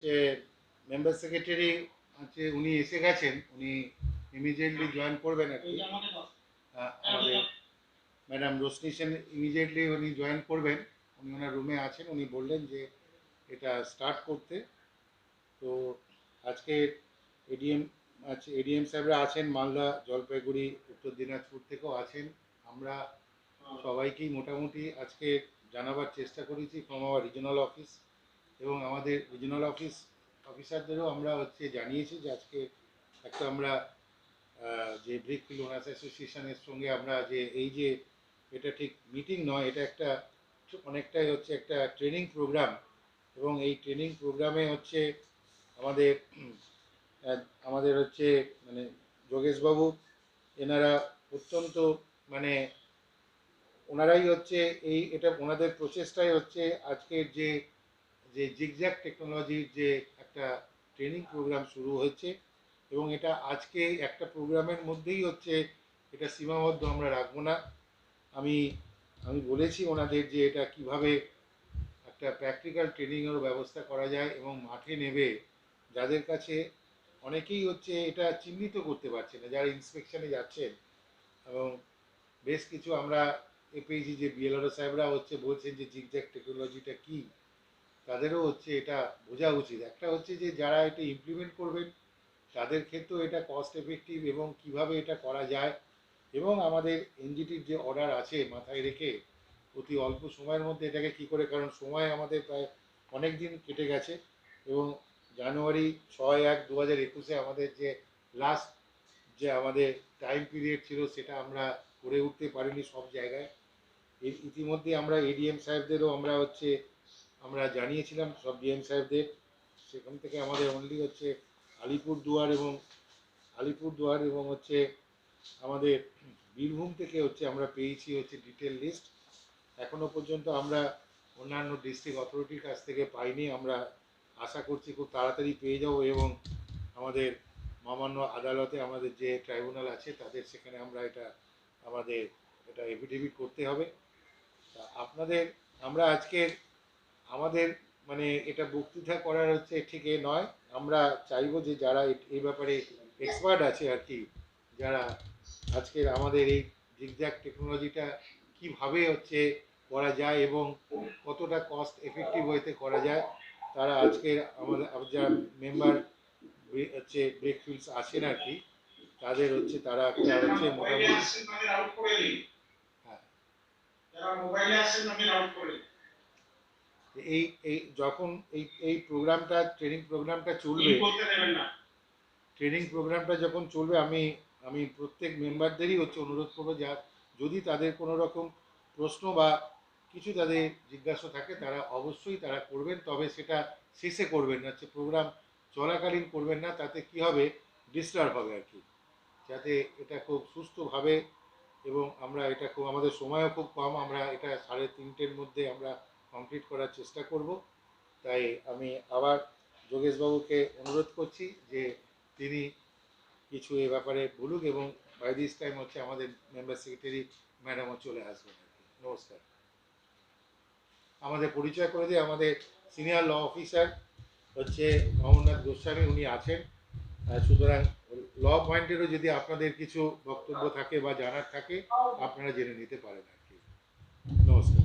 যে member secretary আছে উনি এসে গেছেন, উনি ইমিডিয়েটলি জয়েন করবেন আর কি। আমাদের ম্যাডাম রোশনি সেন ইমিডিয়েটলি উনি জয়েন করবেন, উনি ওনার রুমে আছেন। উনি বললেন যে এটা স্টার্ট করতে। তো আজকে এডিএম আছে, এডিএম সাহেবরা আছেন, মালদা, জলপাইগুড়ি, উত্তর দিনাজপুর থেকেও আছেন। আমরা সবাইকেই মোটামুটি আজকে জানাবার চেষ্টা করেছি ফ্রম আওয়ার রিজনাল অফিস, এবং আমাদের রিজনাল অফিসারদেরও আমরা জানিয়েছি যে আজকে একটা আমরা যে ব্রিকফিল্ড ওনার্স অ্যাসোসিয়েশনের সঙ্গে আমরা যে এটা ঠিক মিটিং নয়, এটা একটা অনেকটাই একটা ট্রেনিং প্রোগ্রাম। এবং এই ট্রেনিং প্রোগ্রামে আমাদের আমাদের মানে যোগেশবাবু এনারা অত্যন্ত মানে ওনারাই এটা ওনাদের প্রচেষ্টাই আজকের যে যে জিগজ্যাগ টেকনোলজির যে একটা ট্রেনিং প্রোগ্রাম শুরু হয়েছে। এবং এটা আজকে একটা প্রোগ্রামের মধ্যেই এটা সীমাবদ্ধ আমরা রাখবো না। আমি আমি বলেছি ওনাদের যে এটা কিভাবে একটা প্র্যাকটিক্যাল ট্রেনিংয়েরও ব্যবস্থা করা যায়, এবং মাঠে নেবে যাদের কাছে অনেকেই এটা চিহ্নিত করতে পারছে না, যারা ইন্সপেকশনে যাচ্ছেন। এবং বেশ কিছু আমরা পেয়েছি যে বিএলআরও সাহেবরা বলছেন যে জিগজ্যাগ টেকনোলজিটা কী, তাদেরও এটা বোঝা উচিত। একটা যে যারা এটা ইমপ্লিমেন্ট করবেন তাদের ক্ষেত্রেও এটা কস্ট এফেক্টিভ এবং কিভাবে এটা করা যায়। এবং আমাদের এনজিটির যে অর্ডার আছে মাথায় রেখে অতি অল্প সময়ের মধ্যে এটাকে কি করে, কারণ সময় আমাদের প্রায় অনেক দিন কেটে গেছে। এবং জানুয়ারি 6/1/2021 আমাদের যে লাস্ট যে আমাদের টাইম পিরিয়ড ছিল সেটা আমরা করে উঠতে পারিনি সব জায়গায়। ইতিমধ্যে আমরা এডিএম সাহেবদেরও আমরা জানিয়েছিলাম, সব ডিএম সাহেবদের। সেখান থেকে আমাদের অনলি আলিপুরদুয়ার এবং আমাদের বীরভূম থেকে আমরা পেয়েছি ডিটেল লিস্ট। এখনো পর্যন্ত আমরা অন্যান্য ডিস্ট্রিক্ট অথরিটির কাছ থেকে পাইনি। আমরা আশা করছি খুব তাড়াতাড়ি পেয়ে যাব, এবং আমাদের মহামান্য আদালতে আমাদের যে ট্রাইব্যুনাল আছে তাদের সেখানে আমাদের এটা এফিডেভিট করতে হবে। আপনাদের আমরা আমাদের মানে এটা বক্তৃতা করার ঠিক নয়। আমরা চাইবো যে যারা এই ব্যাপারে এক্সপার্ট আছে আর কি, যারা আমাদের এই জিগজ্যাগ টেকনোলজিটা কিভাবে করা যায় এবং কতটা কস্ট এফেক্টিভ ওয়েতে করা যায়, তারা আমাদের যারা মেম্বার ব্রেকফিল্ডস আছেন আর কি, তাদের তারা একটা মোটামুটি হ্যাঁ এই এই যখন এই প্রোগ্রামটা ট্রেনিং প্রোগ্রামটা যখন চলবে, আমি প্রত্যেক মেম্বারদেরই অনুরোধ করবো যা যদি তাদের কোনো রকম প্রশ্ন বা কিছু তাদের জিজ্ঞাসা থাকে তারা অবশ্যই তারা করবেন, তবে সেটা শেষে করবেন না, প্রোগ্রাম চলাকালীন করবেন না। তাতে কি হবে, ডিস্টার্ব হবে আর কি। যাতে এটা খুব সুস্থভাবে, এবং আমরা এটা খুব আমাদের সময়ও খুব কম, আমরা এটা 3:30-র মধ্যে আমরা কমপ্লিট করার চেষ্টা করব। তাই আমি আবার যোগেশবাবুকে অনুরোধ করছি যে তিনি কিছু এ ব্যাপারে বলুক, এবং বাই দিস টাইম আমাদের মেম্বার সেক্রেটারি ম্যাডামও চলে আসবেন আর কি। নমস্কার। আমাদের পরিচয় করে দিয়ে আমাদের senior law officer Amarnath Goswami, উনি আছেন। সুতরাং ল পয়েন্টেরও যদি আপনাদের কিছু বক্তব্য থাকে বা জানার থাকে আপনারা জেনে নিতে পারেন আর কি। নমস্কার।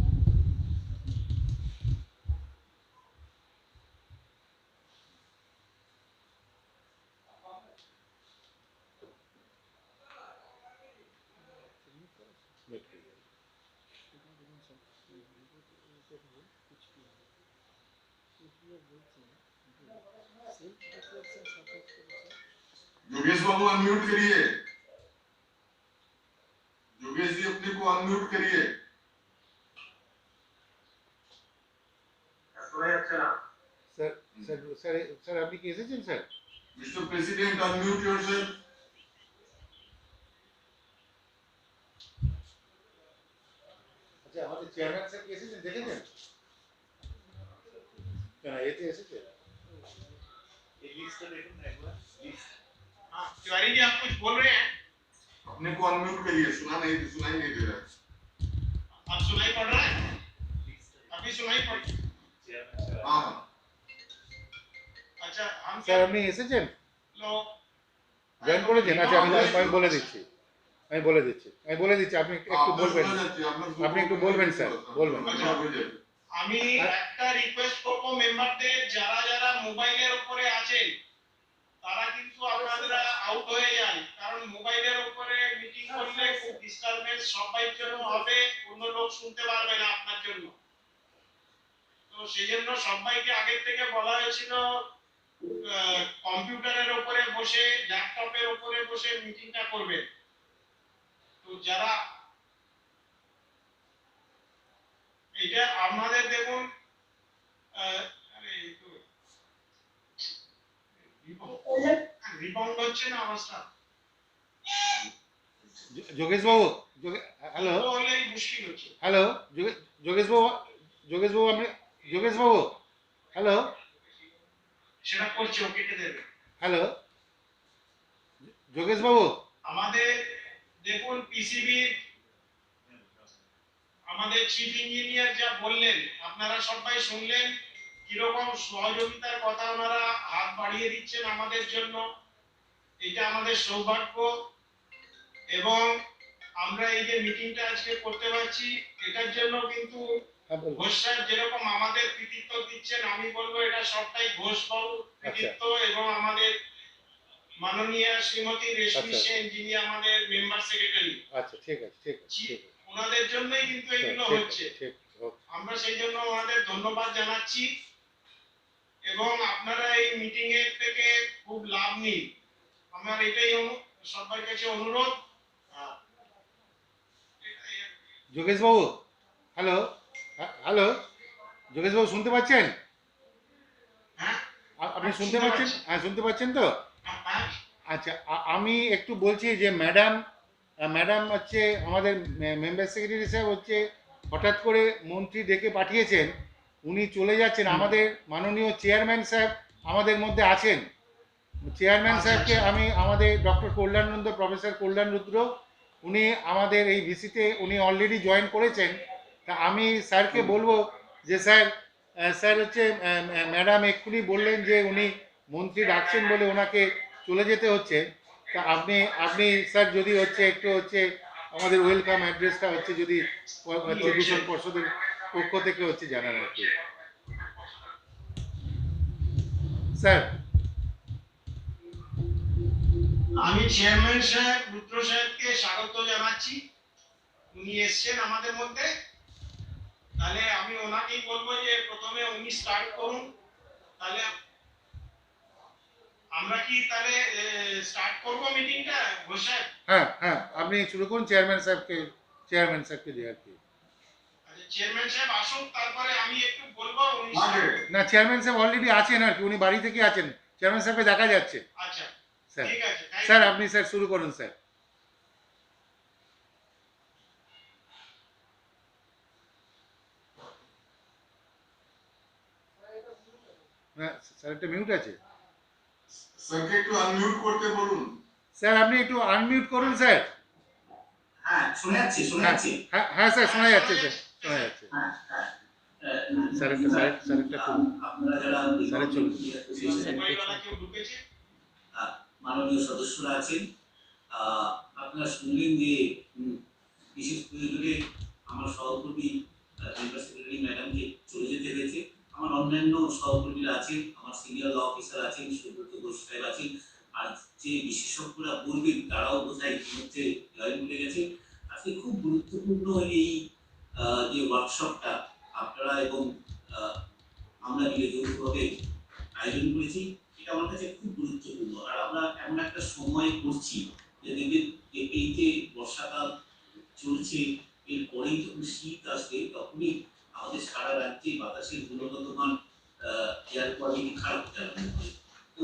योगेश बाबू अनम्यूट करिए। योगेश जी अपने को अनम्यूट करिए। স্যার আপনি কি এসেছেন sir? Mister president unmute yourself. আচ্ছা, আমাদের চেয়ারম্যান স্যার কি এসেছেন, দেখেছেন? কেন এতে এসেছে? এই লিস্টটা দেখুন না একবার। हाँ, तिवारी जी आप कुछ बोल रहे हैं? अपने को अनम्यूट करिए, सुनाई नहीं दे रहा है। अब सुनाई पड़ रहा है? अभी सुनाई पड़। हाँ अच्छा हम স্যার আপনি এসেছেন, लोग জয়েন করেছেন? আচ্ছা আমি বলে দিচ্ছি, আপনি একটু বলবেন, আপনি একটু বলবেন স্যার, বলবেন। আমি একটা রিকোয়েস্ট করব মেম্বারদের, যারা যারা মোবাইলের উপরে আছেন তারা কিন্তু আপনারা আউট হয়ে যান, কারণ মোবাইলের উপরে মিটিং করলে খুব ডিস্টারবেন্স সবাইর জন্য হবে, অন্য লোক শুনতে পারবে না আপনার জন্য। তো সেই জন্য সবাইকে আগের থেকে বলা হয়েছিল কম্পিউটারের উপরে বসে, ল্যাপটপের উপরে বসে মিটিংটা করবেন। তো যারা এটা আমাদের দেখুন আরে তো রিবাউন্ড হচ্ছে না অবস্থা, যোগেশ বাবু, হ্যালো তো হলেই মুশকিল হচ্ছে। হ্যালো, যোগেশ বাবু, আপনি, যোগেশ বাবু, হ্যালো সেটা করছে, ও কেটে দেবে। হ্যালো, যোগেশ বাবু, আমাদের দেখুন পিসিবি আমাদের চিফ ইঞ্জিনিয়ার যা বললেন আপনারা সবাই শুনলেন, কিরকম সহযোগিতার কথা ওনারা হাত বাড়িয়ে দিচ্ছেন আমাদের জন্য। এটা আমাদের সৌভাগ্য, এবং আমরা এই যে মিটিংটা আজকে করতে পারছি এটার জন্য কিন্তু ঘোষ সাহেব যেরকম আমাদের কৃতিত্ব দিচ্ছেন, আমি বলবো এটা সবটাই ঘোষ বাবুর কৃতিত্ব, এবং আমাদের মাননীয় শ্রীমতী রেশমি সেন যিনি আমাদের মেম্বার সেক্রেটারি, আচ্ছা ঠিক আছে, ঠিক আছে, ঠিক আছে, ওনাদের জন্যই কিন্তু এগুলো হচ্ছে। আমরা সেই জন্য ওনাদের ধন্যবাদ জানাচ্ছি, এবং আপনারা এই মিটিং এর থেকে খুব লাভ নিন, আমার এটাই সবার কাছে অনুরোধ। যোগেশ বাবু, হ্যালো হ্যালো, যোগেশ বাবু শুনতে পাচ্ছেন? হ্যাঁ আপনি শুনতে পাচ্ছেন? হ্যাঁ শুনতে পাচ্ছেন তো? হ্যাঁ আচ্ছা আমি একটু বলছি যে ম্যাডাম হচ্ছে আমাদের মেম্বার সেক্রেটারি সাহেব হচ্ছে হঠাৎ করে মন্ত্রী ডেকে পাঠিয়েছেন, উনি চলে যাচ্ছেন। আমাদের মাননীয় চেয়ারম্যান সাহেব আমাদের মধ্যে আছেন, চেয়ারম্যান সাহেবকে আমি আমাদের ডক্টর প্রফেসর কল্যাণ রুদ্র, উনি আমাদের এই ভিসিতে উনি অলরেডি জয়েন করেছেন। তা আমি স্যারকে বলবো যে স্যার হচ্ছে ম্যাডাম এক্ষুনি বললেন যে উনি মন্ত্রী ডাকছেন বলে ওনাকে চলে যেতে হচ্ছে। তা আপনি স্যার যদি হচ্ছে একটু হচ্ছে আমাদের ওয়েলকাম অ্যাড্রেসটা হচ্ছে যদি হচ্ছে দূষণ পর্ষদের পক্ষ থেকে হচ্ছে জানান আর কি স্যার। আমি চেয়ারম্যান সাহেব রুদ্র সাহেবকে স্বাগত জানাচ্ছি, উনি এসেছেন আমাদের মধ্যে। তাহলে আমি ওনাকেই বলবো যে প্রথমে উনি স্টার্ট করুন, তাহলে আমরা কি তাহলে স্টার্ট করব মিটিংটা ঘোষ সাহেব? হ্যাঁ আপনি শুরু করুন, চেয়ারম্যান সাহেবকে দিয়ে আর কি। আচ্ছা চেয়ারম্যান সাহেব আসুন, তারপরে আমি একটু বলবো উনি। না চেয়ারম্যান সাহেব অলরেডি আছেন আর কি, উনি বাড়ি থেকে আছেন, চেয়ারম্যান সাহেবকে দেখা যাচ্ছে। আচ্ছা স্যার, ঠিক আছে, স্যার আপনি স্যার শুরু করুন স্যার। হ্যাঁ স্যার একটা মিউট আছে, স্যারকে একটু আনমিউট করতে বলুন। স্যার আপনি একটু আনমিউট করুন স্যার। হ্যাঁ শোনা যাচ্ছে হ্যাঁ স্যার শোনা যাচ্ছে, স্যার শোনা যাচ্ছে। স্যার একটা আপনারা যারা স্যারের ছবি। মোবাইলওয়ালা কেউ ঢুকেছে? মাননীয় সদস্যরা আছেন, আপনারা শুনলেন যে বিশেষ প্রয়োজনে আমার সহকর্মী মেম্বার সেক্রেটারি ম্যাডামকে চলে যেতে হয়েছে। আমার অন্যান্য সহকর্মীরা আছেন, আমার সিনিয়র ল অফিসার আছেন, সুব্রত ঘোষ সাহেব আছেন, আর যে বিশেষজ্ঞরা বলবেন তারাও বোধহয় ইতিমধ্যে জয়েন করে গেছে। আজকে খুব গুরুত্বপূর্ণ এই যে ওয়ার্কশপটা আপনারা এবং আমরা মিলে যৌথভাবে আয়োজন করেছি, এটা আমার কাছে খুব গুরুত্বপূর্ণ। আর আমরা এমন একটা সময় করছি যে দেখবেন এই যে বর্ষাকাল চলছে, এরপরেই যখন শীত আসবে তখনই আমাদের সারা রাজ্যে বাতাসের গুণগত মান এয়ার কোয়ালিটি খারাপ হতে আরম্ভ করে।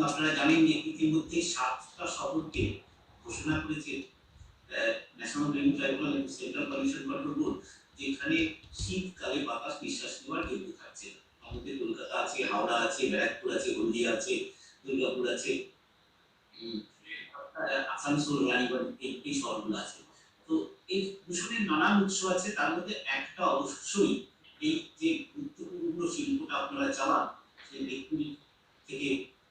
আপনারা জানেন যে ইতিমধ্যে 7টা শহরকে ঘোষণা করেছে ন্যাশনাল রেইন ট্রাইব্যুনাল এবং সেন্ট্রাল পলিউশন কন্ট্রোল বোর্ড, যেখানে শীতকালে বাতাস নিঃশ্বাস নেওয়ার যোগ্য থাকছে না। আমাদের কলকাতা আছে, হাওড়া আছে, ব্যারাকপুর আছে, হলদিয়া আছে, দুর্গাপুর আছে, আসানসোল, রানীগঞ্জ, এই শহরগুলো আছে। তো এই দূষণের নানান উৎস আছে, তার মধ্যে একটা অবশ্যই এই যে গুরুত্বপূর্ণ শিল্পটা আপনারা চালান, সেই ব্যক্তি থেকে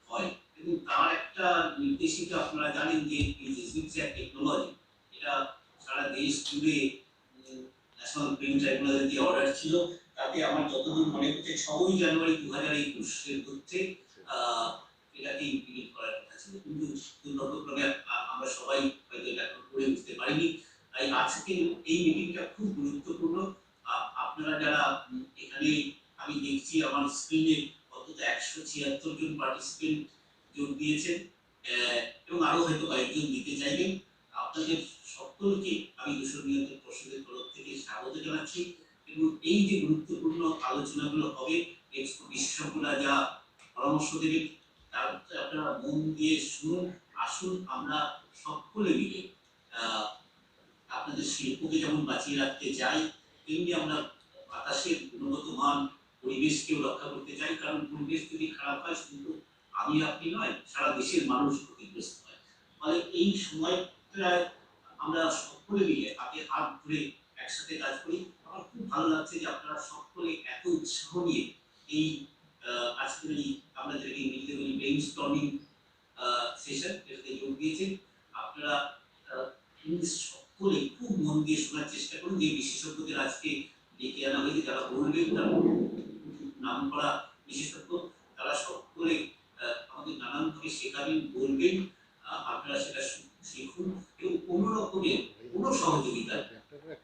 হয় এবং তার একটা নির্দেশিকা আপনারা জানেন যে ফিজিক্স টেকনোলজি, এটা সারা দেশ জুড়ে ন্যাশনাল প্রিন্ট ট্রাইব্যুনালের যে অর্ডার ছিল তাতে আমার যতদূর মনে হচ্ছে 6ই জানুয়ারি 2021 মধ্যে এটাকে ইমপ্লিমেন্ট করার কথা ছিল, কিন্তু দুর্ভাগ্যক্রমে আমরা সবাই হয়তো এটা করে বুঝতে পারিনি। তাই আজকে এই মিটিংটা খুব গুরুত্বপূর্ণ। আপনারা যারা এখানে, আমি দেখছি আমার স্ক্রিনে অন্তত 176 জন পার্টিসিপেন্ট যোগ দিয়েছেন এবং আরো হয়তো কয়েকজন দিতে চাইবেন। আপনাদের সকলকে আমি দূষণ নিয়ন্ত্রণ পর্ষদের তরফ থেকে স্বাগত জানাচ্ছি এবং এই যে গুরুত্বপূর্ণ আলোচনাগুলো হবে, বিশেষজ্ঞরা যা পরামর্শ দেবেন তার আপনারা মন দিয়ে শুনুন। আসুন আমরা সকলে মিলে আপনাদের শিল্পকে যেমন বাঁচিয়ে রাখতে চাই, তেমনি আমরা বাতাসের গুণগত মান, পরিবেশকেও রক্ষা করতে চাই। কারণ পরিবেশ যদি খারাপ হয় শুধু আমি আপনি নয়, সারা দেশের মানুষ ক্ষতিগ্রস্ত হয়। ফলে এই সময়টায় আমরা সকলে মিলে হাতে হাত ধরে একসাথে কাজ করি। আমার খুব ভালো লাগছে যে আপনারা সকলে এত উৎসাহ নিয়ে এই আজকের এই আমরা যেটাকে ইংরেজিতে বলি ব্রেইন স্টর্মিং সেশন, এটাতে যোগ দিয়েছেন। আপনারা সকলে খুব মন দিয়ে শোনার চেষ্টা করুন। যে বিশেষজ্ঞদের আজকে ডেকে আনা হয়েছে, যারা বলবেন, নাম করা বিশেষজ্ঞ, তারা সকলে আমাদের নানানভাবে শেখাবেন, বলবেন। আপনারা সেটা শিখুন এবং কোনো রকমের কোনো সহযোগিতা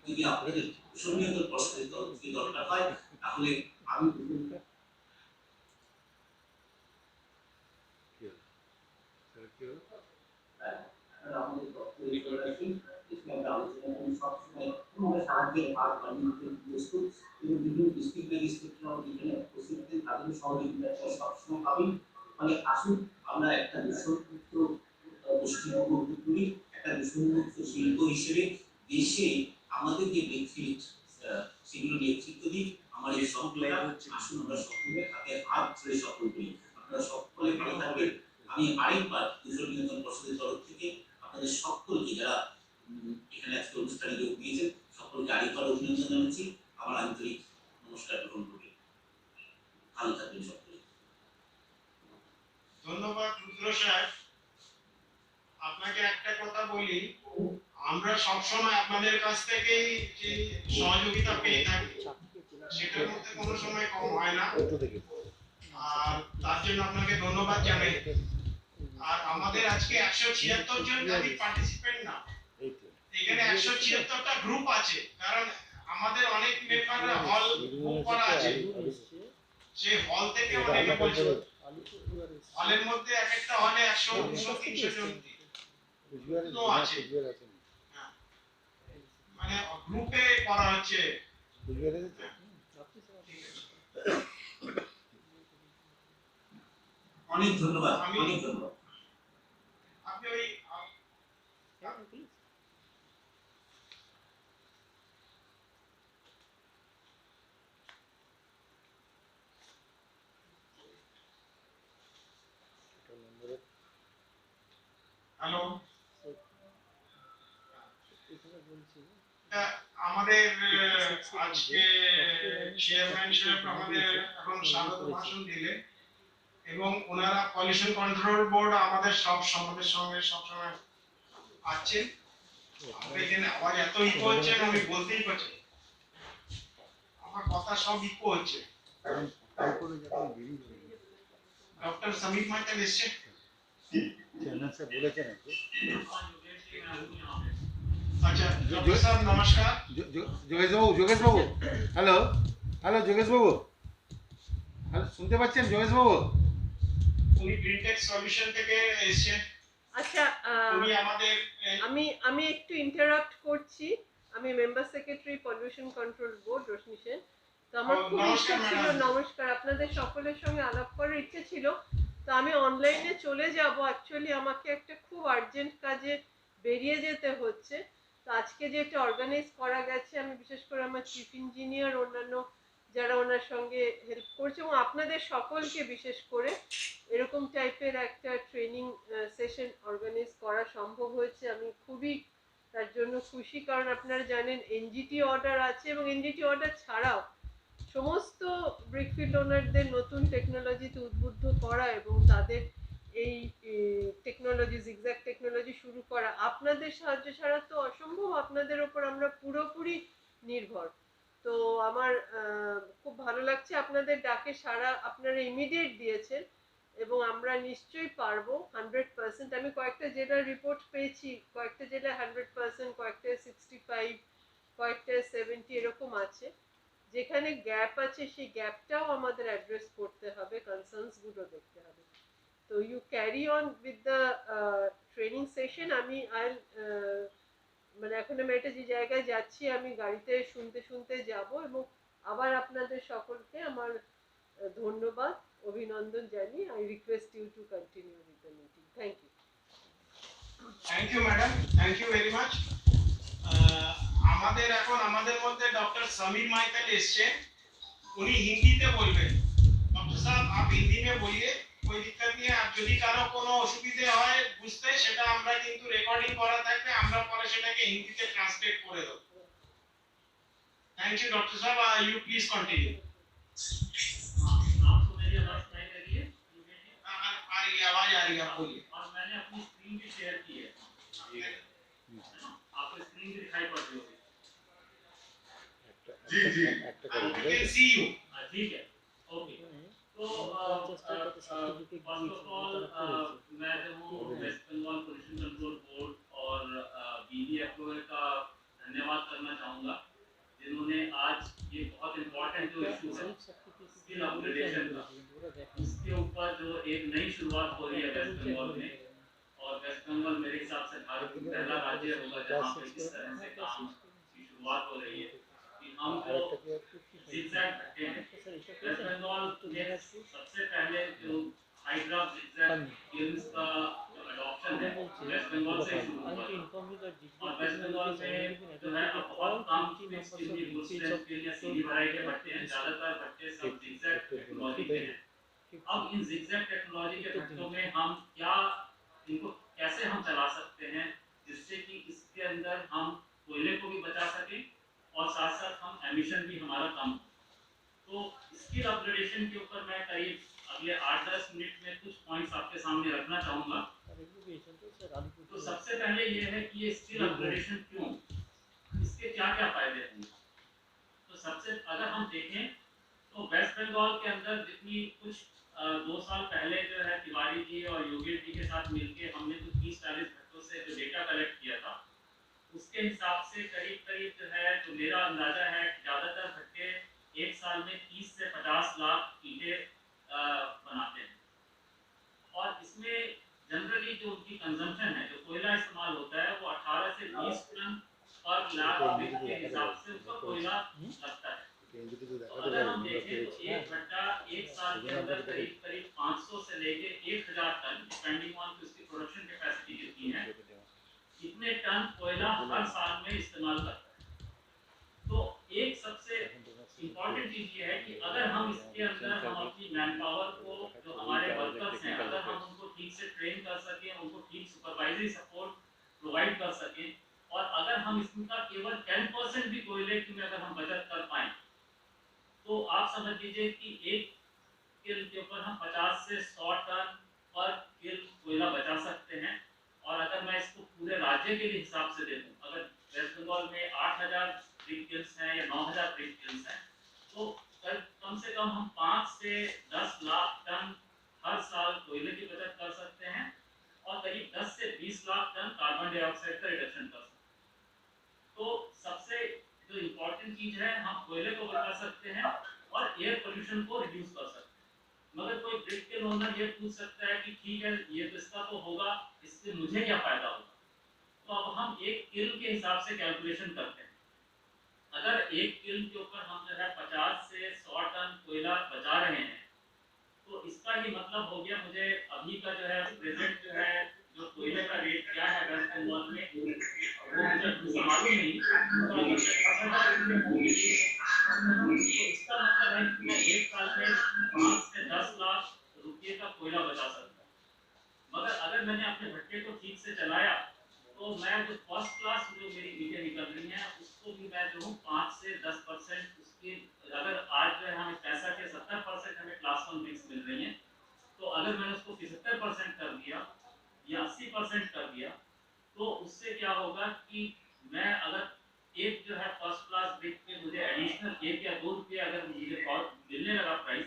যদি আপনাদের দূষণ নিয়ন্ত্রণ পর্ষদের তরফ থেকে দরকার হয়, তাহলে আমি আমাদের দপ্তরে চলে আসুন। আমরা আলোচনা করি, সবসময় আমরা সাহায্যের হাত বাড়িয়ে প্রস্তুত এবং বিভিন্ন ডিস্ট্রিক্ট ম্যাজিস্ট্রেটরাও যেখানে উপস্থিত আছেন তাদের সহযোগিতা সবসময় পাবেন। ফলে আসুন আমরা একটা দূষণমুক্ত পশ্চিমবঙ্গ গড়ে তুলি, একটা দূষণমুক্ত শিল্প হিসেবে দেশে আমাদের যে বেনিফিট সেগুলো নেতৃত্ব দিই। আমার এই সংকল্প, আসুন আমরা সকলে হাতে হাত ধরে সফল করি। আপনারা সকলে ভালো থাকবেন। আমি আরেকবার দূষণ নিয়ন্ত্রণ পর্ষদের তরফ থেকে আপনাদের সকলকে, যারা এখানে আজকে অনুষ্ঠানে যোগ দিয়েছেন, সকলকে আরেকবার অভিনন্দন জানাচ্ছি। আমার আন্তরিক নমস্কার গ্রহণ করবেন। ভালো থাকবেন সকলে। ধন্যবাদ রুদ্র সাহেব। আপনাকে একটা কথা বলি, আমরা সবসময় আপনাদের কাছ থেকেই যে সহযোগিতা পেয়ে থাকি, সেটার মধ্যে কোনো সময় কম হয় না, আর তার জন্য আপনাকে ধন্যবাদ জানাই। আর আমাদের আজকে 176 জন খালি পার্টিসিপেন্ট না, এখানে 176টা গ্রুপ আছে। কারণ আমাদের অনেক মেম্বাররা হল বুক করা আছে, সেই হল থেকে অনেকে বলছে হলের মধ্যে এক একটা হলে 100, 200, 300 জন তো আছে, মানে গ্রুপে করা হচ্ছে। অনেক ধন্যবাদ, অনেক ধন্যবাদ। আপনি ওই হ্যালো, আমাদের আজকে চেয়ারম্যান সাহেব আমাদের এখন স্বাগত ভাষণ দিলেন এবং ওনারা পলিউশন কন্ট্রোল বোর্ড আমাদের সমাজের সঙ্গে সবসময় আছেন। আমরা এখানে আওয়াজ এত ইকো হচ্ছে, আমি বলতেই পারছি আমার কথা সব ইকো হচ্ছে। ডক্টর সমীপ মাইকেল এসছে, আচ্ছা ডক্টর সাহেব নমস্কার। যোগেশ বাবু, হ্যালো হ্যালো যোগেশ বাবু, হ্যালো শুনতে পাচ্ছেন যোগেশ বাবু? উনি গ্রিনটেক সলিউশন থেকে এসেছেন। আচ্ছা, উনি আমাদের আমি একটু ইন্টারাপ্ট করছি। আমি member secretary pollution control board Roshni Sen. তো আমার খুব ইচ্ছা ছিল, নমস্কার, আপনাদের সকলের সঙ্গে আলাপ করার ইচ্ছে ছিল। তো আমি অনলাইনে চলে যাব, অ্যাকচুয়ালি আমাকে একটা খুব আর্জেন্ট কাজে বেরিয়ে যেতে হচ্ছে। তো আজকে যেটা অর্গানাইজ করা গেছে, আমি বিশেষ করে আমার চিফ ইঞ্জিনিয়ার, অন্যান্য যারা ওনার সঙ্গে হেল্প করছে এবং আপনাদের সকলকে বিশেষ করে এরকম টাইপের একটা ট্রেনিং সেশন অর্গানাইজ করা সম্ভব হয়েছে। আমি খুবই তার জন্য খুশি, কারণ আপনারা জানেন এনজিটি অর্ডার আছে এবং এনজিটি অর্ডার ছাড়াও সমস্ত ব্রিকফিল্ড ওনারদের নতুন টেকনোলজিতে উদ্বুদ্ধ করা এবং তাদের এই টেকনোলজি জিগজ্যাগ টেকনোলজি শুরু করা আপনাদের সাহায্য ছাড়া তো অসম্ভব, আপনাদের ওপর আমরা পুরোপুরি নির্ভর। তো আমার খুব ভালো লাগছে আপনাদের ডাকে সাড়া আপনারা ইমিডিয়েট দিয়েছেন এবং আমরা নিশ্চয়ই পারবো 100%। আমি কয়েকটা জেলার রিপোর্ট পেয়েছি, কয়েকটা জেলায় 100%, কয়েকটা 65, কয়েকটা 70 এরকম আছে। যেখানে গ্যাপ আছে সেই গ্যাপটাও আমাদের অ্যাড্রেস করতে হবে, কনসার্নস গুলো দেখতে হবে। তো you carry on with the training session. আমি মানে এখন আমি একটা যে জায়গায় যাচ্ছি আমি গাড়িতে শুনতে শুনতে যাব এবং আবার আপনাদের সকলকে আমার ধন্যবাদ অভিনন্দন জানিয়ে I request you to continue with the meeting. Thank you. Thank you madam, thank you very much. আমাদের এখন আমাদের মধ্যে डॉक्टर समीर माइकल এসেছে, উনি হিন্দিতে বলবেন। डॉक्टर साहब आप हिंदी में बोलिए, कोई दिक्कत नहीं है। আর যদি কারো কোনো অসুবিধা হয় বুঝতে, সেটা আমরা কিন্তু রেকর্ডিং করা থাকবে, আমরা পরে সেটাকে হিন্দিতে ট্রান্সলেট করে দেব। थैंक यू डॉक्टर साहब, यू प्लीज कंटिन्यू। आपको मेरी आवाज सुनाई दे रही है? आ रही है, आवाज आ रही है, आप बोलिए। और मैंने अपनी स्क्रीन भी शेयर की है, आपको स्क्रीन भी दिखाई पड़ रही होगी। जी जी We can see you। ठीक है, ओके। तो फर्स्ट ऑफ ऑल मैं जो हूँ West Bengal pollution control board और BDFOA का धन्यवाद करना चाहूँगा, जिन्होंने आज ये बहुत इम्पोर्टेंट जो इशू है स्किल अपग्रेडेशन का, इसके ऊपर जो एक नई शुरुआत हो रही है वेस्ट बंगाल में। और वेस्ट बंगाल मेरे हिसाब से भारत का पहला राज्य होगा जहाँ पे इस तरह से काम की शुरुआत हो रही है कि हम जो zigzag भट्टे हैं, वेस्ट बंगाल में सबसे पहले जो हाइड्रा zigzag गेम्स का जो अडॉप्शन है वेस्ट बंगाल से शुरू हुआ था। और वेस्ट बंगाल में जो है अब बहुत कम फिक्स चिमनी वुड स्ट्रेंथ के लिए सीधी भराई के भट्टे हैं, ज्यादातर भट्टे सब zigzag टेक्नोलॉजी के हैं। अब इन zigzag टेक्नोलॉजी के भट्टों में हम क्या इनको कैसे हम चला सकते हैं जिससे कि इसके अंदर हम कोयले को भी बचा सकें और साथ साथ हम एमिशन भी हमारा कम हो। तो स्किल अपग्रेडेशन के ऊपर मैं करीब अगले 8-10 मिनट में कुछ पॉइंट्स आपके सामने रखना चाहूँगा। तो सबसे पहले ये है कि ये स्किल अपग्रेडेशन क्यों, इसके क्या क्या फायदे होंगे। तो सबसे अगर हम देखें तो वेस्ट बंगाल के अंदर जितनी कुछ 2 साल पहले जो है तिवारी जी और योगेश जी के साथ मिलके हमने कुछ 30-40 भट्टों से जो डेटा कलेक्ट किया था, उसके हिसाब से करीब करीब जो है जो मेरा अंदाजा है ज़्यादातर भट्टे एक साल में 30 से 50 लाख ईंटें बनाते हैं। और इसमें जनरली जो उनकी कंजम्पशन है, जो कोयला इस्तेमाल होता है, वो 18 से 20 टन पर लाख के हिसाब से उसका कोयला लगता है। तो अगर हम देखें तो एक भट्टा एक साल के अंदर करीब करीब 500 से लेके 1000 टन डिपेंडिंग ऑन उसकी प्रोडक्शन कैपेसिटी कितनी है, कितने टन कोयला हर साल में इस्तेमाल करता है। तो एक सबसे इम्पोर्टेंट चीज ये है कि अगर हम इसके अंदर हम अपनी मैन पावर को, जो हमारे वर्कर्स हैं, अगर हम उनको ठीक से ट्रेन कर सकें, उनको ठीक सुपरवाइजरी सपोर्ट प्रोवाइड कर सकें, और अगर हम इसका केवल 10% भी कोयले की में अगर हम बचत कर पाएं, तो आप समझ लीजिए कि एक किल के ऊपर हम 50 से 100 टन पर किल कोयला बचा सकते हैं। और अगर मैं इसको पूरे राज्य के लिए हिसाब से देखूं, अगर वेस्ट बंगाल में 8000 ब्रिक किल्स हैं या 9000 ब्रिक किल्स हैं, तो कम से कम हम 5 से 10 लाख टन हर साल कोयले की बचत कर सकते हैं और करीब 10 से 20 लाख टन कार्बन डाइऑक्साइड का रिडक्शन कर सकते हैं। तो सबसे जो इम्पोर्टेंट चीज है, हम कोयले को बचा सकते हैं और एयर पोल्यूशन को रिड्यूस कर सकते हैं। मगर कोई ब्रिक किल ओनर ये पूछ सकता है कि ठीक है ये तो इसका तो होगा, इससे मुझे क्या फायदा होगा। तो अब हम एक किल के हिसाब से कैलकुलेशन करते हैं। अगर एक किल के ऊपर हम जो है 50 से 100 टन कोयला बचा रहे हैं, तो इसका ही मतलब हो गया, मुझे अभी का जो है प्रेजेंट जो है जो कोयले का रेट क्या है वेस्ट बंगाल में, वो मुझे मालूम नहीं, तो इसका मतलब है कि मैं एक साल में 5 से 10 लाख रुपये का कोयला बचा सकता हूँ। मगर अगर मैंने अपने भट्टे को ठीक से चलाया, तो मैं जो फर्स्ट क्लास जो मेरी ईंटें निकल रही हैं, उसको भी मैं जो हूँ 5 से 10% उसकी, अगर आज जो है हमें पैसा के 70% हमें क्लास 1 ब्रिक्स मिल रही हैं, तो अगर मैंने उसको 75% कर दिया तो उससे क्या होगा कि मैं अगर एक जो है फर्स्ट क्लास ब्रिक पे मुझे एडिशनल 1 या 2 रुपये अगर मुझे कॉस्ट मिलने लगा प्राइस,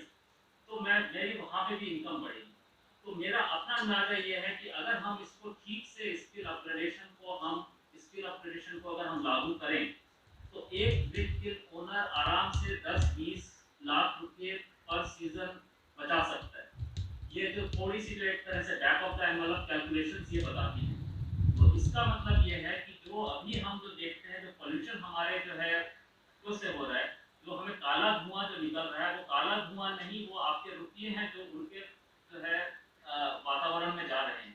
तो मेरी वहाँ पे भी इनकम बढ़ेगी। तो मेरा अपना अंदाजा ये है कि अगर हम इसको ठीक से स्किल अपग्रेडेशन को अगर हम लागू करें, तो एक ब्रिक किल ओनर आराम से 10-20 लाख रुपए पर सीजन बचा सकता है। ये जो थोड़ी सी जो एक तरह से back of the envelope calculations ये बताती है। तो इसका मतलब ये है कि जो अभी हम जो देखते हैं, जो पोल्यूशन हमारे जो है उससे हो रहा है, जो हमें काला धुआं जो निकल रहा है, वो काला धुआं नहीं, वो आपके रुपये हैं जो उड़ के जो है वातावरण में जा रहे हैं।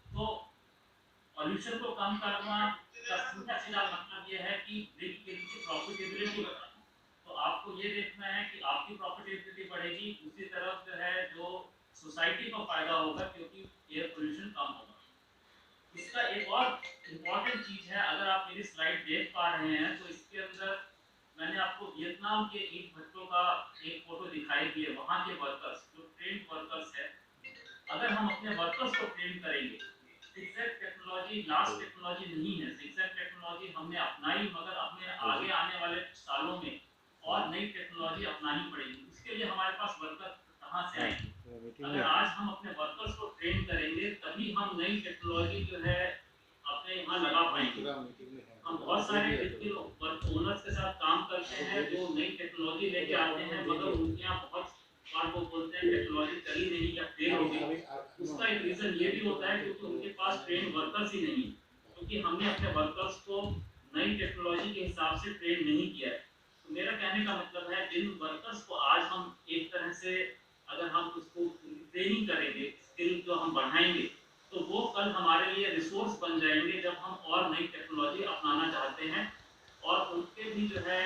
तो पॉल्यूशन को कम करना का सीधा सीधा मतलब ये है कि ब्रिक किल की प्रॉफिटेबिलिटी बढ़ाना। तो आपको ये देखना है कि आपकी प्रॉफिटेबिलिटी बढ़ेगी, दूसरी तरफ जो है जो सोसाइटी को फायदा होगा क्योंकि एयर पोल्यूशन कम होगा। इसका एक और इम्पॉर्टेंट चीज है, अगर आप मेरी स्लाइड देख पा रहे हैं तो इसके अंदर मैंने आपको वियतनाम के ईंट भट्टों का एक फोटो दिखाई दी है। वहाँ के वर्कर्स जो ट्रेंड वर्कर्स है, अगर हम अपने वर्कर्स को ट्रेन करेंगे, सिक्सैक टेक्नोलॉजी लास्ट टेक्नोलॉजी नहीं है। सिक्सैक टेक्नोलॉजी हमने अपनाई, मगर अपने आगे आने वाले सालों में और नई टेक्नोलॉजी अपनानी पड़ेगी। उसके लिए हमारे पास वर्कर कहाँ से आएंगे? अगर आज हम अपने वर्कर्स को ट्रेन करेंगे तभी हम नई टेक्नोलॉजी जो है अपने यहाँ लगा पाएंगे। हम बहुत सारे वर्क ओनर्स के साथ काम करते हैं जो नई टेक्नोलॉजी लेके आते हैं, मगर उनके यहाँ बहुत बार वो बोलते हैं टेक्नोलॉजी चली नहीं या फेल हो गई। उसका एक रीजन ये भी होता है क्योंकि उनके पास ट्रेन वर्कर्स ही नहीं है, क्योंकि हमने अपने वर्कर्स को नई टेक्नोलॉजी के हिसाब से ट्रेन नहीं किया है। तो मेरा कहने का मतलब है, जिन वर्कर्स को आज हम एक तरह से अगर हम उसको ट्रेनिंग करेंगे, स्किल जो हम बढ़ाएंगे, तो वो कल हमारे लिए रिसोर्स बन जाएंगे जब हम और नई टेक्नोलॉजी अपनाना चाहते हैं। और उनके भी जो है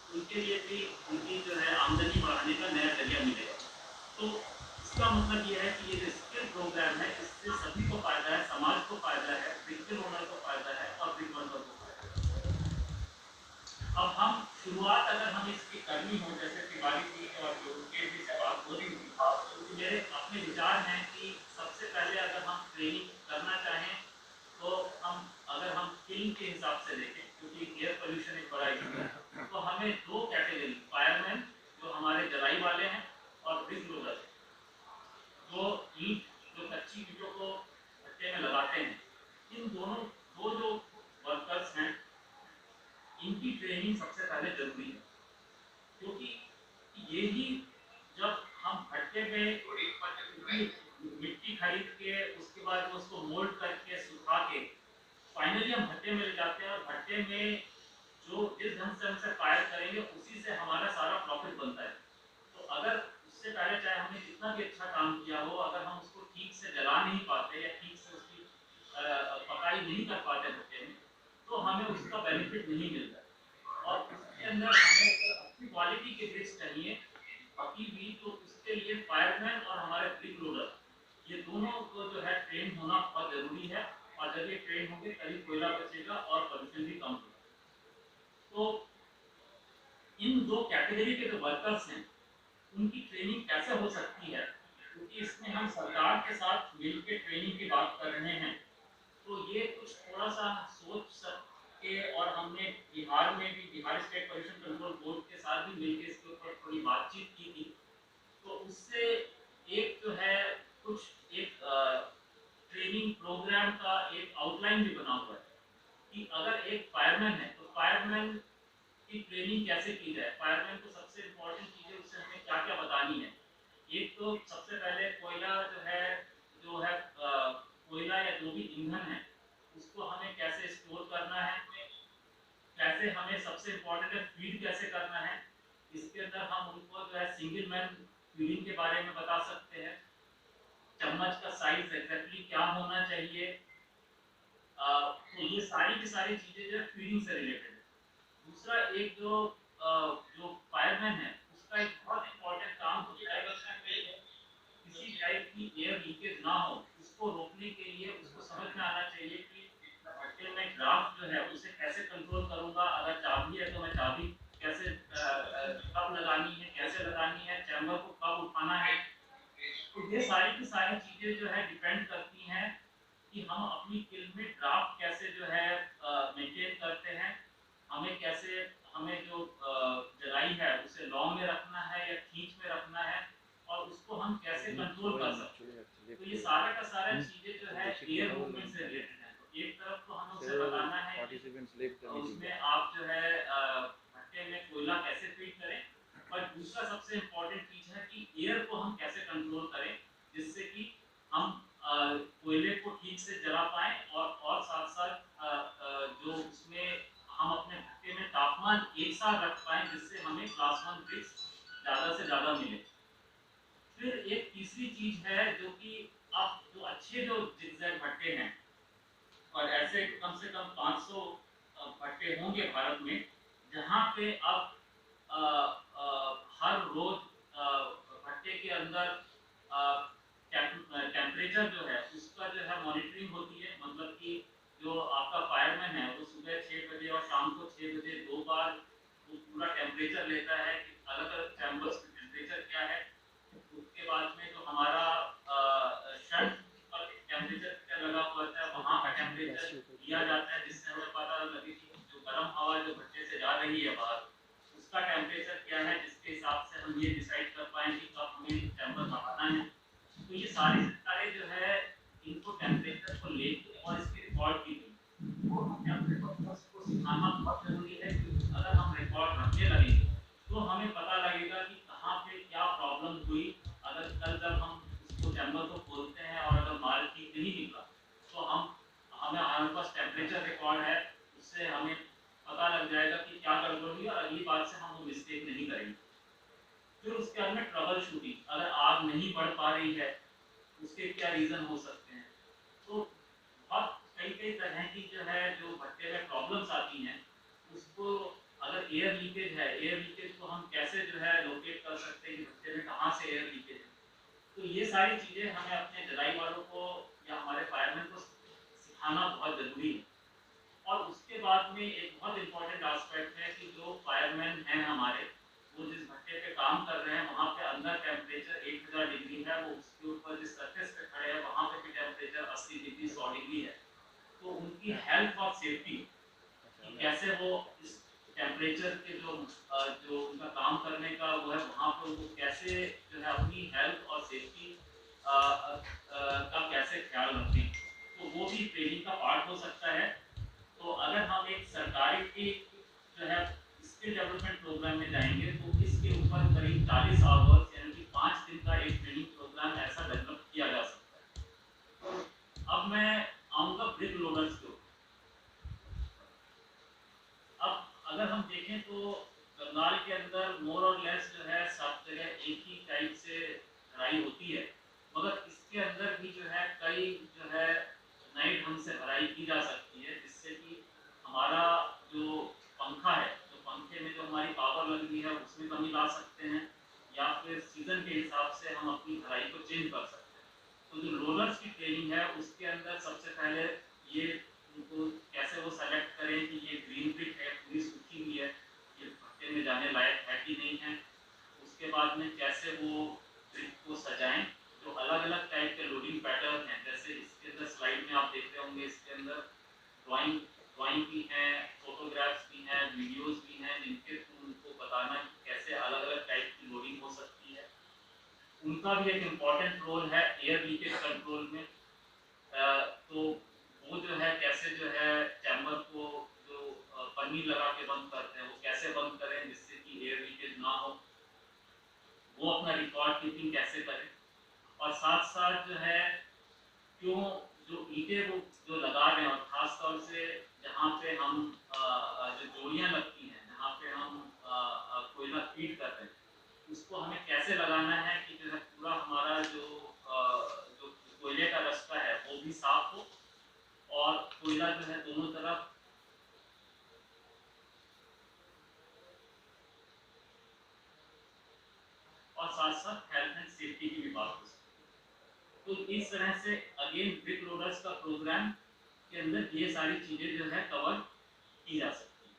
उनके लिए भी उनकी जो है आमदनी बढ़ाने का नया जरिया मिलेगा। तो इसका मतलब ये है कि ये जो स्किल प्रोग्राम है, इससे सभी को फायदा है, समाज को फायदा है, ब्रिक ओनर को फायदा है और ब्रिक वर्कर को फायदा है। अब हम शुरुआत अगर हम इसकी करनी हो, जैसे तिवारी जी और जो उनके भी से बात हो रही थी, तो मेरे अपने विचार हैं कि सबसे पहले अगर हम ट्रेनिंग करना चाहें तो अगर हम किल के हिसाब से देखें, क्योंकि एयर पोल्यूशन एक बड़ा इशू है, तो हमें 2 कैटेगरी, फायरमैन जो हमारे जलाई वाले हैं और ब्रिक लोडर जो ईंट जो कच्ची ईंटों को भट्टे में लगाते हैं, इन दोनों जो वर्कर्स हैं इनकी ट्रेनिंग सबसे पहले जरूरी है। क्योंकि यही जब हम भट्टे में मिट्टी खरीद के उसके बाद उसको मोल्ड करके सुखा के फाइनली हम भट्टे में ले जाते हैं, और भट्टे में जो जिस ढंग से हमसे फायर करेंगे उसी से हमारा सारा प्रॉफिट बनता है। तो अगर उससे पहले चाहे हमने कितना भी अच्छा काम किया हो, अगर हम उसको ठीक से जला नहीं पाते या ठीक से उसकी पकाई नहीं कर पाते भट्टे में, तो हमें उसका बेनिफिट नहीं मिलता। और उसके अंदर हमें अच्छी क्वालिटी के ब्रिक्स चाहिए पकी हुई, तो उसके लिए फायरमैन और हमारे ब्रिक लोडर ये दोनों को जो है ट्रेन होना बहुत जरूरी है। और जब ये ट्रेन होंगे तभी कोयला बचेगा और पोल्यूशन भी कम होगा। तो इन 2 कैटेगरी के जो वर्कर्स हैं उनकी ट्रेनिंग कैसे हो सकती है, क्योंकि इसमें हम सरकार के साथ मिलकर ट्रेनिंग की बात कर रहे हैं, तो ये कुछ थोड़ा सा सोच सकते, और हमने बिहार में भी Bihar state pollution control board के साथ भी मिलकर इसके ऊपर थोड़ी बातचीत की थी। तो उससे एक जो है कुछ एक ट्रेनिंग प्रोग्राम का एक आउटलाइन भी बना हुआ है कि अगर एक फायरमैन है तो फायरमैन की ट्रेनिंग कैसे की जाए। फायरमैन को सबसे इम्पोर्टेंट चीज़ें उससे हमें क्या क्या बतानी है। एक तो सबसे पहले कोयला जो है कोयला या जो भी ईंधन है उसको हमें कैसे स्टोर करना है, कैसे हमें सबसे इम्पोर्टेंट है फीड कैसे करना है। इसके अंदर हम उनको जो है सिंगल मैन फीडिंग के बारे में बता सकते हैं, चम्मच का साइज एग्जैक्टली क्या होना चाहिए। तो ये सारी की सारी चीजें जो है फीडिंग से रिलेटेड है। दूसरा एक जो फायरमैन है उसका एक बहुत इंपॉर्टेंट काम होता है किसी टाइप की एयर लीकेज ना हो, उसको रोकने के लिए उसको समझ में आना चाहिए कि भट्टे में ड्राफ्ट जो है उसे कैसे कंट्रोल करूंगा। अगर चाबी है तो मैं चाबी कैसे कब लगानी है, कैसे लगानी है, चैम्बर को कब उठाना है। तो ये सारी की सारी चीजें जो है डिपेंड करती हैं कि हम अपनी किल में ड्राफ्ट कैसे जो है मेंटेन करते हैं, हमें कैसे, हमें जो जलाई है उसे लॉन्ग में रखना है या खींच में रखना है, और उसको हम कैसे कंट्रोल कर सकते हैं। तो ये सारा का सारा चीजें जो है एयर मूवमेंट से रिलेटेड है। तो एक तरफ तो हमें उसे बताना है कि उसमें आप जो है भट्टे में कोयला कैसे फीड करें, और दूसरा सबसे इम्पोर्टेंट चीज है कि एयर को हम कैसे कंट्रोल करें जिससे कि हम कोयले को ठीक से जला पाए, और साथ साथ जो उसमें हम अपने भट्टे में तापमान एक साथ रख पाए जिससे हमें क्लास 1 ब्रिक्स ज़्यादा से ज़्यादा मिले। फिर एक तीसरी चीज है जो कि अब जो अच्छे जो जिगजैग भट्टे हैं, और ऐसे कम से कम 500 भट्टे होंगे भारत में, जहाँ पे अब हर रोज भट्टे के अंदर टेम्परेचर जो है उसका जो है मॉनिटरिंग होती है। मतलब कि जो आपका फायरमैन है वो सुबह 6 बजे और शाम को 6 बजे 2 बार वो पूरा टेम्परेचर लेता है कि अलग अलग चैम्बर्स में टेम्परेचर क्या है। उसके बाद में जो हमारा शंट पर टेम्परेचर क्या लगा हुआ होता है वहाँ का टेम्परेचर लिया जाता है, जिससे हमें पता लगे कि जो गर्म हवा जो भट्टे से जा रही है बाहर उसका टेम्परेचर क्या है, जिसके हिसाब से हम ये डिसाइड कर पाएंगे कि कब हमें चैम्बर बढ़ाना है। तो ये सारे जो है इनको टेम्परेचर को लेके और इसके रिकॉर्ड की गई, वो हम टेम्परेचर को सिखाना बहुत जरूरी है, क्योंकि अगर हम रिकॉर्ड रखने लगेंगे तो हमें पता लगेगा कि कहाँ पे क्या प्रॉब्लम हुई। अगर कल जब हम उसको चैम्बर को खोलते हैं और अगर माल ठीक नहीं निकला तो हमारे पास टेम्परेचर रिकॉर्ड है, उससे हमें पता लग जाएगा कि क्या गड़बड़ हुई और अगली बार से हम वो मिस्टेक नहीं करेंगे। फिर उसके बाद में ट्रबल शूटिंग, अगर आग नहीं बढ़ पा रही है उसके क्या रीजन हो सकते हैं। तो बहुत कई तरह की जो है जो भट्टे में प्रॉब्लम्स आती हैं, उसको अगर एयर लीकेज है, एयर लीकेज को हम कैसे जो है लोकेट कर सकते हैं कि भट्टे में कहाँ से एयर लीकेज है। तो ये सारी चीज़ें हमें अपने जलाई वालों को या हमारे फायरमैन को सिखाना बहुत ज़रूरी है। और उसके बाद में एक बहुत इम्पोर्टेंट एस्पेक्ट है कि जो फायरमैन हैं हमारे, वो जिस भट्टे पे काम कर रहे हैं वहाँ पे अंदर टेम्परेचर 1000 डिग्री है, वो उसके ऊपर जिस सरफेस पे खड़े हैं वहाँ पे भी टेम्परेचर 80 डिग्री 100 डिग्री है। तो उनकी हेल्थ और सेफ्टी कि कैसे वो इस टेम्परेचर के जो उनका काम करने का वो है वहाँ पर वो कैसे जो है अपनी हेल्थ और सेफ्टी का कैसे ख्याल रखें, तो वो भी ट्रेनिंग का पार्ट हो सकता है। तो अगर हम एक सरकारी की जो है स्किल डेवलपमेंट प्रोग्राम में जाएंगे तो इसके ऊपर करीब 40 आवर्स यानी कि 5 दिन का एक ट्रेनिंग प्रोग्राम ऐसा डेवलप किया जा सकता है। अब मैं आऊँगा ब्रिक लोडर्स के ऊपर। अब अगर हम देखें तो बंगाल के अंदर मोर और लेस जो है सब जगह एक ही टाइप से भराई होती है, मगर इसके अंदर भी जो है कई जो है नए ढंग से भराई की जा सकती है, जिससे कि हमारा जो पंखा है, तो पंखे में जो हमारी पावर लग रही है उसमें कमी ला सकते हैं, या फिर सीजन के हिसाब से हम अपनी भराई को चेंज कर सकते हैं। तो जो रोलर्स की ट्रेनिंग है उसके अंदर सबसे पहले ये उनको कैसे वो सेलेक्ट करें कि ये ग्रीन ब्रिक है, पूरी सूखी हुई है, ये भट्टे में जाने लायक है कि नहीं है। उसके बाद में कैसे वो ब्रिक को सजाएं, जो अलग अलग टाइप के लोडिंग पैटर्न हैं, जैसे इसके अंदर स्लाइड में आप देख रहे होंगे, इसके अंदर ड्राइंग भी हैं, फोटोग्राफ्स भी हैं, वीडियोस भी हैं, जिनके थ्रू उनको बताना कि कैसे अलग अलग टाइप की लोडिंग हो सकती है। उनका भी एक इम्पॉर्टेंट रोल है एयर लीकेज कंट्रोल में। तो वो जो है कैसे जो है चैम्बर को जो पन्नी लगा के बंद करते हैं वो कैसे बंद करें जिससे कि एयर लीकेज ना हो, वो अपना रिकॉर्ड कीपिंग कैसे करें। और साथ साथ जो है क्यों जो ईंटें वो जो लगा रहे हैं, और खास तौर से जहाँ पे हम जो जोड़ियाँ लगती हैं, जहाँ पे हम कोयला फीड कर रहे हैं, उसको हमें कैसे लगाना है कि जो है पूरा हमारा जो कोयले का रास्ता है वो भी साफ हो, और कोयला जो है दोनों तरफ और साथ साथ हेल्थ एंड सेफ्टी की भी बात हो सकती है। तो इस तरह से अगेन ब्रिक लोडर्स का प्रोग्राम के अंदर ये सारी चीजें जो है कवर की जा सकती है।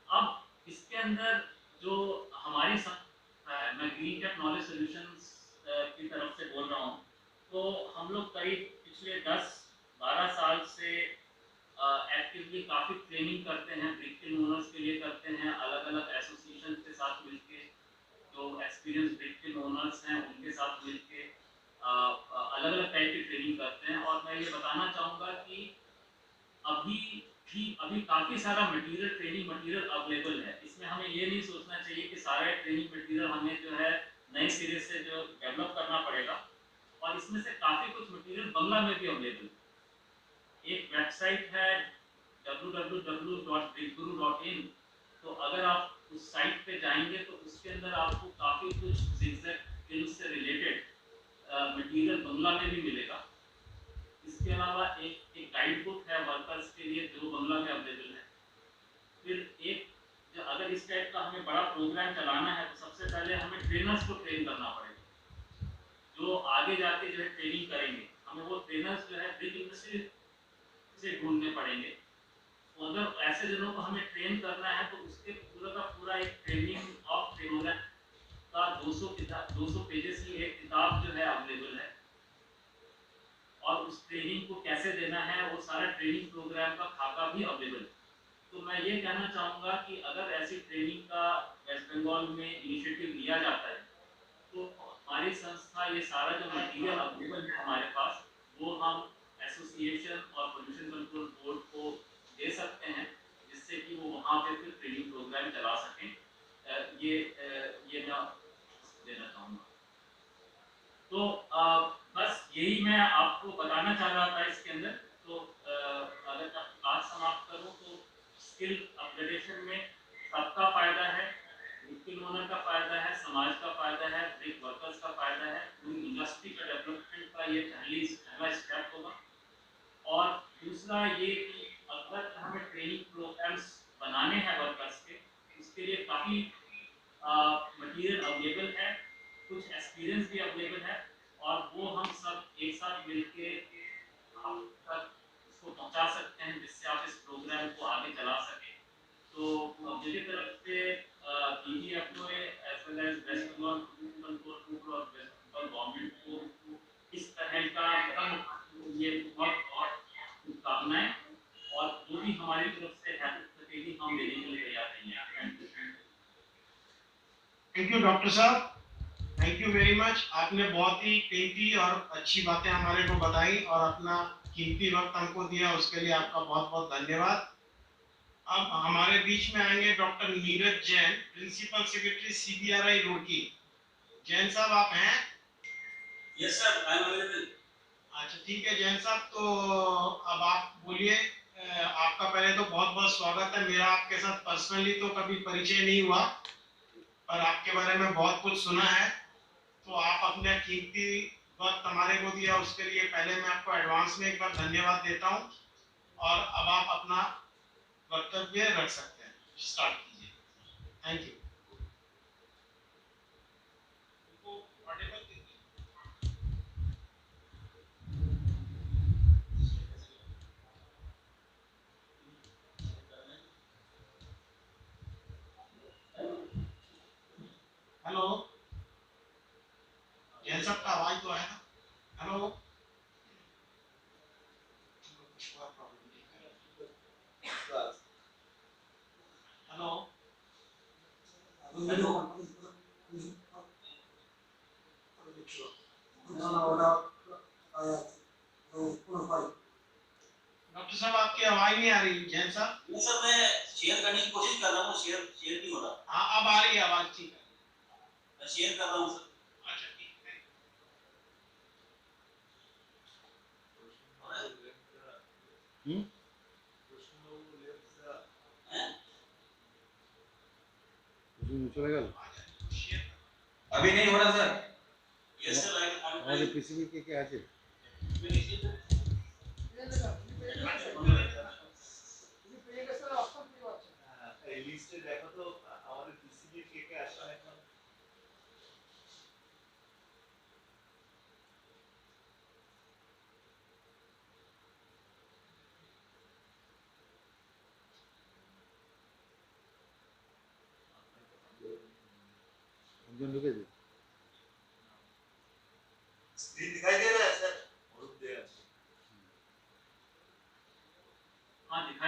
अब इसके अंदर जो हमारी मैं ग्रीन टेक नॉलेज सॉल्यूशंस की तरफ से बोल रहा हूँ, तो हम लोग करीब पिछले 10-12 साल से एक्टिवली काफ़ी ट्रेनिंग करते हैं, ब्रिक किल ओनर्स के लिए करते हैं, अलग अलग एसोसिएशन के साथ मिलके, जो एक्सपीरियंस ब्रिक किल ओनर्स हैं उनके साथ मिलके अलग अलग टाइप की ट्रेनिंग करते हैं। और मैं ये बताना चाहूँगा कि अभी काफ़ी सारा मटेरियल, ट्रेनिंग मटेरियल अवेलेबल है। इसमें हमें ये नहीं सोचना चाहिए कि सारा ट्रेनिंग मटेरियल हमें जो है नए सिरे से जो डेवलप करना पड़ेगा। और इसमें से काफ़ी कुछ मटेरियल बंगला में भी अवेलेबल है। एक वेबसाइट है www.brickguru.in। तो अगर आप उस साइट पे जाएंगे तो उसके अंदर आपको काफ़ी कुछ zigzag skills से रिलेटेड मटेरियल बंगला में भी मिलेगा। इसके अलावा एक गाइड बुक है वर्कर्स के लिए जो बंगला में अवेलेबल है। फिर अगर इस टाइप का हमें बड़ा प्रोग्राम चलाना है तो सबसे पहले हमें ट्रेनर्स को ट्रेन करना पड़ेगा, जो आगे जाके जो है ट्रेनिंग करेंगे। हमें वो ट्रेनर्स जो है ब्रिक इंडस्ट्री से ढूंढने पड़ेंगे। तो अगर ऐसे जनों को हमें ट्रेन करना है तो उसके पूरा का पूरा एक ट्रेनिंग ऑफ ट्रेनर का 200 पेजेस की एक किताब जो है अवेलेबल है। और उस ट्रेनिंग को कैसे देना है वो सारा ट्रेनिंग प्रोग्राम का खाका भी अवेलेबल है। तो मैं ये कहना चाहूँगा कि अगर ऐसी ट्रेनिंग का वेस्ट बंगाल में इनिशिएटिव लिया जाता है तो हमारी संस्था ये सारा जो मटेरियल अवेलेबल है हमारे पास, वो हम एसोसिएशन और पोल्यूशन कंट्रोल बोर्ड को दे सकते हैं, जिससे कि वो वहाँ पे फिर ट्रेनिंग प्रोग्राम चला सकें। ये मैं देना चाहूँगा। तो बस यही मैं आपको बताना चाह रहा था इसके अंदर। तो अगर बात समाप्त करूँ तो स्किल अपग्रेडेशन में सबका फायदा है, ब्रिक ओनर का फायदा है, समाज का फायदा है, ब्रिक वर्कर्स का फायदा है, पूरी इंडस्ट्री का डेवलपमेंट का ये पहला स्टेप होगा। और दूसरा ये कि अगर हमें ट्रेनिंग प्रोग्राम्स बनाने हैं वर्कर्स के, उसके लिए काफ़ी मटेरियल अवेलेबल है, कुछ एक्सपीरियंस भी अवेलेबल है, और वो हम सब एक साथ मिलके आप तक इसको पहुंचा सकते हैं, जिससे आप इस प्रोग्राम को आगे चला सकें। तो मेरी तरफ से BDFO as well as West Bengal control और वेस्ट बंगाल गवर्नमेंट को इस तरह का ये बहुत शुभकामनाएं, और जो भी हमारी तरफ से हेल्प सकेगी हम देने के लिए तैयार हैं। थैंक यू डॉक्टर साहब, थैंक यू वेरी मच। आपने बहुत ही कीमती और अच्छी बातें हमारे को बताई और अपना कीमती वक्त हमको दिया, उसके लिए आपका बहुत बहुत धन्यवाद। अब हमारे बीच में आएंगे doctor Neeraj Jain, principal secretary CBRI Roorkee. Jain साहब आप हैं? Yes sir, I am available. अच्छा ठीक है जैन साहब, तो अब आप बोलिए। आपका पहले तो बहुत बहुत स्वागत है। मेरा आपके साथ पर्सनली तो कभी परिचय नहीं हुआ, पर आपके बारे में बहुत कुछ सुना है। तो आप अपने कीमती वक्त हमारे को दिया, उसके लिए पहले मैं आपको एडवांस में एक बार धन्यवाद देता हूं। और अब आप अपना वक्तव्य रख सकते हैं, स्टार्ट कीजिए। Thank you. हेलो जैन साहब का आवाज तो आया ना? हेलो हेलो डॉक्टर साहब आपकी आवाज नहीं आ रही जैन साहब। नहीं सर, मैं शेयर करने की कोशिश कर रहा हूँ, शेयर नहीं हो रहा। हाँ अब आ रही है आवाज, ठीक है। मैं शेयर कर रहा हूँ सर। अच्छा ठीक है। চলে গেল। अभी नहीं हो रहा सर। यस सर, আমাদের পিসিবি কে আছে? এই লিস্টে দেখো তো আমাদের পিসিবি কে আসছে এখন। একজন ঢুকেছে। स्क्रीन दिखाई दे रहा है सर?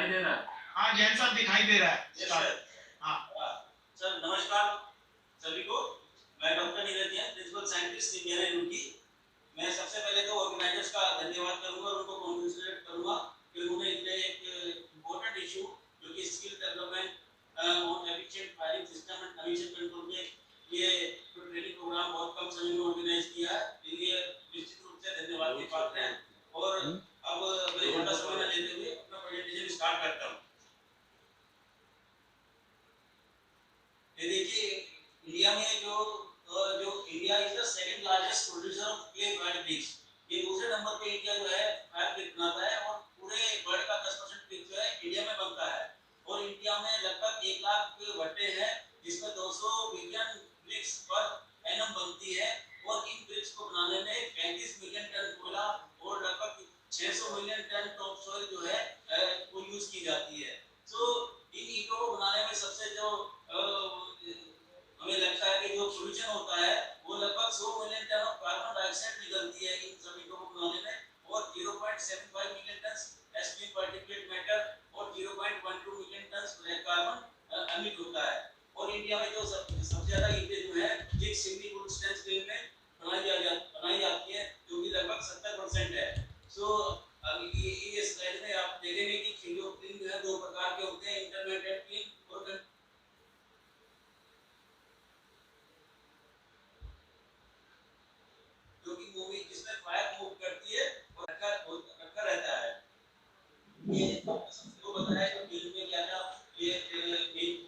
दिखाई दे रहा है? हाँ जैन साहब दिखाई दे रहा है। Yes, sir. हाँ सर नमस्कार सभी को। मैं doctor Neeraj Jain, principal scientist Indian university. मैं सबसे पहले तो ऑर्गेनाइजर्स का धन्यवाद करूंगा और उनको कॉन्ग्रेचुलेट करूंगा कि उन्होंने इतने एक इम्पोर्टेंट इशू जो कि skill development on efficient firing system and emission control के लिए ट्रेनिंग प्रोग्राम बहुत कम समय में ऑर्गेनाइज किया है। ये निश्चित रूप से धन्यवाद के पात्र हैं। और अब मैं ज़्यादा समय न लेते हुए अपना प्रेजेंटेशन स्टार्ट करता हूँ। ये देखिए इंडिया में जो India is the second largest producer of clay fire bricks. ये दूसरे नंबर पे इंडिया जो है फायर ब्रिक बनाता है और पूरे वर्ल्ड का 10% ब्रिक जो है इंडिया में बनता है। और इंडिया में लगभग 1 लाख भट्टे हैं जिसमें 200 बिलियन ब्रिक्स पर एनम बनती है। और इन ब्रिक्स को बनाने में 35 मिलियन टन कोयला और लगभग 600 मिलियन टन टॉप सॉइल जो है वो यूज की जाती है। सो इन ईंटों को बनाने में सबसे जो हमें लगता है कि जो पोल्यूशन होता है वो लगभग 100 million tonne of carbon dioxide निकलती है इन सभी को बनाने में। और 0.75 million tonne SP particulate matter और 0.12 मिलियन टन ब्लैक कार्बन एमिट होता है। और इंडिया में जो सबसे ज्यादा ईंटें जो है जिग सिंगली वुड स्ट्रेंथ स्टील में बनाई जाती है जो कि लगभग 70% है। सो अभी ये स्लाइड में आप देखेंगे कि फिंगरप्रिंट जो है 2 प्रकार के होते हैं, इंटरमीडिएट क्लीन और जो कि मूवी जिसमें फायर मूव करती है और रखा रहता है। ये सबको पता है कि फिल्म में क्या क्या ये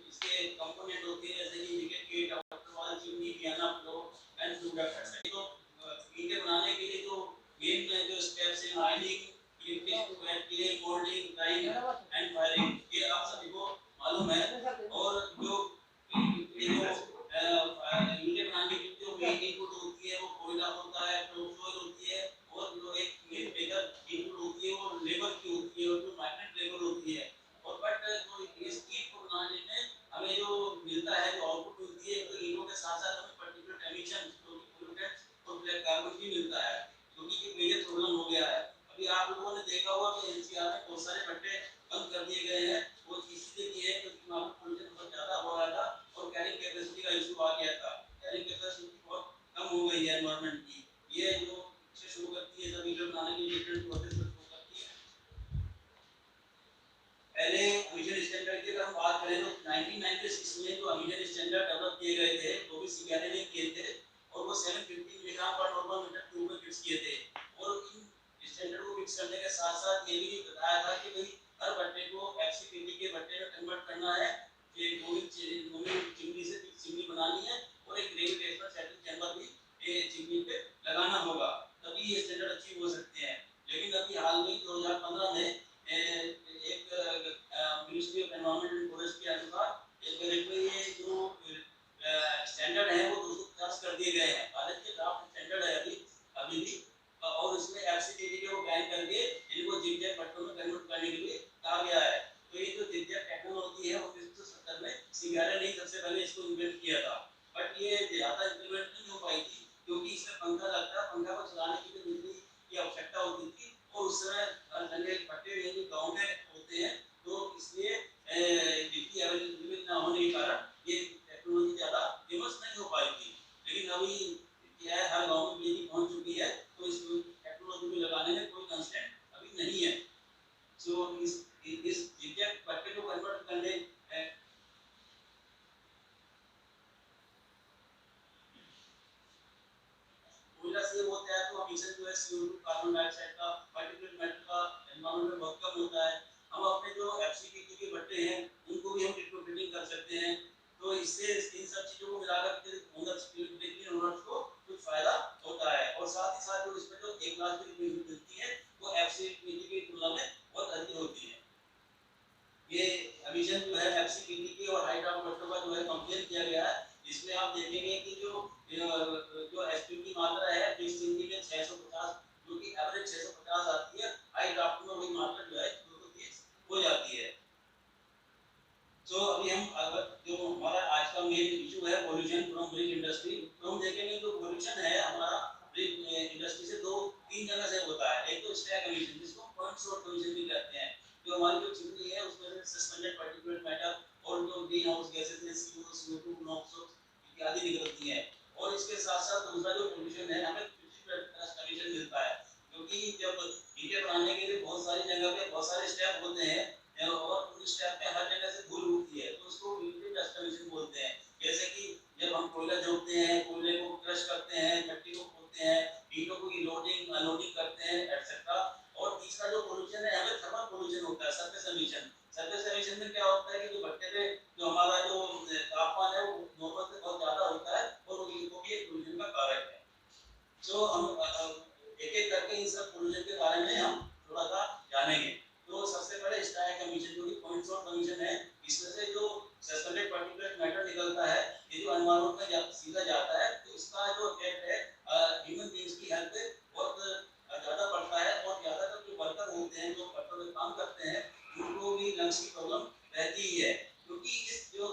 इसके कंपोनेंट होते हैं जैसे कि इंडिकेट गेट वाल chimney piano flow and flu duct. तो ईंटें बनाने के लिए जो मेन जो स्टेप्स हैं lining, clay moulding, drying and firing, ये आप सभी को मालूम है। और जो ईंटें बनाने की जो मेन इनपुट होती है वो कोयला होता है, टॉपसॉइल होती है और जो एक मेन मेजर इनपुट होती है वो लेबर की होती है और जो मैग्नेट लेबर होती है। और बट जो इस ईंट को बनाने में हमें जो मिलता है, जो आउटपुट मिलती है, तो ईंटों के साथ साथ हमें पर्टिकुलर एमिशन जो कि पोल्यूटेंट्स और ब्लैक कार्बन भी मिलता है, जो कि एक मेजर प्रॉब्लम हो गया है। अभी आप लोगों ने देखा होगा कि एनसीआर में बहुत सारे भट्टे बंद कर दिए गए हैं। वो इसलिए किए हैं क्योंकि वहाँ पर पोल्यूशन बहुत ज़्यादा हो रहा था और कैरिंग कैपेसिटी का इशू आ गया था। कैरिंग कैपेसिटी बहुत कम हो गई है एनवायरनमेंट की। ये जो से शुरू करती है जब ईंट बनाने की डिफरेंट प्रोसेस शुरू करती है। पहले एमिशन स्टैंडर्ड की अगर हम बात करें तो 1996 में जो एमिशन स्टैंडर्ड डेवलप किए गए थे वो भी सीबीआई ने किए थे और वो 750 मिलीग्राम पर नॉर्मल मीटर क्यूब में फिक्स किए थे। और इन स्टैंडर्ड को फिक्स करने के साथ साथ ये भी बताया था कि भाई हर भट्टे को एफसीपीटी के भट्टे में कन्वर्ट करना है, ये मूविंग चिमनी से चिमनी बनानी है और एक ग्रेविटेशनल सेटल चैम्बर भी ये चिमनी पे लगाना होगा, तभी ये स्टैंडर्ड अचीव हो सकते हैं। लेकिन अभी हाल में 2015 में एक ministry of environment and forest के अनुसार ये जो स्टैंडर्ड है वो 250 कर दिए गए हैं। भारत के ड्राफ्ट स्टैंडर्ड है अभी भी और इसमें एफसीपीटी को बैन करके इनको जिगजैग भट्टों में कन्वर्ट करने के लिए कहा गया है। तो ये जो जिगजैग टेक्नोलॉजी है वो 1970 में सीबीआई ने सबसे पहले इसको इन्वेंट किया था। बट ये ज़्यादा इम्प्लीमेंट नहीं हो पाई थी क्योंकि इसमें पंखा लगता है, पंखा को चलाने के लिए बिजली की आवश्यकता होती थी और उस समय नंगे भट्टे गाँव में होते हैं, तो इसलिए बिजली अवेलेबल न होने के कारण ये टेक्नोलॉजी ज़्यादा फेमस नहीं हो पाई थी। लेकिन अभी क्या है, हर गाँव में बिजली पहुँच चुकी है तो इस टेक्नोलॉजी को लगाने में कोई कंस्ट्रेंट अभी नहीं है। सो इस जिगजैग भट्टे को कन्वर्ट करने कोयला से होता है तो एमिशन जो है CO2 कार्बन डाइऑक्साइड का पार्टिकुलेट मैटर का एनवायरनमेंट में बहुत कम होता है। हम अपने जो एफसीपीटी के भट्टे हैं उनको भी हम रिट्रोफिटिंग कर सकते हैं। तो इससे इन सब चीज़ों को मिलाकर के ओनर्स को कुछ फायदा होता है और साथ ही साथ जो इसमें जो 1 लाख की मिलती है वो एफसीपीटी की तुलना में बहुत अधिक होती है। ये एमिशन जो है एफसीपीटी की और हाइट ऑफ भट्टों का जो है कंपेयर किया गया है। इसमें आप देखेंगे कि जो एसपी की मात्रा है फिक्स चिमनी में 650 जो कि एवरेज 650 आती है, हाई ड्राफ्ट में वही मात्रा जो है 230 हो जाती है। सो अभी हम अगर जो हमारा आज का मेन इशू है पोल्यूशन फ्रॉम ब्रिक इंडस्ट्री, तो हम देखेंगे जो पोल्यूशन है हमारा ब्रिक इंडस्ट्री से 2-3 जगह से होता है। एक तो स्टैक एमिशन जिसको पॉइंट सोर्स पोल्यूशन भी कहते हैं, जो हमारी जो चिमनी है लोडिंग अनलोडिंग करते हैं एटसेट्रा। और तीसरा जो पोल्यूशन है हमें थर्मल पोल्यूशन होता है, सरफेस एमिशन। सरफेस एमिशन में क्या होता है कि जो भट्टे पे जो हमारा जो तापमान है वो नॉर्मल से बहुत ज्यादा होता है और वो भी एक पोल्यूशन का कारक है। जो हम एक एक करके इन सब पोल्यूशन के बारे में हम थोड़ा सा जानेंगे। तो सबसे पहले स्टैक एमिशन जो कि पॉइंट सोर्स एमिशन है, इसमें से जो सस्पेंडेड पार्टिकुलेट मैटर निकलता है ये जो एनवायरनमेंट में सीधा जाता है, तो इसका जो इफेक्ट है ह्यूमन बीइंग्स की हेल्थ पे बहुत ज्यादा पड़ता है। और ज्यादातर जो वर्कर होते हैं जो फैक्ट्री में काम करते हैं उनको भी लंग्स की प्रॉब्लम रहती ही है, क्योंकि इस जो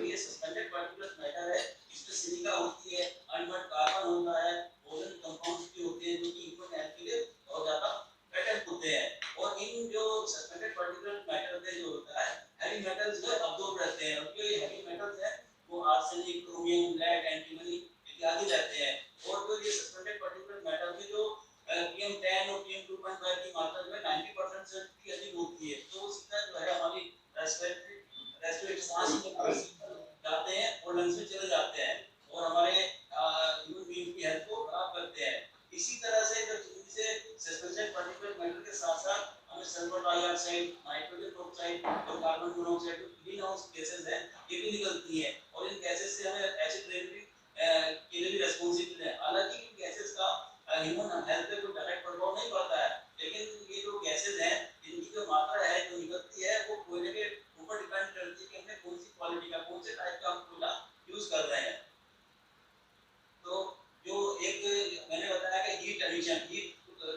ये सस्पेंडेड पार्टिकुलेट मैटर है इसमें सिलिका होती है, अनबर्न कार्बन होता है, ओजोन कंपाउंड्स भी होते हैं जो कि ह्यूमन हेल्थ के लिए बहुत ज्यादा पेटेंट होते हैं। और इन जो सस्पेंडेड पार्टिकुलेट मैटर में जो होता है हैवी मेटल्स जो अब्जॉर्ब रहते हैं, और जो ये हैवी मेटल्स हैं वो आर्सेनिक, क्रोमियम, लेड, एंटीमनी इत्यादि रहते हैं। और जो ये सस्पेंडेड पार्टिकुलेट मैटर में जो PM10 और PM2.5 की मात्रा जो है 90% से भी अधिक होती है, तो वो सीधा जो है हमारी रेस्पिरेटरी सांस में जाते हैं और लंग्स में चले जाते हैं और हमारे ह्यूमन बीइंग की हेल्थ को खराब करते हैं। इसी तरह से जब इनसे सस्पेंडेड पार्टिकुलेट मैटर के साथ साथ हमें सल्फर डाइऑक्साइड, नाइट्रोजन ऑक्साइड और कार्बन मोनोऑक्साइड जो ग्रीन हाउस गैसेस हैं ये भी निकलती हैं, और इन गैसेस से हमें एसिड रेन के लिए भी रिस्पांसिबल है। हालांकि इन गैसेस का ह्यूमन हेल्थ पे कोई डायरेक्ट प्रभाव नहीं पड़ता है, लेकिन ये जो गैसेस हैं इनकी जो मात्रा है जो निकलती है वो कोयले के ऊपर डिपेंड करती है कि हमने कौन सी क्वालिटी का, कौन से टाइप का हम कोयला यूज कर रहे हैं। तो जो एक मैंने बताया कि हीट एमिशन, हीट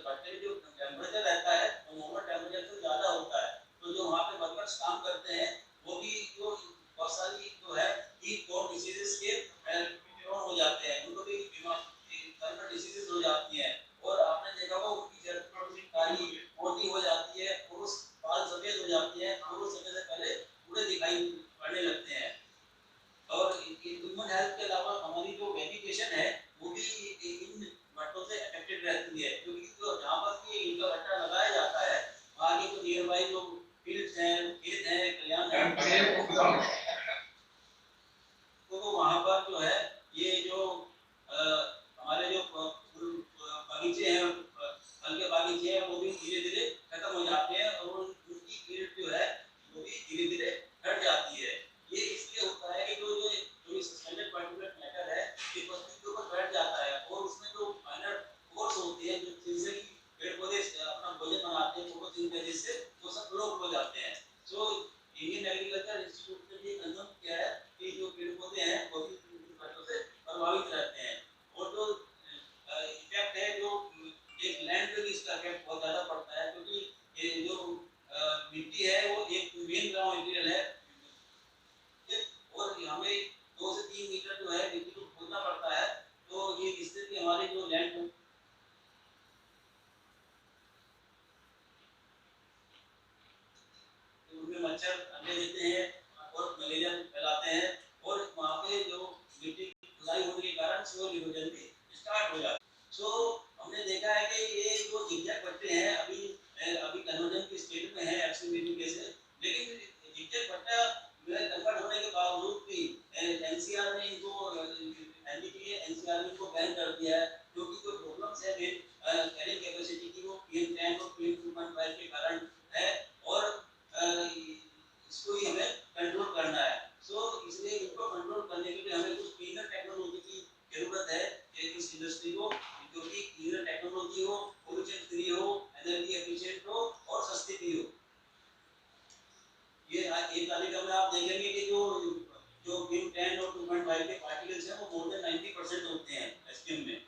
भट्टे में जो टेम्परेचर रहता है वो नॉर्मल टेम्परेचर से ज्यादा होता है, तो जो वहाँ पे वर्कर्स काम करते हैं वो भी जो बहुत सारी जो है हीट बोर्न डिसीजेस के प्रोन हो जाते हैं, उनको भी बीमारी डिसीजेस हो जाती हैं। और आपने देखा होगा उनकी काली मोटी हो जाती है, पुरुष बाल सफेद हो जाते हैं, पुरुष समय से पहले पूरे दिखाई पड़ने लगते हैं। और ह्यूमन हेल्थ के अलावा हमारी जो वेजिटेशन है वो भी इन भट्टों से अफेक्टेड रहती है, क्योंकि जो जहाँ पर भी इनका भट्टा लगाया जाता है वहाँ के जो नियर बाई जो फील्ड्स हैं, खेत हैं, खलिहान हैं, तो वहाँ पर जो है ये जो हमारे जो बगीचे हैं, फल के बगीचे हैं वो भी धीरे धीरे खत्म हो जाते हैं और उनकी फील्ड जो है वो भी धीरे धीरे घट जाती है। ये इसलिए होता है कि जो सस्पेंडेड पार्टिकुलेट मैटर है ये पृथ्वी के ऊपर बैठ जाता है और उसमें जो माइनर फोर्स होती है जो जिनसे कि पेड़ पौधे अपना भोजन बनाते हैं फोटोसिंथेसिस से, वो सब ब्लॉक हो जाते हैं। सो इंडियन एग्रीकल्चर इंस्टीट्यूट ने ये कंफर्म किया है कि जो पेड़ पौधे हैं वो भी भट्टों से प्रभावित रहते हैं। और जो इफेक्ट है जो एक लैंड पे भी इसका इफेक्ट बहुत ज्यादा पड़ता है, क्योंकि ये जो मिट्टी है वो एक मेन रॉ मटेरियल है और हमें 2 से 3 मीटर जो है मिट्टी को खोदना पड़ता है, तो ये इससे भी हमारे जो लैंड उनमें मच्छर अंडे देते हैं और मलेरिया फैलाते हैं और वहाँ पे जो मिट्टी खुदाई होने के कारण सोइल इरोजन भी स्टार्ट हो जाता है। सो हमने देखा है कि ये जो जिगजैग भट्टे हैं अभी कन्वर्जन की स्टेट में है एक्सट्रीमिटी के से, लेकिन जिगजैग भट्टा कन्वर्ट होने के बावजूद भी एनसीआर ने इनको एनसीआर ने इनको बैन कर दिया है, क्योंकि जो प्रॉब्लम्स है कैरिंग कैपेसिटी की वो PM10 और PM2.5 के कारण है और इसको ही हमें कंट्रोल करना है। सो इसलिए इनको कंट्रोल करने के लिए हमें कुछ क्लीनर टेक्नोलॉजी की जरूरत है इस इंडस्ट्री को, जो कि क्लीनर टेक्नोलॉजी हो, पोल्यूशन फ्री हो, एनर्जी एफिशिएंट हो और सस्ती भी हो। ये एक तालिका में आप देखेंगे कि जो PM10 और 2.5 के पार्टिकल्स हैं वो मोर देन 90% होते हैं एसटीएम में।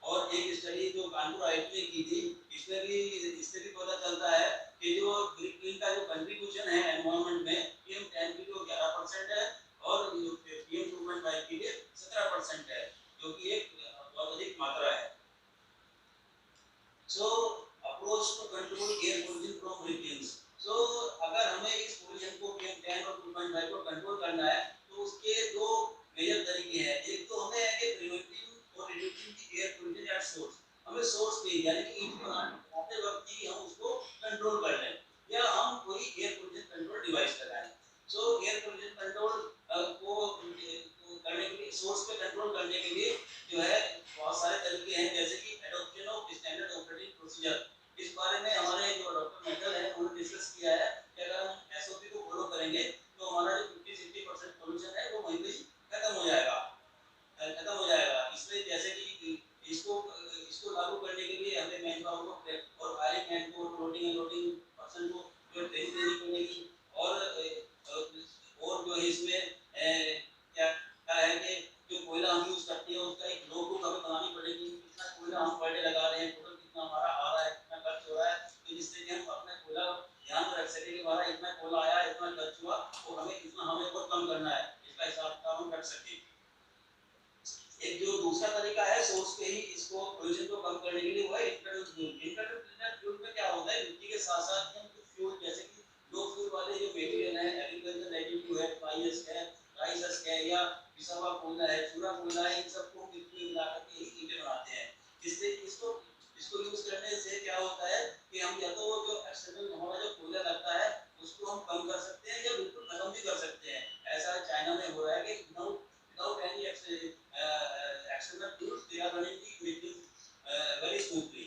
और एक स्टडी जो कानपुर आईआईटी ने की थी इससे भी पता चलता है कि जो ग्रीन का जो कंट्रीब्यूशन है एनवायरनमेंट में PM10 की जो 11% है और PM2.5 की 17% है, जो कि एक बहुत अधिक मात्रा है। So approach to control air pollution from vehicles. So अगर हमें इस पोल्यूशन को PM10 और 2.5 को कंट्रोल करना है तो उसके दो मेजर तरीके हैं। एक तो हमें है कि प्रिवेंटिव और reducing the air pollution at source, हमें सोर्स पे यानी कि ईंधन बनाते वक्त ही हम उसको कंट्रोल कर लें या हम कोई एयर पोल्यूशन कंट्रोल डिवाइस लगाएं। सो एयर पोल्यूशन कंट्रोल को करने के लिए, सोर्स पे कंट्रोल करने के लिए जो है बहुत सारे तरीके हैं, जैसे कि एडॉप्शन ऑफ देखा उनको और फायरिंग एंड को लोडिंग एंड लोडिंग पर्सन को जो ट्रेनिंग देनी पड़ेगी और जो है इसमें क्या क्या है कि जो कोयला हम यूज करते हैं उसका एक नोटबुक हमें बनानी पड़ेगी, कितना कोयला हम पर डे लगा रहे हैं, टोटल कितना हमारा आ रहा है, कितना खर्च हो रहा है, तो जिससे कि हम अपना कोयला ध्यान में रख सके कि हमारा इतना कोयला आया, इतना खर्च हुआ और हमें कितना हमें और कम करना है, इसका हिसाब हम रख सके। एक जो दूसरा तरीका है सोर्स के ही इसको पोल्यूशन को कम करने के लिए वो है इंटरनल फ्यूल में क्या होता है मिट्टी के साथ साथ हम कुछ फ्यूल जैसे कि लो फ्यूल वाले जो मटेरियल है एग्रीकल्चर एडिटिव है, फ्लाईएश है, राइसस है या पिसा हुआ कोयला है, चूरा कोयला है, इन सबको मिट्टी में मिला करके ईंटें बनाते हैं, जिससे इसको यूज करने से क्या होता है कि हम या तो जो एक्सटर्नल हमारा जो कोयला लगता है उसको हम कम कर सकते हैं या बिल्कुल खत्म भी कर सकते हैं। ऐसा चाइना में हो रहा है कि without any external tools they are running the making very smoothly।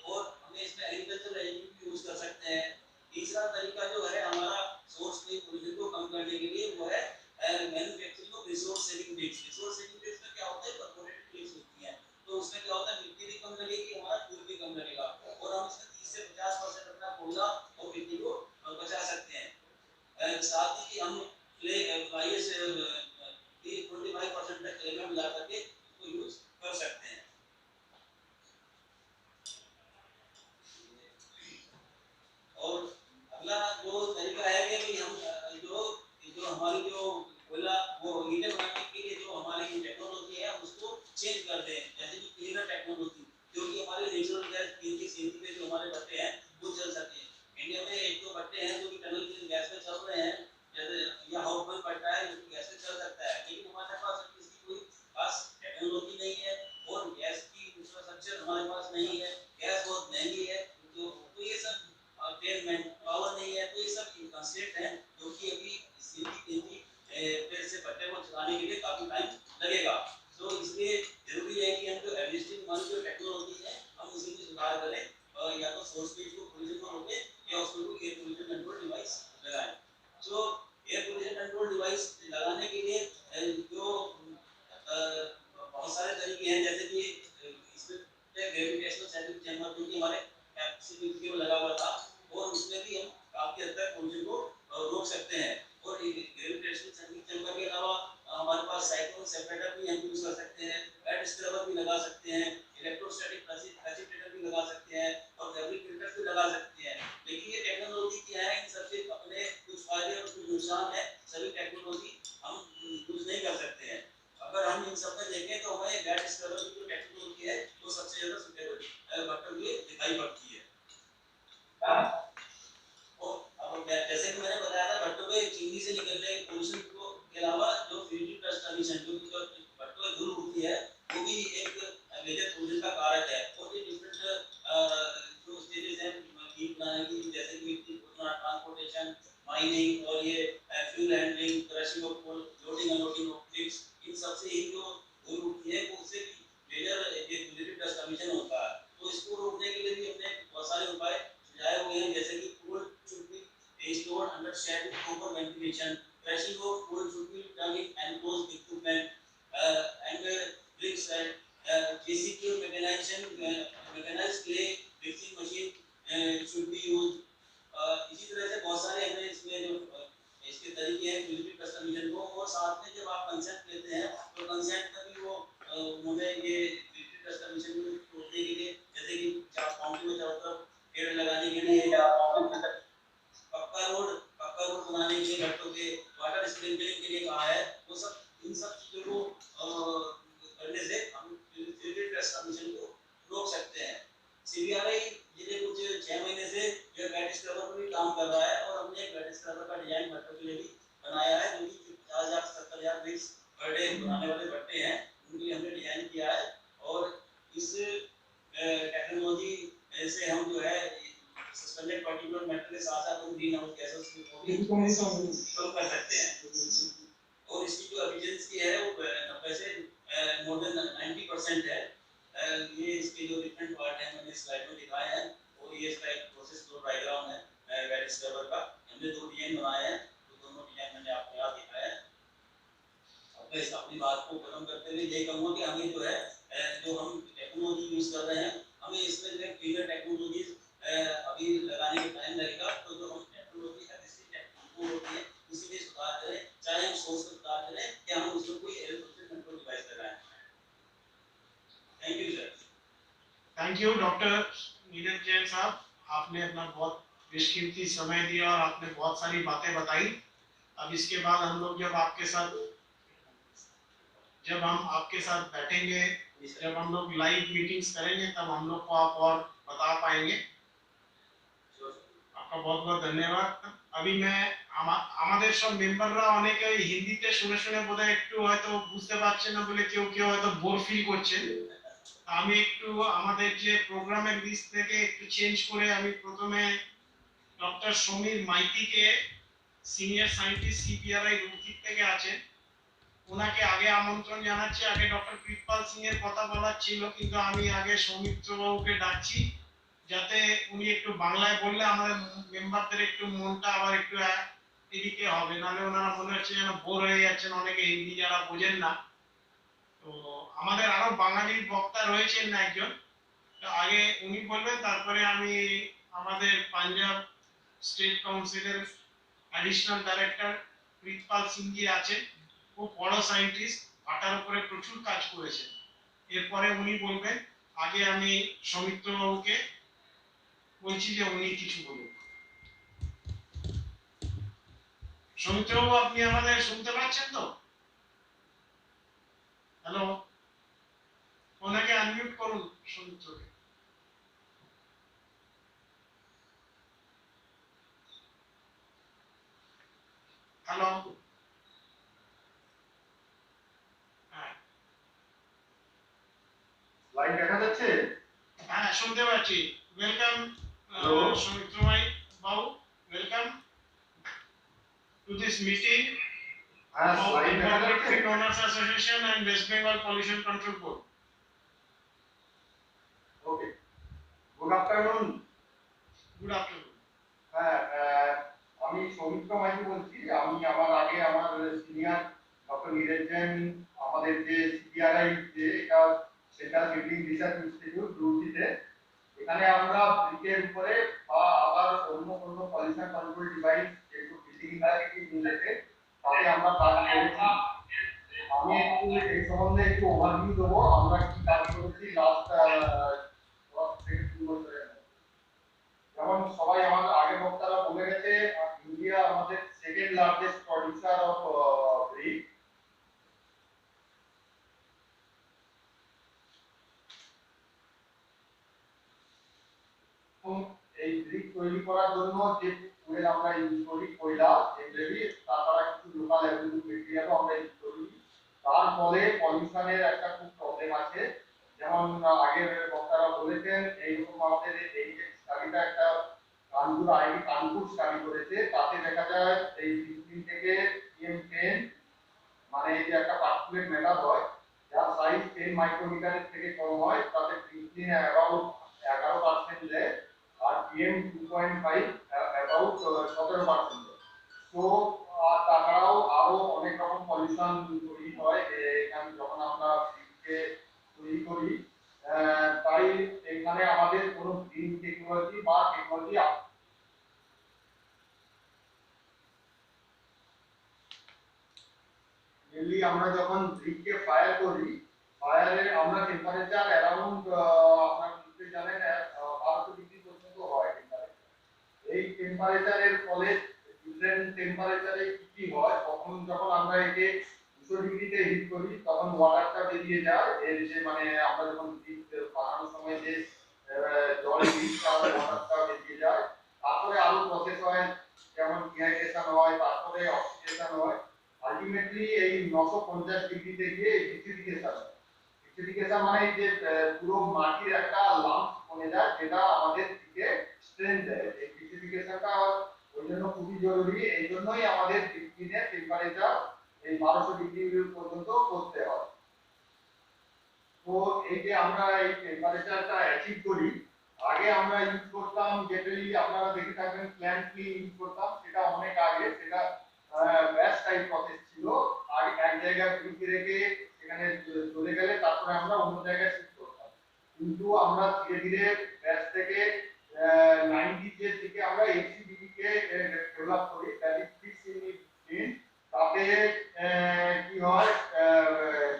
और हमें इसमें एग्रीकल्चर एडिटिव यूज कर सकते हैं। तीसरा तरीका जो है हमारा सोर्स के पोल्यूशन को कम करने के लिए वो है manufacturing of resource saving bricks. Resource saving bricks में क्या होता है कॉर्पोरेट ब्रिक्स होती हैं, तो उसमें क्या होता है मिट्टी भी कम लगेगी, हमारा फ्यूल भी कम लगेगा और हम इसमें 30 से 50% अपना कोयला और मिट्टी को बचा सकते हैं। साथ ही हम फ्लाईएश 25% तक क्ले में मिला करके उसको यूज कर सकते हैं। और अगला जो तरीका है कि हम जो हमारी जो कोयला वो हीटर बनाने के लिए जो हमारी टेक्नोलॉजी है उसको चेंज कर दें, जैसे कि क्लीनर टेक्नोलॉजी जो कि हमारे नेचुरल गैस पीएनजी सीएनजी पे जो हमारे भट्टे हैं वो चल सके। इंडिया में एक दो भट्टे हैं जो कि टनल की गैस पे चल रहे हैं, जैसे या हाउस बल भट्टा है जो कि गैस पे चल सकता है, लेकिन हमारे पास इसकी कोई खास टेक्नोलॉजी नहीं है और गैस की इंफ्रास्ट्रक्चर हमारे पास नहीं है, गैस बहुत महंगी है, तो ये सब पेमेंट पावर नहीं है, तो ये सब कंस्ट्रेंट है जो कि अभी सीएनजी पेड़ से भट्टे को चलाने के लिए काफी टाइम लगेगा। तो इसलिए जरूरी है कि हम जो एग्जिस्टिंग हमारी जो टेक्नोलॉजी है हम उसी में सुधार करें, या तो सोर्स पेज को पोल्यूशन को रोकें या उसको एयर पोल्यूशन कंट्रोल डिवाइस लगाएं। तो एयर पोल्यूशन कंट्रोल डिवाइस लगाने के लिए जो बहुत सारे तरीके हैं, जैसे कि इसमें ग्रेविटेशनल सेंट्रिक चैम्बर जो कि हमारे कैपेसिटी में लगा हुआ था और उसमें भी हम काफी हद तक पोल्यूशन को रोक सकते हैं। और ग्रेविटेशनल सेंट्रिक चैम्बर के अलावा हमारे पास साइक्लोन सेपरेटर भी हम यूज कर सकते हैं, वेट स्क्रबर भी लगा सकते हैं, इलेक्ट्रोस्टैटिक प्रेसिपिटेटर भी लगा सकते हैं और फैब्रिक फिल्टर भी लगा सकते हैं। लेकिन ये टेक्नोलॉजी क्या है, इन सबसे अपने कुछ फायदे और कुछ नुकसान है, सभी टेक्नोलॉजी हम यूज नहीं कर सकते हैं। अगर हम इन सब में देखें तो हमें वेट स्क्रबर की जो टेक्नोलॉजी है वो सबसे ज्यादा सुटेबल भट्टों के लिए दिखाई पड़ती है। और अब जैसे कि मैंने बताया था भट्टों में चिमनी से निकल रहे पोल्यूशन को के अलावा जो फ्यूजिव डस्ट एमिशन जो भट्टों में धूल होती है वो भी एक मेजर पोल्यूशन का कारक है। और ये डिफरेंट जो स्टेजेस हैं हीट बनाने की, जैसे कि मिट्टी ट्रांसपोर्टेशन, माइनिंग और ये fuel handling, crushing of coal, loading unloading of bricks, इन सब से ही जो धूल होती है वो उससे मेजर ये फ्यूजिव डस्ट एमिशन होता है। तो इसको रोकने के लिए भी हमने बहुत सारे उपाय सुझाए हुए हैं, जैसे कि coal should be stored under shed with proper ventilation, crushing of coal should be done in enclosed equipment, and bricks and basic mechanized clay mixing machine should be used। इसी तरह से बहुत सारे हमने इसमें जो इसके तरीके हैं फ्यूजिव डस्ट एमिशन को, और साथ में जब आप कंसेंट लेते हैं तो कंसेंट में भी वो उन्होंने ये फ्यूजिव डस्ट एमिशन को रोकने के लिए, जैसे कि बाउंड्री में चारों तरफ पेड़ लगाने के लिए या पक्का रोड बनाने के लिए भट्टों के वाटर स्प्रिंकलिंग के लिए कहा है, वो सब इन सब चीजों को करने से हम फ्यूजिव डस्ट एमिशन को रोक सकते हैं। सीबीआरआई जिले कुछ 6 महीने से जो वेट स्क्रबर पर भी काम कर रहा है और हमने एक वेट स्क्रबर का डिजाइन भट्टों के लिए भी बनाया है, जो कि 50,000-70,000 ब्रिक्स पर डे बनाने वाले भट्टे हैं उनके लिए हमने डिजाइन किया है। और इस टेक्नोलॉजी से हम जो है सस्पेंडेड पार्टिकुलर मैटर के साथ साथ हम ग्रीन हाउस गैसेस को भी कम कर सकते हैं। और इसकी जो एफिशिएंसी है वो 90 से मोर देन 90% है। ये इसके जो डिफरेंट पार्ट हैं मैंने स्लाइड में दिखाए हैं, और ये इसका एक प्रोसेस फ्लो डायग्राम है वेट स्क्रबर का। हमने 2 डिजाइन बनाए हैं, तो दोनों डिजाइन मैंने आपको यहाँ दिखाया है। अब मैं अपनी बात को खत्म करते हुए ये कहूँगा कि हमें जो है जो हम टेक्नोलॉजी यूज कर रहे हैं हमें इसमें जो है क्लीनर डॉक्टर नीरज जैन साहब, आपने अपना बहुत बेशकीमती समय दिया और आपने बहुत सारी बातें बताई। अब इसके बाद हम लोग जब हम आपके साथ बैठेंगे, जब हम लोग लाइव मीटिंग्स करेंगे, तब हम लोग को आप और बता पाएंगे। आपका बहुत बहुत धन्यवाद। अभी मैं আমাদের সব মেম্বাররা অনেকে হিন্দিতে শুনে শুনে বোধহয় একটু হয়তো বুঝতে পারছেন না বলে কেউ কেউ হয়তো বোর ফিল করছেন। আমি একটু আমাদের যে প্রোগ্রামের লিস্ট থেকে একটু চেঞ্জ করে আমি প্রথমে ডক্টর সমীর মাইতিকে, সিনিয়র সায়েন্টিস্ট সিপিআরআই রুমকি থেকে আছেন, ওনাকে আগে আমন্ত্রণ জানাচ্ছি। আগে ডক্টর কৃপাল সিং এর কথা বলার ছিল, কিন্তু আমি আগে সৌমিত্র বাবুকে ডাকছি, যাতে উনি একটু বাংলায় বললে আমাদের মেম্বারদের একটু মনটা আবার একটু এদিকে হবে, নাহলে ওনারা মনে হচ্ছে যেন বোর হয়ে যাচ্ছেন, অনেকে হিন্দি যারা বোঝেন না। তো আমাদের আরো বাঙালি বক্তা রয়েছেন না একজন, তো আগে উনি বলবেন, তারপরে আমি আমাদের পাঞ্জাব স্টেট কাউন্সিলের অ্যাডিশনাল ডাইরেক্টর কৃপাল সিং জি আছেন, ও বড় সায়েন্টিস্ট, আটার উপরে প্রচুর কাজ করেছেন। এরপরে উনি বলবেন। আগে আমি সৌমিত্র বাবুকে বলছি যে উনি কিছু বলুন। সৌমিত্র বাবু, আপনি আমাদের শুনতে পাচ্ছেন তো? হ্যালো, ওনাকে আনমিউট করুন সৌমিত্রকে। হ্যালো, লাইভ দেখা যাচ্ছে? হ্যাঁ শুনতে পাচ্ছি। Welcome Soumitra Babu, welcome to this meeting হ্যাঁ, of লাইভ দেখা Bengal যাচ্ছে? Tree Owners Association and West Bengal Pollution Control Board. Okay, good afternoon. Good afternoon. হ্যাঁ, আমি সৌমিত্র মাঝি বলছি। আমি আমার সিনিয়র ডক্টর নীরজ জৈন, আমাদের যে সিপিআরআই যে এটা সেন্ট্রাল বিল্ডিং রিসার্চ ইনস্টিটিউট রুচিতে, এখানে আমরা ব্রিকের উপরে বা আবার অন্য কোনো পলিউশন কন্ট্রোল ডিভাইস যেগুলো বিল্ডিং থেকে নিয়েছে তাতে আমরা কাজ করেছি। আমি একটু এই সম্বন্ধে একটু ওভারভিউ দেবো আমরা কি কাজ করেছি লাস্ট 10 থেকে 2 বছরে। যেমন সবাই আমার আগে বক্তারা বলে গেছে, ইন্ডিয়া আমাদের second largest producer of brick. এই ব্রিক তৈরি করার জন্য যে ফুয়েল আমরা ইউজ করি, কয়লা, জেনারেলি তাছাড়া কিছু লোকাল অ্যাভেলেবল মেটেরিয়ালও আমরা ইউজ করি। তার ফলে পলিউশনের একটা খুব প্রবলেম আছে। যেমন আগের বক্তারা বলেছেন, এইরকম আমাদের এই যে স্টাডিটা একটা কানপুর স্টাডি করেছে, তাতে দেখা যায় এই 15 থেকে PM10, মানে এই যে একটা পার্টিকুলেট ম্যাটার হয় যার সাইজ 10 মাইক্রোমিটারের থেকে কম হয়, তাতে 15 অ্যাবাউট 11% দেয়, আর PM 2.5 অ্যাবাউট 17%। তো তাছাড়াও আরো অনেক রকম পলিউশন তৈরি হয় এখানে যখন আমরা ব্রিককে তৈরি করি। তাই এখানে আমাদের কোনো গ্রিন টেকনোলজি বা টেকনোলজি মেনলি আমরা যখন ব্রিককে ফায়ার করি, ফায়ারে আমরা টেম্পারেচার অ্যারাউন্ড আপনারা নিশ্চয়ই জানেন 1200 ডিগ্রি পর্যন্ত হয় টেম্পারেচার। এই টেম্পারেচারের ফলে ডিফারেন্ট টেম্পারেচারে কি হয়, তখন যখন আমরা একে 200 ডিগ্রিতে হিট করি তখন ওয়াটারটা বেরিয়ে যায়। এর যে মানে আমরা যখন ব্রিক বানানোর সময় যে জল ব্রিকটা ওয়াটারটা বেরিয়ে যায়, তারপরে আরো প্রসেস হয়, যেমন ডিহাইড্রেশন হয়, তারপরে অক্সিডেশন হয়। আলটিমেটলি এই 950 ডিগ্রিতে গিয়ে ভিট্রিফিকেশন। ভিট্রিফিকেশন মানে যে পুরো মাটির একটা লাম্প বনে যায়, যেটা আমাদের দিকে স্ট্রেন দেয়। এই ভিট্রিফিকেশনটা ওই জন্য খুবই জরুরি। এই জন্যই আমাদের দিনের টেম্পারেচার এই 1200 ডিগ্রি পর্যন্ত করতে হয়। তো এই যে আমরা এই টেম্পারেচারটা অ্যাচিভ করি, আগে আমরা ইউজ করতাম জেনারেলি আপনারা দেখে থাকবেন প্ল্যান্ট ফ্লি ইউজ করতাম, সেটা অনেক আগে, সেটা ব্যাচ টাইপ প্রসেস ছিল। আগে এক জায়গায় ব্রিক রেখে সেখানে চলে গেলে তারপরে আমরা অন্য জায়গায় শিফট করতাম। কিন্তু আমরা ধীরে ধীরে ব্যাচ থেকে 90s এর দিকে আমরা HCBD কে ডেভেলপ করি, দ্যাট ইজ ফিক্সড ইউনিট। তাতে কি হয়,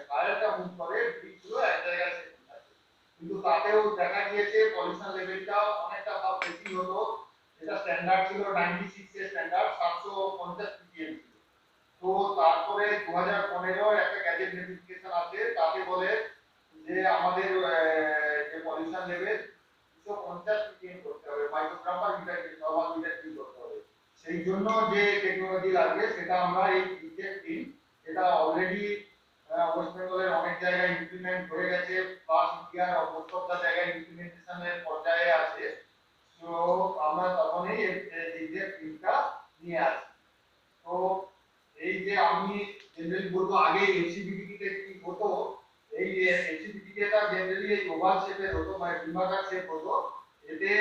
ফায়ারটা মুভ করে, ব্রিকগুলো এক জায়গায় সেট থাকে। কিন্তু তাতেও দেখা গিয়েছে পলিউশন লেভেলটা অনেকটা ভাব বেশি হতো, যেটা স্ট্যান্ডার্ড ছিল 96 এর স্ট্যান্ডার্ড 750 ppm ছিল। তো তারপরে 2015 একটা গ্যাজেট নোটিফিকেশন আছে, তাতে বলে যে আমাদের যে পলিউশন লেভেল 250 ppm করতে হবে, microgram per metre normal metre cube করতে হবে। সেই জন্য যে টেকনোলজি লাগবে সেটা আমরা এই ইনজেক্ট টিম, এটা অলরেডি ওয়েস্ট বেঙ্গলের অনেক জায়গায় ইমপ্লিমেন্ট হয়ে গেছে, প্লাস ইন্ডিয়ার প্রত্যেকটা জায়গায় ইমপ্লিমেন্টেশনের পর্যায়ে আছে। তো আমরা তখনই এই ইনজেক্ট টিমটা নিয়ে আসি। তো এই যে আমি জেনারেলি বলবো আগে এলসিবিডি তে কি হতো, এই এলসিবিডি টা জেনারেলি এই ওভাল শেপের হতো, মানে ডিমাকার শেপ হতো। এতে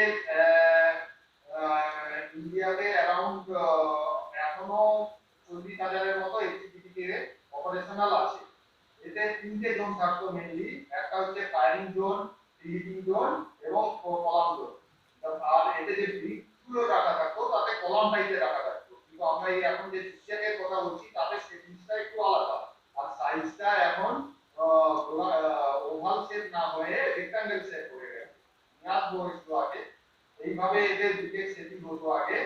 ইন্ডিয়াতে অ্যারাউন্ড এখনো 40,000 এর মতো এলসিবিডি তে অপারেশনাল আছে। এতে তিনটে জোন থাকতো মেইনলি, একটা হচ্ছে ফায়ারিং জোন, রিলিভিং জোন এবং কলাম জোন। আর এতে যে ব্রিকগুলো রাখা থাকতো তাতে কলাম টাইপে রাখা থাকতো, কিন্তু আমরা এই এখন যে জিগজ্যাগের কথা বলছি তাতে সেটিংসটা একটু আলাদা, আর সাইজটা এখন ওভাল শেপ না হয়ে রেক্টাঙ্গেল শেপ হয়ে গেছে। ম্যাপ বলছিল আগে এইভাবে এদের দুটো সেটিং হতো আগে।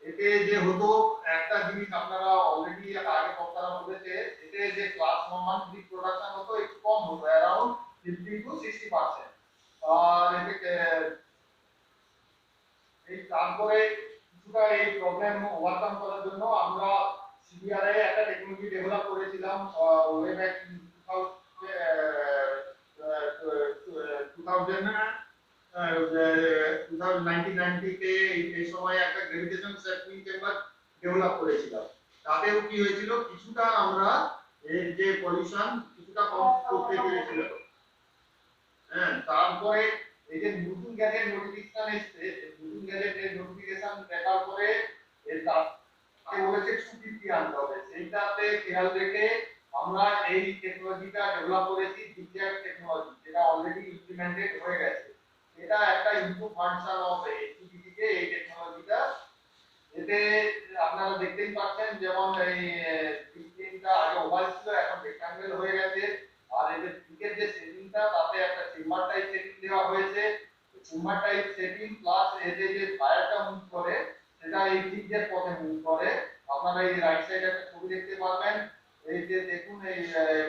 এতে যে হতো একটা জিনিস আপনারা অলরেডি আগে বক্তারা বলেছে, এতে যে ক্লাস নরমাল প্রোডাকশন হতো একটু কম হতো, অ্যারাউন্ড 50 to 60%। আর এতে এই তারপরে কিছুটা এই প্রবলেম ওভারকাম করার জন্য আমরা সিবিআরআই একটা টেকনোলজি ডেভেলপ করেছিলাম ওয়ে ব্যাক 1990 তে এই সময় একটা গ্র্যাভিটেশন সেন্সিং চেম্বার ডেভেলপ করেছিলাম। তাতেও কি হয়েছিল, কিছুটা আমরা এর যে পলিউশন কিছুটা কম করতে পেরেছিলাম। হ্যাঁ, তারপরে এই যে নতুন গ্যাজেট নোটিফিকেশন এসেছে, নতুন গ্যাজেটের নোটিফিকেশন দেখার পরে এর তাতে বলেছে 250 আনতে হবে। সেইটাতে খেয়াল রেখে আমরা এই টেকনোলজিটা ডেভেলপ করেছি, জিগজ্যাগ টেকনোলজি, যেটা অলরেডি ইমপ্লিমেন্টেড হয়ে গেছে। এটা একটা ইমপ্রুভ ফাংশন অফ এসিবিডি কে এই টেকনোলজিটা। এতে আপনারা দেখতেই পাচ্ছেন যেমন এই স্ক্রিনটা আগে ওভাল ছিল এখন রেক্টাঙ্গেল হয়ে গেছে, আর এদের দিকের যে সেটিংটা তাতে একটা চেম্বার টাইপ সেটিং দেওয়া হয়েছে। চেম্বার টাইপ সেটিং প্লাস এতে যে ফায়ারটা মুভ করে সেটা এই জিগজ্যাগ পথে মুভ করে। আপনারা এই রাইট সাইডে একটা ছবি দেখতে পারবেন, এই যে দেখুন এই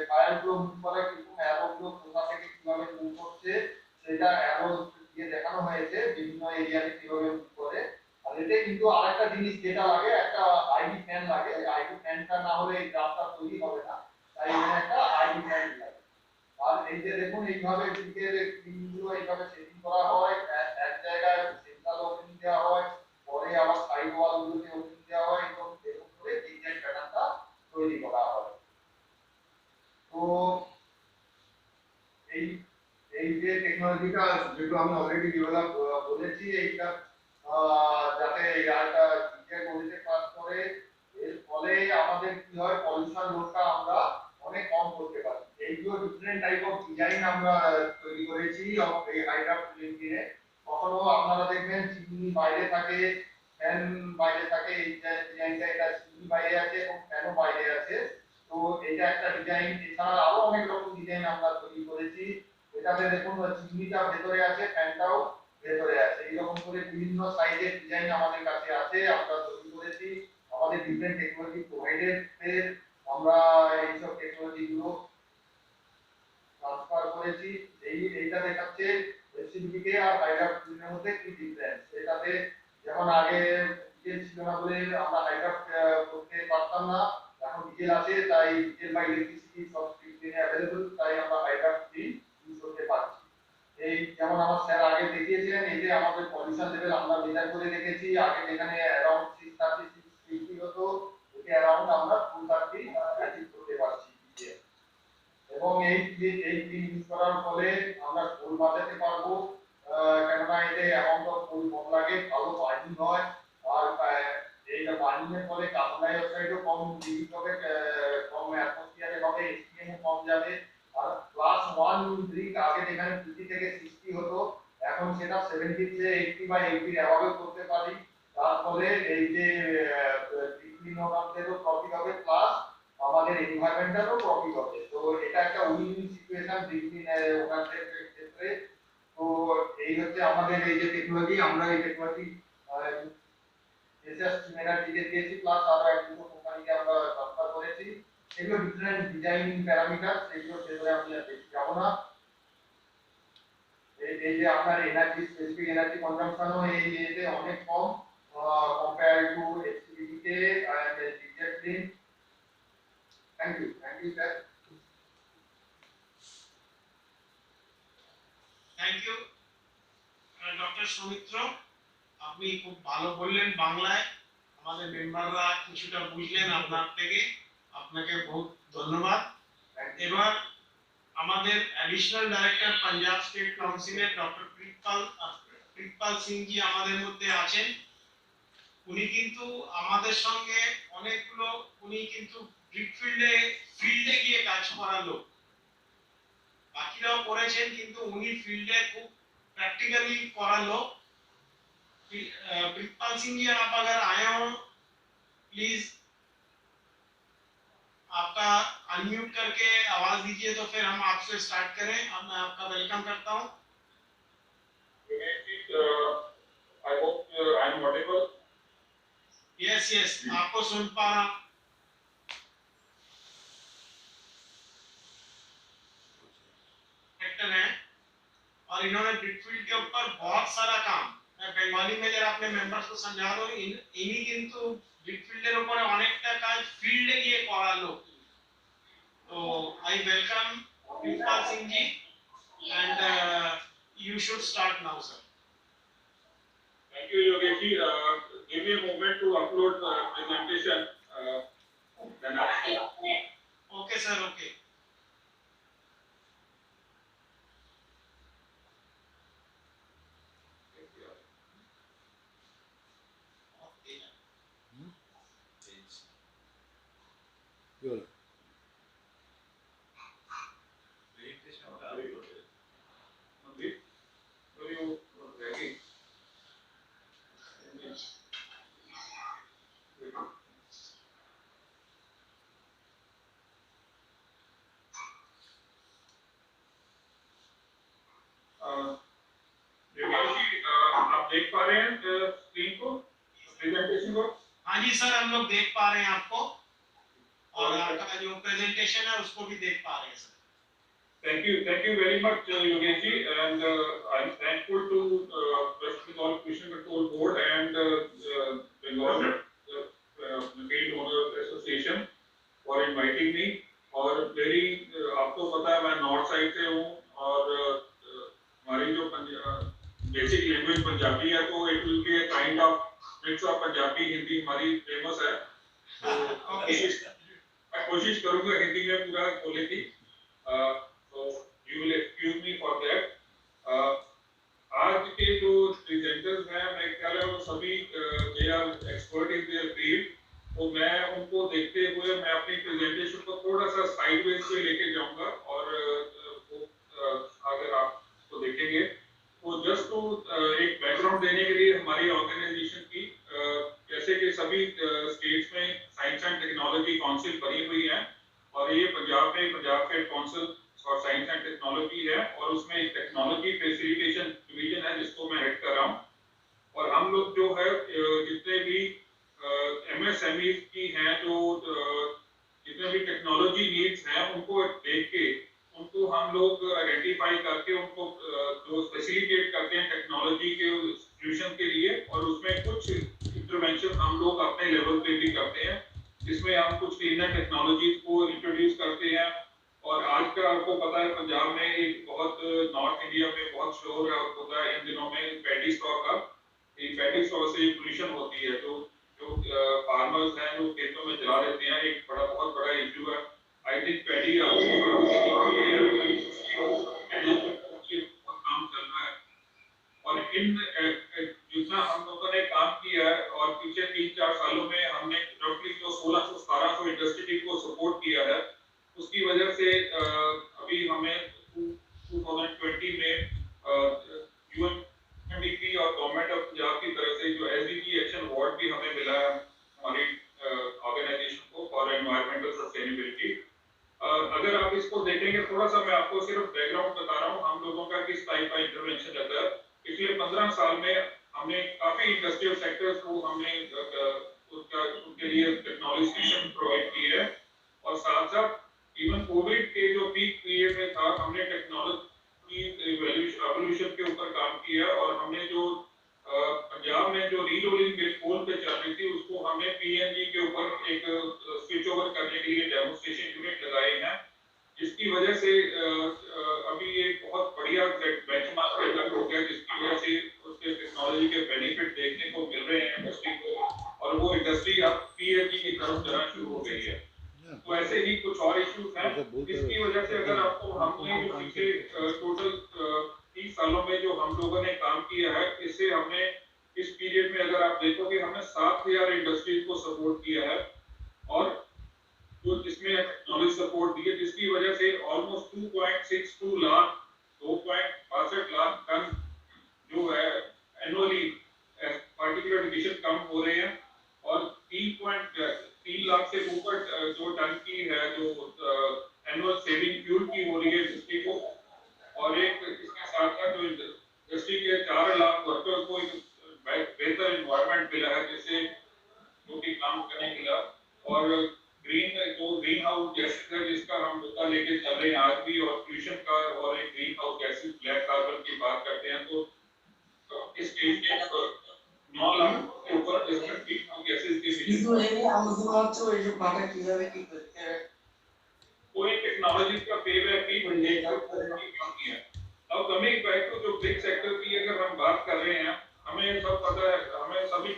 ফায়ারগুলো মুভ করে কিন্তু অ্যারোগুলো কোথা থেকে কিভাবে মুভ করছে সেটা অ্যারো দিয়ে দেখানো হয়েছে বিভিন্ন এরিয়াতে কিভাবে মুভ করে। আর এতে কিন্তু আরেকটা জিনিস যেটা লাগে, একটা আইডি ফ্যান লাগে, আইডি ফ্যানটা না হলে এই গ্রাফটা তৈরি হবে না, তাই এখানে একটা আইডি ফ্যান লাগে। আর এই যে দেখুন এইভাবে দিকের পিনগুলো এইভাবে সেটিং করা হয়, এক জায়গায় সেন্ট্রাল ওপেনিং দেওয়া হয়, পরে আবার সাইড ওয়ালগুলোতে ওপেনিং দেওয়া হয় এবং এরকম করে জিগজ্যাগ প্যাটার্নটা তৈরি করা হয়। তো এই এই যে টেকনোলজিটা যেটা আমি অলরেডি ডেভেলপ বলেছি, এইটা যাতে এই গাড়িটা জিগজ্যাগ ওয়েতে কাজ করে, এর ফলে আমাদের কি হয় পলিউশন লোডটা আমরা অনেক কম করতে পারি। এইগুলো ডিফারেন্ট টাইপ অফ ডিজাইন আমরা তৈরি করেছি এই হাইড্রাফ ইঞ্জিনে। কখনো আপনারা দেখবেন চিমনি বাইরে থাকে, ফ্যান বাইরে থাকে, এই ডিজাইনটা এটা চিমনি বাইরে আছে এবং ফ্যানও বাইরে আছে। তো এটা একটা ডিজাইন, এছাড়া আরো অনেক রকম ডিজাইন আমরা তৈরি করেছি। এটাতে দেখুন চিমনিটা ভেতরে আছে, ফ্যানটাও ভেতরে আছে, এইরকম করে বিভিন্ন সাইজের ডিজাইন আমাদের কাছে আছে, আমরা তৈরি করেছি। আমাদের ডিফারেন্ট টেকনোলজি প্রোভাইডারদের আমরা এইসব টেকনোলজি গুলো ট্রান্সফার করেছি। এইটা দেখাচ্ছে এসিবিডি কে আর হাইড্রাফ এর মধ্যে কি ডিফারেন্স। এটাতে যেমন আগে ডিজেল ছিল না বলে আমরা হাইড্রাফ করতে পারতাম না, এখন ডিজেল আছে তাই ডিজেল বা ইলেকট্রিসিটি সব স্ক্রিনে अवेलेबल, তাই আমরা হাইড্রাফ ইউজ করতে পারছি। এই যেমন আমার স্যার আগে দেখিয়েছিলেন, এই যে আমাদের পলিউশন লেভেল আমরা মেজার করে রেখেছি, আগে যেখানে অ্যারাউন্ড 636 হতো এতে অ্যারাউন্ড আমরা 230 অ্যাচিভ করতে পারছি। এবং এই ইউজ করার ফলে আমরা ফুল বাঁচাতে পারবো, কেননা এতে অ্যামাউন্ট অফ ফুল কম লাগে, ভালো বার্নিং হয়। আর এইটা বার্নিং এর ফলে কার্বন ডাই অক্সাইডও কম রিলিজ হবে, কম অ্যাটমসফিয়ারে হবে, এসপিএম কম যাবে। আর ক্লাস 1 ব্রিক আগে যেখানে 50 থেকে 60 হতো এখন সেটা 70 থেকে 80 বা 80 এর অ্যাভাবে করতে পারি। তার ফলে এই যে ব্রিক নোটারদেরও প্রফিট হবে, প্লাস আমাদের এনভায়রনমেন্টালও প্রফিট হবে। তো এটা একটা উইন উইন সিচুয়েশন ব্রিক ওনারদের ক্ষেত্রে। তো এই হচ্ছে আমাদের এই যে টেকনোলজি, আমরা এই টেকনোলজি এসএস এনার্জিকে দিয়েছি, প্লাস আরো এক দুটো কোম্পানিকে আমরা ট্রান্সফার করেছি। এগুলো ডিফারেন্ট ডিজাইন প্যারামিটার, সেগুলো সেগুলো আমি আর দেখি যাবো না। এই যে আপনার এনার্জি, স্পেসিফিক এনার্জি কনজাম্পশনও এই এতে অনেক কম কম্পেয়ার টু এসসিবিতে and directly. Thank you sir. Thank you doctor Soumitra, আপনি খুব ভালো বললেন বাংলায়, আমাদের মেম্বাররা কিছুটা বুঝলেন আপনার থেকে, আপনাকে বহুত ধন্যবাদ। এবার আমাদের অ্যাডিশনাল ডাইরেক্টর পাঞ্জাব স্টেট কাউন্সিলের ডক্টর প্রিতপাল সিং জি আমাদের মধ্যে আছেন। উনি কিন্তু আমাদের সঙ্গে অনেকগুলো, উনি কিন্তু ফিল্ডে গিয়ে কাজ করা লোক, বাকিরাও করেছেন কিন্তু উনি ফিল্ডে খুব प्रैक्टिकली करा लो। प्रितपाल सिंह जी आप अगर आए हो प्लीज आपका अनम्यूट करके आवाज दीजिए तो फिर हम आपसे स्टार्ट करें। अब मैं आपका वेलकम करता हूं। I hope I am audible. Yes आपको सुन पा रहा हूं। है और इन्होंने ब्रिकफील्ड के ऊपर बहुत सारा काम, मैं बेंगाली में जरा अपने मेंबर्स को समझा रहा हूं, इन्हीं किंतु ब्रिकफील्डের উপরে অনেকটা কাজ ফিল্ডে গিয়ে করা লোক। তো I welcome Pritpal Singh ji and you should start now sir. Thank you Yogesh ji. Give me a moment to upload the presentation. Then Okay sir, okay. Good. आप देख पा रहे हैं स्क्रीन को, प्रेजेंटेशन को? हाँ जी सर, हम लोग देख पा रहे हैं आपको और आपका जो प्रेजेंटेशन है उसको भी देख पा रहे हैं sir. Thank you very much Yogesh ji, and I'm thankful to West Bengal Pollution Control Board and Bengal Field Owners Association for inviting me. और मेरी आपको पता है मैं नॉर्थ साइड से हूँ और हमारी जो बेसिक लैंग्वेज पंजाबी है, तो it will be a kind of mix of Punjabi Hindi हमारी फेमस है। तो मैं कोशिश करूंगा हिंदी में पूरा बोलने की। So you will excuse me for that. आज के जो प्रेजेंटर्स हैं मैं ख्याल है वो सभी they are expert in their field, तो मैं उनको देखते हुए मैं अपनी प्रेजेंटेशन को थोड़ा सा साइडवेज पे लेके जाऊंगा और अगर आप तो देखेंगे तो जस्ट टू एक बैकग्राउंड देने के लिए हमारी ऑर्गेनाइजेशन की जैसे कि सभी स्टेट्स में साइंस एंड टेक्नोलॉजी काउंसिल बनी हुई है और ये पंजाब में Punjab state council for science and technology है और उसमें एक टेक्नोलॉजी फैसिलिटेशन डिवीजन है जिसको मैं हेड कर रहा हूँ। और हम लोग जो है जितने भी एमएसएमई की हैं, जो जितने भी टेक्नोलॉजी नीड्स हैं उनको देख के उनको हम लोग आइडेंटिफाई करके उनको जो फैसिलिटेट करते हैं टेक्नोलॉजी के सॉल्यूशन के लिए, और उसमें कुछ इंटरवेंशन हम लोग अपने लेवल पे भी करते हैं जिसमें हम कुछ क्लीनर टेक्नोलॉजीज को इंट्रोड्यूस करते हैं। और आज का आपको पता है पंजाब में एक बहुत नॉर्थ इंडिया में बहुत शोर होता है इन दिनों में पैडी स्ट्रॉ का। पैडी स्ट्रॉ से पोल्यूशन होती है, जो फार्मर्स हैं जो खेतों में जला देते हैं, एक बहुत बड़ा इशू है। आई थिंक पैडी काम चल रहा है और इन जितना हम लोगों ने काम किया है और पिछले 3-4 सालों में हमने रफली जो 1600-1700 इंडस्ट्री को सपोर्ट किया है, उसकी वजह से अभी हमें 2020 में यूएनडीपी और गवर्नमेंट ऑफ पंजाब की तरफ से जो एसडीजी एक्शन अवार्ड भी हमें मिला है हमारी ऑर्गेनाइजेशन को फॉर एनवायरमेंटल सस्टेनेबिलिटी। अगर आप इसको देखेंगे थोड़ा सा मैं आपको सिर्फ बैकग्राउंड बता रहा हूँ हम लोगों का किस टाइप का इंटरवेंशन हमने काफी इंडस्ट्रियल सेक्टर्स को हमने उनके लिए टेक्नोलॉजी प्रोवाइड की है और साथ साथ इवन कोविड के जो पीक पीरियड में था हमने टेक्नोलॉजी एवोल्यूशन के ऊपर काम किया और हमने जो पंजाब में जो रीलोडिंग बिल कोल पे चल रही थी उसको हमने पीएनजी के ऊपर एक स्विच ओवर करने के लिए डेमोन्स्ट्रेशन यूनिट लगाए हैं जिसकी वजह से अभी एक बहुत बढ़िया बेंचमार्क डेवलप हो गया जिसकी वजह से उसके टेक्नोलॉजी के बेनिफिट देखने को मिल रहे हैं इंडस्ट्री को और वो इंडस्ट्री अब पीएनजी की तरफ जाना शुरू हो गई है। तो ऐसे ही कुछ और इश्यूज हैं इसकी वजह से अगर आपको हमने जो पिछले टोटल 30 सालों में जो हम लोगों ने काम किया है इससे हमने इस पीरियड में अगर आप देखोगे हमने 7000 इंडस्ट्रीज को सपोर्ट किया है और जो जिसमें टेक्नोलॉजी सपोर्ट दी है जिसकी वजह से ऑलमोस्ट 2.62 लाख 2.62 लाख टन जो है एनुअली पार्टिकुलर डिविजन कम हो रहे हैं और 3.3 लाख से ऊपर जो टन की है जो एनुअल सेविंग फ्यूल की हो रही है इंडस्ट्री को और एक इसके साथ साथ जो इंडस्ट्री के 4 लाख वर्कर्स को एक बेहतर एनवायरनमेंट मिला है जिससे जो कि काम करने मिला और ग्रीन हाउस गैसेस है जिसका हम मुद्दा लेके चल रहे हैं आज भी और पोल्यूशन का और एक green house gases black carbon की बात करते हैं तो इस स्टेज के 9 लाख के ऊपर इसमें ग्रीन हाउस गैसेस के কিন্তু এনে আমাদের মাত্র এই যে পাটা কিভাবে কি করতে হয় कोई टेक्नोलॉजी का पेबैक भी बनने का काम किया। अब कमिंग बैक टू जो ब्रिक सेक्टर की अगर हम बात कर रहे हैं हमें सब पता है हमें सभी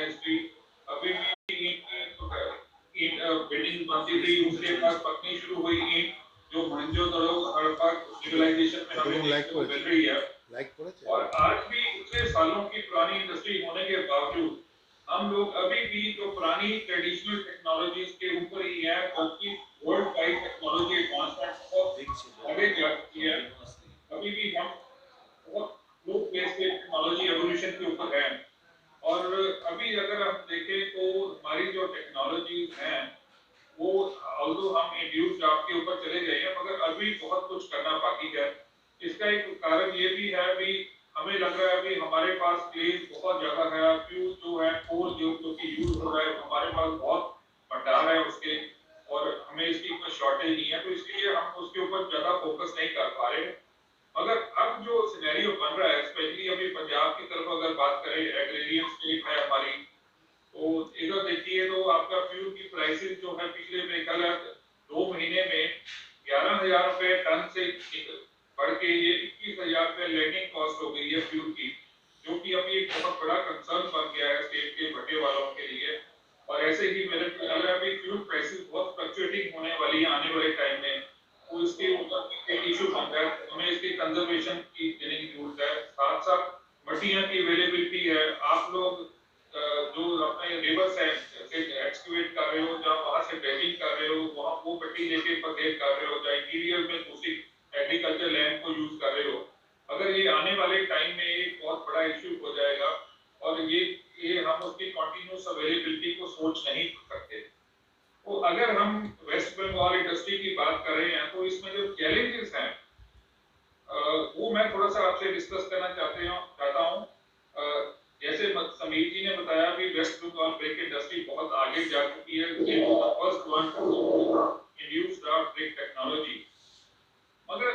हिस्ट्री अभी भी ईंट बिल्डिंग बनती थी उसके बाद पकनी शुरू हुई ईंट जो मोहनजोदड़ो हड़प्पा सिविलाइजेशन में हमें मिल रही है और आज भी इतने सालों की पुरानी इंडस्ट्री होने के बावजूद हम लोग अभी भी जो पुरानी ट्रेडिशनल टेक्नोलॉजीज के ऊपर ही है जबकि वर्ल्ड वाइड टेक्नोलॉजी एडवांसमेंट बहुत आगे जा चुकी है अभी भी हम बहुत लो प्लेस पे टेक्नोलॉजी एवोल्यूशन के ऊपर है और अभी अगर हम देखें तो हमारी जो टेक्नोलॉजीज हैं वो ऑल्दो हम इंड्यूस ड्राफ्ट के ऊपर चले गए हैं मगर अभी बहुत कुछ करना बाकी है। इसका एक कारण ये भी है भी हमें लग रहा है भी हमारे पास प्लेस बहुत ज्यादा है फ्यूज जो है कोल जो कि यूज हो रहा है हमारे पास बहुत भंडार है उसके और हमें इसकी कोई शॉर्टेज नहीं है तो इसलिए हम उसके ऊपर ज्यादा फोकस नहीं कर पा रहे मगर अब जो सिनेरियो बन रहा है स्पेशली अभी पंजाब की तरफ अगर बात करें एग्रेरियन स्टेट है हमारी तो इधर देखिए तो आपका फ्यूल की प्राइसेस जो है पिछले मेरे ख्याल 2 महीने में 11,000 रुपए टन से बढ़ के ये 21,000 रुपए लैंडिंग कॉस्ट हो गई है फ्यूल की जो कि अभी एक बहुत बड़ा कंसर्न बन गया है स्टेट के भट्टे वालों के लिए और ऐसे ही मेरे ख्याल है अभी फ्यूल प्राइसेस बहुत फ्लक्चुएटिंग होने वाली है आने वाले टाइम में तो इसके ऊपर एक इशू बन रहा है हमें इसकी कंजर्वेशन की देने की जरूरत है साथ साथ मट्टियाँ की अवेलेबिलिटी है आप लोग जो अपने लेबर्स है एक्सक्यूवेट कर रहे हो या वहाँ से ड्रेजिंग कर रहे हो वहाँ वो मट्टी लेके परचेज कर रहे हो या इंटीरियर में दूसरी एग्रीकल्चर लैंड को यूज कर रहे हो अगर ये आने वाले टाइम में एक बहुत बड़ा इश्यू हो जाएगा और ये हम उसकी कंटिन्यूस अवेलेबिलिटी को सोच नहीं सकते तो अगर हम वेस्ट बंगाल इंडस्ट्री की बात कर रहे हैं तो इसमें जो चैलेंजेस हैं वो मैं थोड़ा सा आपसे डिस्कस करना चाहता हूँ जैसे समीर जी ने बताया कि वेस्ट बंगाल ब्रिक इंडस्ट्री बहुत आगे जा चुकी है first one two induce draft brick technology मगर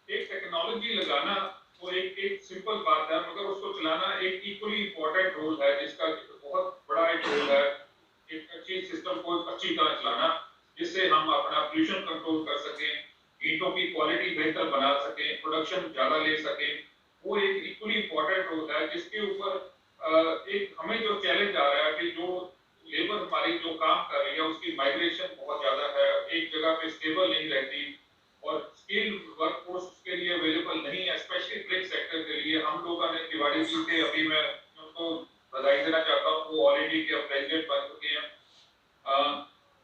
एक टेक्नोलॉजी लगाना तो एक सिंपल बात है मगर उसको चलाना एक इक्वली इम्पोर्टेंट रोल है जिसका बहुत बड़ा एक रोल है एक अच्छी सिस्टम को अच्छी तरह चलाना जिससे हम अपना पोल्यूशन कंट्रोल कर सकें ईंटों की क्वालिटी बेहतर बना सकें प्रोडक्शन ज्यादा ले सकें वो एक इक्वली इम्पोर्टेंट होता है जिसके ऊपर एक हमें जो चैलेंज आ रहा है कि जो लेबर हमारी जो काम कर रही है उसकी माइग्रेशन बहुत ज्यादा है एक जगह पे स्टेबल नहीं रहती और स्किल वर्कफोर्स के लिए अवेलेबल नहीं है स्पेशली ब्रिक सेक्टर के लिए हम लोगों ने तिवारी जी थे अभी मैं उनको बधाई देना चाहता हूँ वो ऑलरेडी के प्रेसिडेंट बन चुके हैं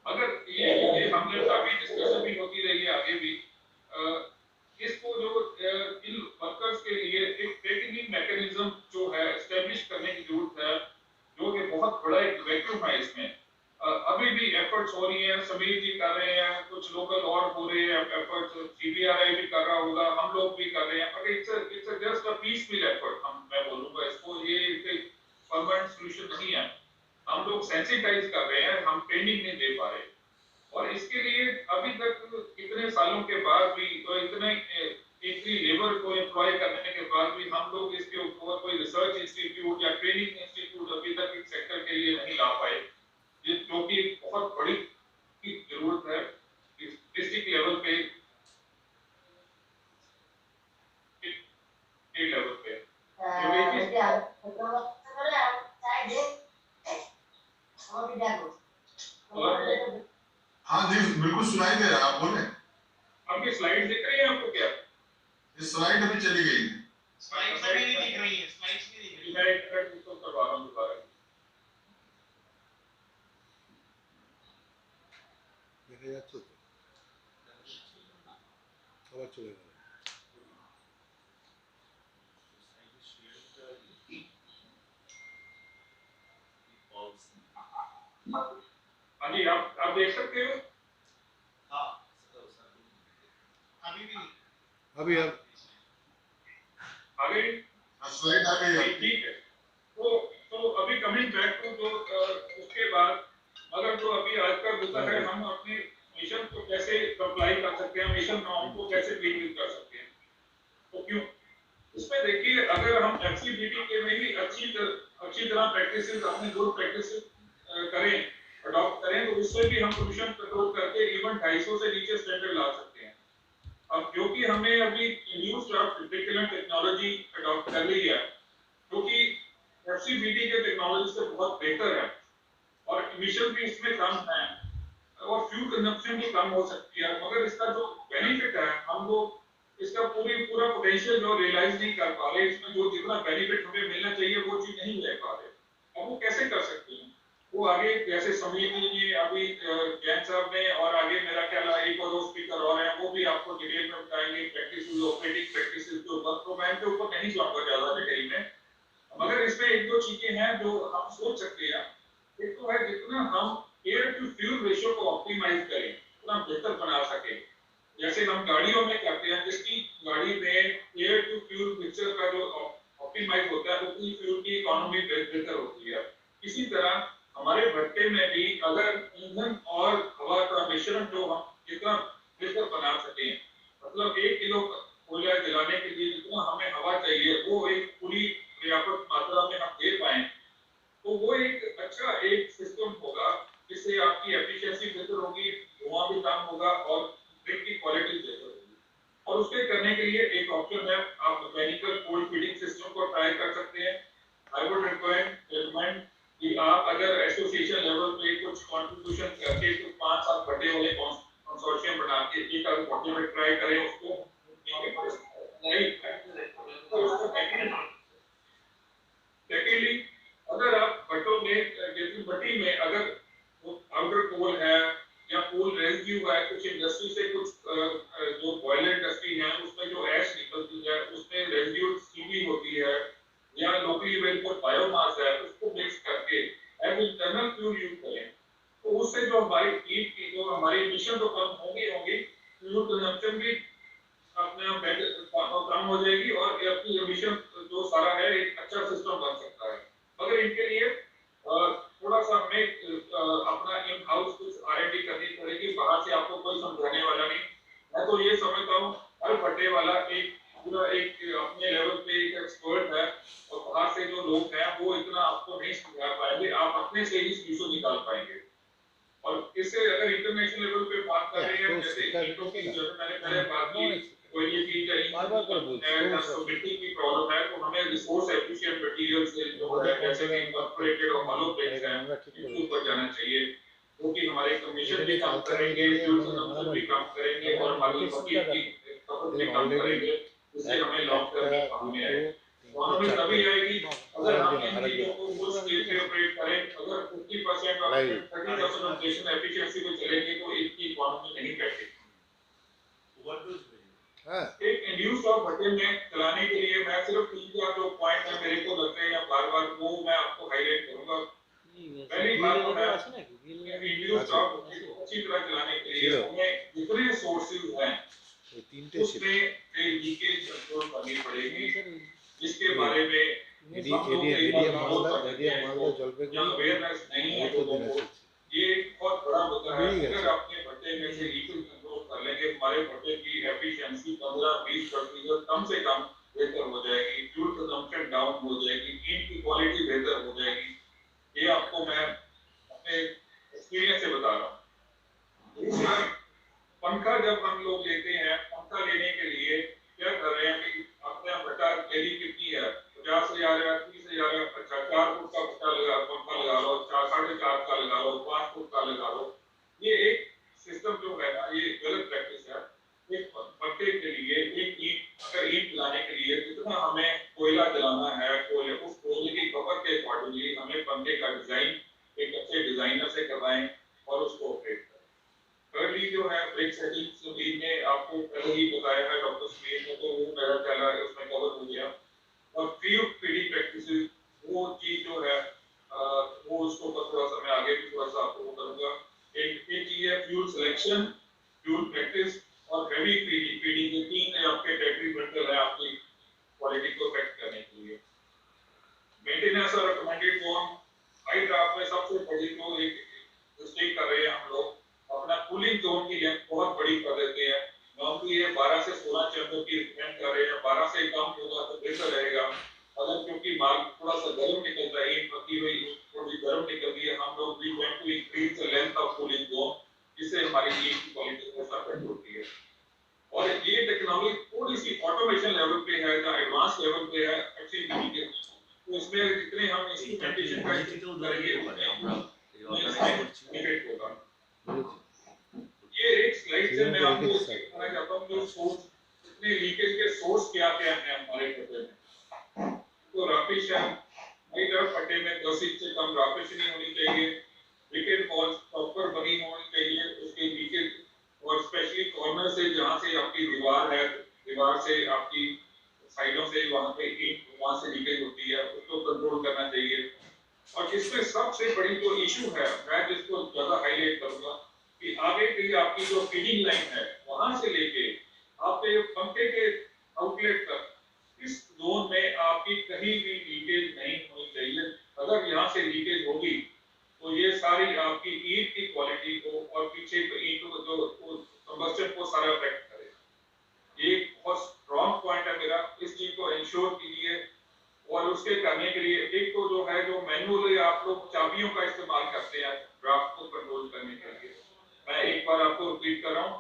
अगर ये हमने काफी डिस्कशन भी होती रही है आगे भी इसको जो इन वर्कर्स के लिए एक ट्रेनिंग मैकेनिज्म जो है एस्टेब्लिश करने की जरूरत है जो कि बहुत बड़ा एक वैक्यूम है इसमें अभी भी एफर्ट्स हो रही हैं समीर जी कर रहे हैं कुछ लोकल और हो रहे ये एफर्ट्स CBRI भी कर रहा होगा, हम लोग भी कर रहे हैं, but it's just a peaceful effort, मैं बोलूंगा इसको, ये एक परमानेंट सॉल्यूशन नहीं है। हम लोग सेंसिटाइज कर रहे हैं, हम ट्रेनिंग नहीं दे पा रहे, और इसके लिए अभी तक इतने सालों के बाद भी, तो इतने इतनी लेबर को एम्प्लॉय करने के बाद भी हम लोग इसके ऊपर कोई रिसर्च इंस्टीट्यूट या ट्रेनिंग इंस्टीट्यूट अभी तक इस सेक्टर के लिए नहीं ला पाए, जो कि बहुत बड़ी जरूरत है डिस्ट्रिक्ट लेवल पे, स्टेट लेवल पे। हाँ जी बिल्कुल सुनाई दे रहा है, आप बोले। आपकी स्लाइड दिख रही है आपको क्या? इस स्लाइड अभी चली गई है। स्लाइड्स अभी नहीं दिख रही है, स्लाइड्स नहीं दिख रही। मैं एक मिनट इसको करवा रहा हूँ दोबारा। দেখা যাচ্ছে তো সবার চলে গেল। हाँ जी, आप देख सकते हो? अभी भी नहीं। अभी अब आ गई? स्लाइड आ गई है। ठीक है। तो अभी कमिंग बैक टू जो उसके बाद अगर जो अभी आज का मुद्दा है, हम अपने मिशन को कैसे अप्लाई कर सकते हैं, मिशन नॉर्म को कैसे मीट कर सकते हैं, तो क्यों इसमें देखिए, अगर हम FCBT के में ही अच्छी तरह प्रैक्टिसेस, अपने गुड प्रैक्टिसेस करें, अडॉप्ट करें, तो उससे भी हम पोल्यूशन कंट्रोल करके इवन 250 से नीचे स्टैंडर्ड ला सकते हैं। अब क्योंकि हमने अभी न्यू रिकलेंट टेक्नोलॉजी अडॉप्ट कर ली है, क्योंकि FCBT के टेक्नोलॉजी से बहुत बेहतर है और इमिशन भी इसमें कम है और फ्यूल कंजम्पशन भी कम हो सकती है, मगर इसका जो बेनिफिट है, हम लोग इसका पूरा पोटेंशियल जो रियलाइज नहीं कर पा रहे, इसमें जो जितना बेनिफिट हमें मिलना चाहिए वो चीज नहीं ले पा रहे। अब वो कैसे कर सकते हैं, वो आगे जैसे समीर जी अभी जैन साहब ने, और आगे मेरा ख्याल है एक और दो स्पीकर और हैं, वो भी आपको डिटेल में बताएंगे प्रैक्टिस, ऑपरेटिंग प्रैक्टिस जो वर्क प्रोग्राम के ऊपर नहीं जाऊंगा ज्यादा डिटेल में, मगर इसमें एक दो चीजें हैं जो हम सोच सकते हैं। एक तो है जितना हम एयर टू फ्यूल रेशियो को ऑप्टिमाइज करें, उतना बेहतर बना सके, जैसे हम गाड़ियों में करते हैं, जिसकी गाड़ी में एयर टू फ्यूल मिक्सचर का जो ऑप्टिमाइज होता है, उतनी फ्यूल की इकोनॉमी बेहतर होती है। इसी तरह हमारे भट्टे में भी अगर ईंधन और हवा का मिश्रण जो हम जितना बेहतर बना सके, मतलब 1 किलो कोयला जलाने के लिए जितना हमें हवा चाहिए वो एक पूरी पर्याप्त मात्रा में हम दे पाए, तो वो एक अच्छा एक सिस्टम होगा, जिससे आपकी एफिशिएंसी बेहतर होगी, धुआं भी कम होगा और ड्रिंक की क्वालिटी बेहतर होगी। और उसके करने के लिए एक ऑप्शन है, आप मैकेनिकल कोल्ड फीडिंग सिस्टम को ट्राई कर सकते हैं। आई वुड रिकमेंड कि आप अगर एसोसिएशन लेवल पे कुछ कंट्रीब्यूशन करके कुछ 5-7 बड़े वाले कंसोर्शियम बना के एक आध बड़े में ट्राई करें उसको। सेकेंडली, अगर आप भट्टों में जैसे भट्टी में अगर आउटर कोल है या कोल रेजिड्यू है, कुछ इंडस्ट्री से कुछ जो बॉयलर इंडस्ट्री है उसमें जो ऐश निकलती है, उसमें रेजिड्यू सीवी होती है या लोकली अवेलेबल बायोमास है, उसको मिक्स करके एज इंटरनल फ्यूल यूज करें, तो उससे जो हमारी हीट की जो हमारी इमिशन तो कम होगी, फ्यूल कंजम्पशन भी अपने कम हो जाएगी और अपनी इमिशन जो सारा है एक अच्छा सिस्टम बन सकता है। मगर इनके लिए थोड़ा सा हमें अपना इन हाउस कुछ R&D करनी पड़ेगी, बाहर से आपको कोई समझाने वाला नहीं। मैं तो ये समझता हूँ हर भट्टे वाला एक पूरा एक अपने लेवल पे एक एक्सपर्ट है और बाहर से जो लोग हैं वो इतना आपको नहीं समझा पाएंगे, आप अपने से ही सोल्यूशन निकाल पाएंगे। और इससे अगर इंटरनेशनल लेवल पे बात कर रहे हैं, जैसे ईटों की जो मैंने पहले बात की, कोयले की मिट्टी की प्रॉब्लम है, तो हमें रिसोर्स एफिशिएंट मटेरियल्स जो है जैसे कि इंकॉर्पोरेटेड और हॉलो ब्रिक्स हैं, इनके ऊपर जाना चाहिए, क्योंकि हमारे कमीशन भी कम करेंगे, फ्यूल कंजम्पशन भी कम करेंगे और हमारी मशीन की खपत भी कम करेंगे, इससे हमें लॉन्ग टर्म में फायदा है। इकोनॉमी तभी आएगी अगर हम इन चीजों को फुल स्केल पे ऑपरेट करें। अगर 50% और 30% ऑपरेशन एफिशिएंसी पे चलेंगे तो इनकी इकोनॉमी नहीं बैठेगी। एक इंड्यूस्ड ऑफ भट्टे में चलाने के लिए मैं सिर्फ 3-4 जो पॉइंट है मेरे को लगते हैं बार-बार वो मैं आपको हाईलाइट करूंगा। पहली बात तो है इंड्यूस्ड ऑफ अच्छी तरह चलाने के लिए हमें जितने सोर्सेज हैं ये तीनटे उसमें लीकेज कंट्रोल करनी पड़ेगी, सर जिसके बारे में एडीएम मालदा जलपाईगुड़ी अवेयरनेस नहीं है लोगों को। ये एक बहुत बड़ा मुद्दा है। अगर अपने भट्टे में से लीकेज कंट्रोल कर लेंगे, हमारे भट्टे की एफिशिएंसी 15-20% कम से कम बेहतर हो जाएगी, फ्यूल कंजम्पशन डाउन हो जाएगी, ईंट की क्वालिटी बेहतर हो जाएगी। ये आपको मैं अपने एक्सपीरियंस से बता रहा हूँ। दूसरा, पंखा जब हम लोग लेते हैं, पंखा लेने के लिए क्या कर रहे हैं कि अपने भट्टा डेली कितनी है, 50,000 है, 30,000 है, अच्छा 4 फुट का पंखा लगा लो, 4.5 का लगा लो, 5 फुट का लगा लो। ये एक सिस्टम जो है ना, ये गलत प्रैक्टिस है। एक पंखे के लिए एक ईंट, अगर ईंट लगाने के लिए जितना हमें कोयला जलाना है, कोयले उस कोयले की खपत के अकॉर्डिंगली हमें पंखे का डिजाइन एक अच्छे डिजाइनर से करवाएं और उसको ऑपरेट करें। पहली जो है ब्रेक सेटिंग सुनील ने आपको पहले ही बताया है, डॉक्टर सुनील ने, तो वो मेरा चला है उसमें कवर हो गया। और फील्ड फीडिंग प्रैक्टिसेस, वो चीज जो है वो उसको पर थोड़ा सा मैं आगे भी थोड़ा सा आपको करूंगा। एक चीज है फ्यूल सिलेक्शन, फ्यूल प्रैक्टिस और हैवी फीडिंग। ये तीन आपके डेट्रीमेंटल है आपकी क्वालिटी को अफेक्ट करने के लिए। मेंटेनेंस और रिकमेंडेड जोन, हाई ड्राफ्ट में सबसे बड़ी जो एक मिस्टेक कर रहे हैं हम लोग, अपना कूलिंग जोन की लेंथ बहुत बड़ी कर देते हैं। नॉर्मली ये 12 से 16 चैम्बर की रिकमेंड कर रहे हैं, 12 से कम होगा तो बेहतर रहेगा। अगर क्योंकि माल थोड़ा सा गर्म निकलता है, पकी हुई थोड़ी गर्म निकलती है, हम लोग we want to increase the length of cooling zone, जिससे हमारी ईंट की क्वालिटी को अफेक्ट होती है। और ये टेक्नोलॉजी थोड़ी सी ऑटोमेशन लेवल पे है या एडवांस लेवल पे है, अच्छी नहीं है। तो इसमें जितने हम इंस्ट्रूमेंटेशन का इस्तेमाल करेंगे बेनिफिट होगा। ये एक स्लाइड से मैं आपको दिखाना चाहता हूं जो सोर्स, इतने लीकेज के सोर्स क्या-क्या हैं हमारे भट्टे में। तो राफिश है, इधर भट्टे में 10 इंच से कम राफिश नहीं होनी चाहिए। विकेट वॉल्स प्रॉपर बनी होनी चाहिए, उसके लीकेज और स्पेशली कॉर्नर से जहां से आपकी दीवार है, दीवार से आपकी साइडों से वहां पे ईंट वहां से लीकेज होती है, उसको कंट्रोल करना चाहिए। और इसमें सबसे बड़ी जो इशू है, मैं जिसको ज्यादा हाईलाइट करूंगा कि आगे की आपकी जो फीडिंग लाइन है, वहां से लेके आपके पंखे के आउटलेट तक, इस जोन में आपकी कहीं भी लीकेज नहीं होनी चाहिए। अगर यहाँ से लीकेज होगी तो ये सारी आपकी ईंट की क्वालिटी को और पीछे ईंट को जो कंबस्टन को सारा अफेक्ट करेगा। ये बहुत स्ट्रॉन्ग पॉइंट है मेरा, इस चीज को इंश्योर कीजिए। और उसके करने के लिए एक तो जो है, जो मैनुअली आप लोग चाबियों का इस्तेमाल करते हैं ड्राफ्ट को कंट्रोल करने के लिए, मैं एक बार आपको रिपीट कर रहा हूँ,